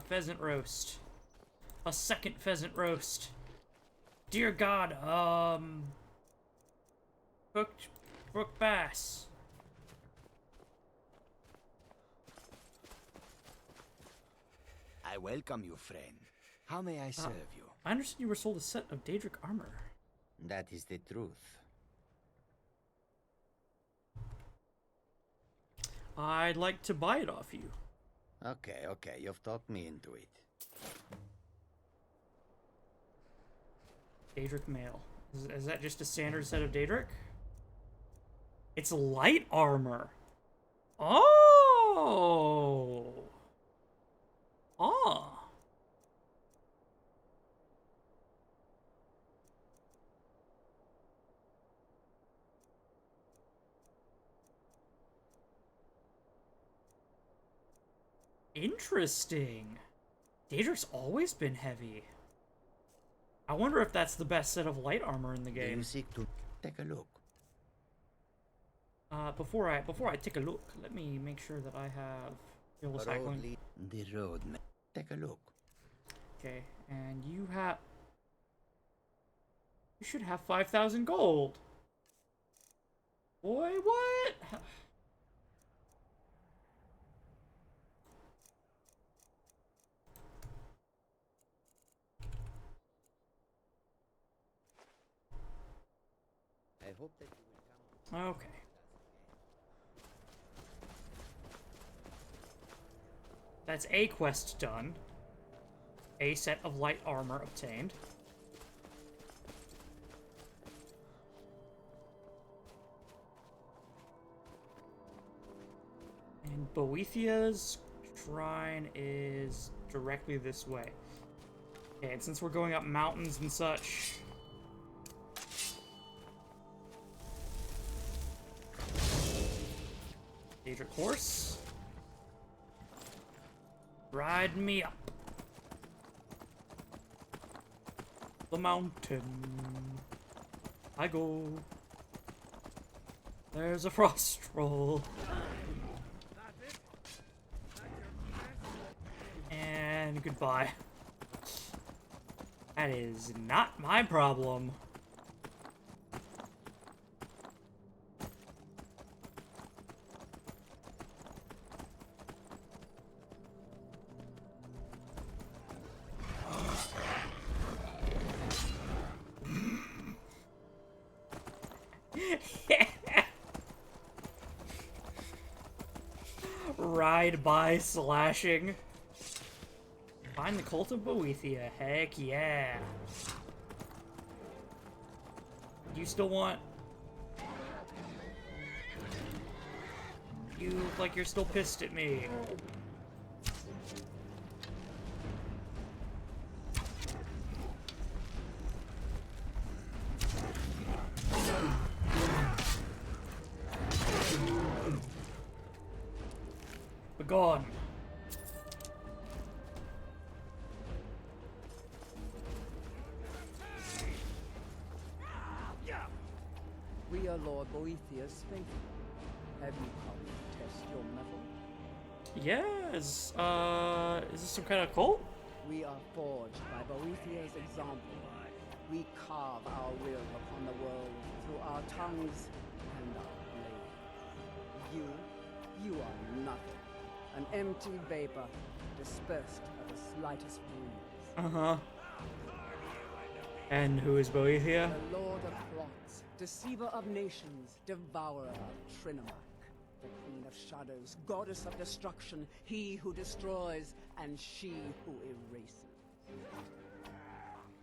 Pheasant roast. A second pheasant roast. Dear God, cooked brook bass. I welcome you, friend. How may I serve you? I understand you were sold a set of Daedric armor. That is the truth. I'd like to buy it off you. Okay, you've talked me into it. Daedric mail. Is that just a standard set of Daedric? It's light armor. Oh. Ah. Interesting. Daedric's always been heavy. I wonder if that's the best set of light armor in the game. Do you seek to take a look? Before I take a look, let me make sure that I have fuel recycling. The road. Take a look. Okay, and you should have 5,000 gold. Boy, what? I hope that you will come. Okay. That's a quest done. A set of light armor obtained. And Boethia's shrine is directly this way. Okay, and since we're going up mountains and such... Daedric horse. Ride me up. The mountain. I go. There's a frost troll. And goodbye. That is not my problem. Ride by slashing. Find the cult of Boethia. Heck yeah. You still want... You look like you're still pissed at me. Begone. We are Lord Boethia's faithful. Have you come to test your mettle? Yes. Is this some kind of cult? We are forged by Boethia's example. We carve our will upon the world through our tongues and our blade. You are nothing. An empty vapor, dispersed at the slightest breeze. Uh-huh. And who is Boethia? The Lord of Plots, deceiver of nations, devourer of Trinomac, the Queen of Shadows, goddess of destruction, he who destroys, and she who erases.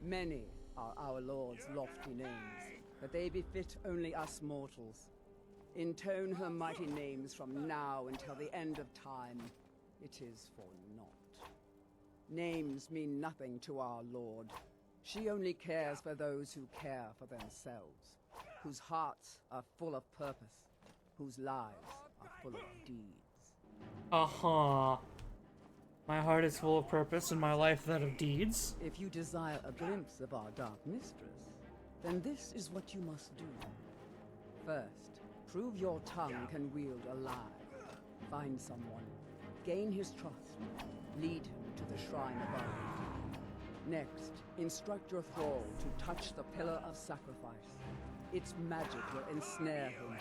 Many are our Lord's lofty names, but they befit only us mortals. Intone her mighty names from now until the end of time. It is for naught. Names mean nothing to our Lord. She only cares for those who care for themselves, whose hearts are full of purpose, whose lives are full of deeds. Uh-huh. My heart is full of purpose and my life that of deeds. If you desire a glimpse of our dark mistress, then this is what you must do. First, prove your tongue can wield a lie. Find someone, gain his trust, lead him to the shrine above. Next, instruct your thrall to touch the pillar of sacrifice. Its magic will ensnare him,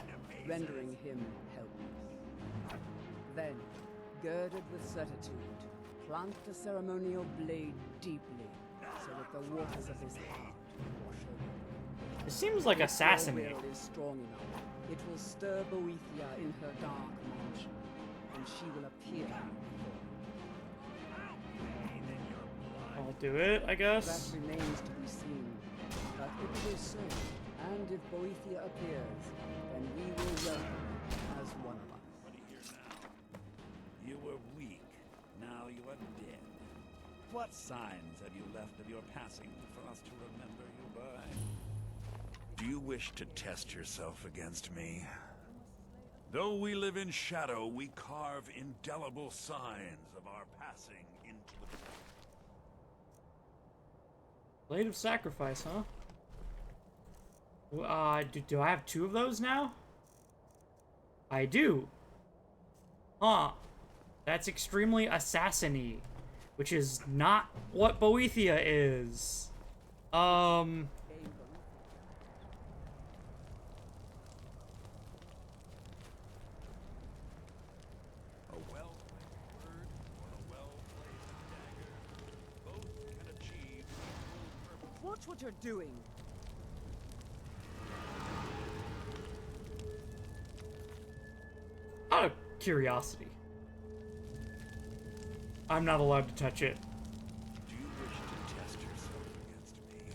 rendering him helpless. Then, girded with certitude, plant the ceremonial blade deeply, so that the waters of his heart wash over. It seems like assassinate. If your will is strong enough, it will stir Boethia in her dark mansion, and she will appear before you. I'll do it, I guess. That remains to be seen, but it will so, and if Boethia appears, then we will welcome her as one of us. What do you hear now? You were weak. Now you are dead. What signs have you left of your passing for us to remember you by? Do you wish to test yourself against me? Though we live in shadow, we carve indelible signs of our passing into the... Blade of Sacrifice, huh? Do I have 2 of those now? I do. Huh. That's extremely assassin-y, which is not what Boethia is. Watch what you're doing. Out of curiosity. I'm not allowed to touch it. Do you wish to test yourself against me?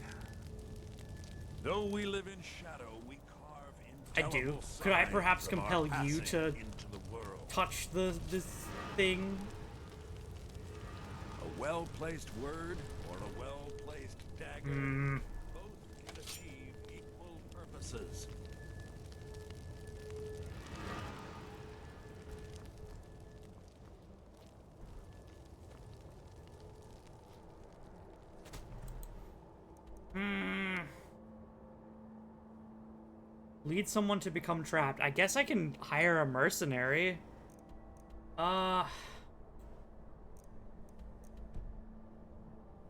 Though we live in shadow, we carve indelible I do. Could I perhaps signs of our compel you passing to into the world? touch this thing? A well-placed word or a well-placed dagger, both can achieve equal purposes. Lead someone to become trapped. I guess I can hire a mercenary. Yeah,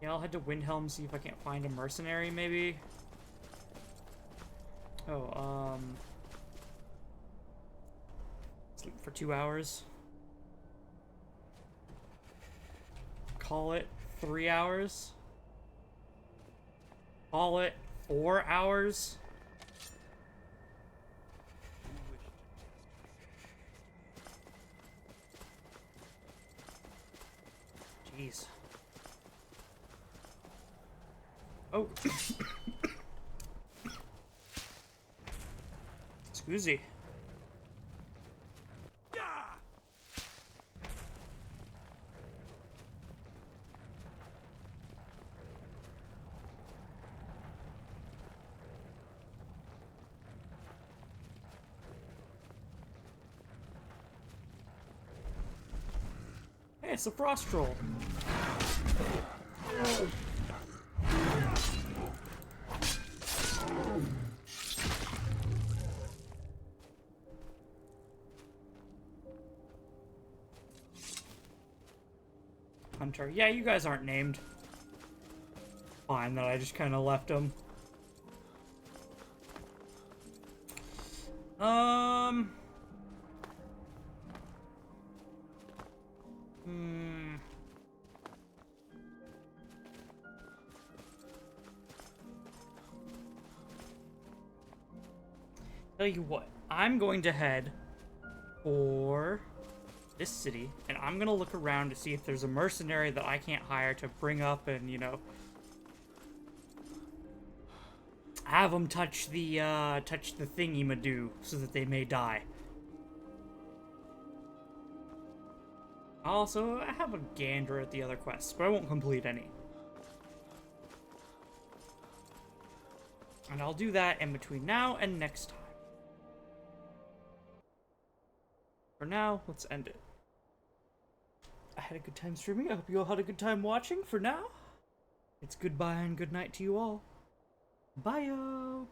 I'll head to Windhelm, see if I can't find a mercenary, maybe. Oh, sleep for 2 hours. Call it 3 hours. Call it 4 hours. Jeez. Oh. Excuse. Hey, it's a frost troll. Hunter. Yeah, you guys aren't named. Fine that I just kind of left them. Tell you what, I'm going to head for this city, and I'm gonna look around to see if there's a mercenary that I can't hire to bring up and, you know, have them touch the thingy-ma-do so that they may die. Also, I have a gander at the other quests, but I won't complete any. And I'll do that in between now and next time. For now, let's end it. had a good time streaming. I hope you all had a good time watching. For now, it's goodbye and good night to you all. Bye-o.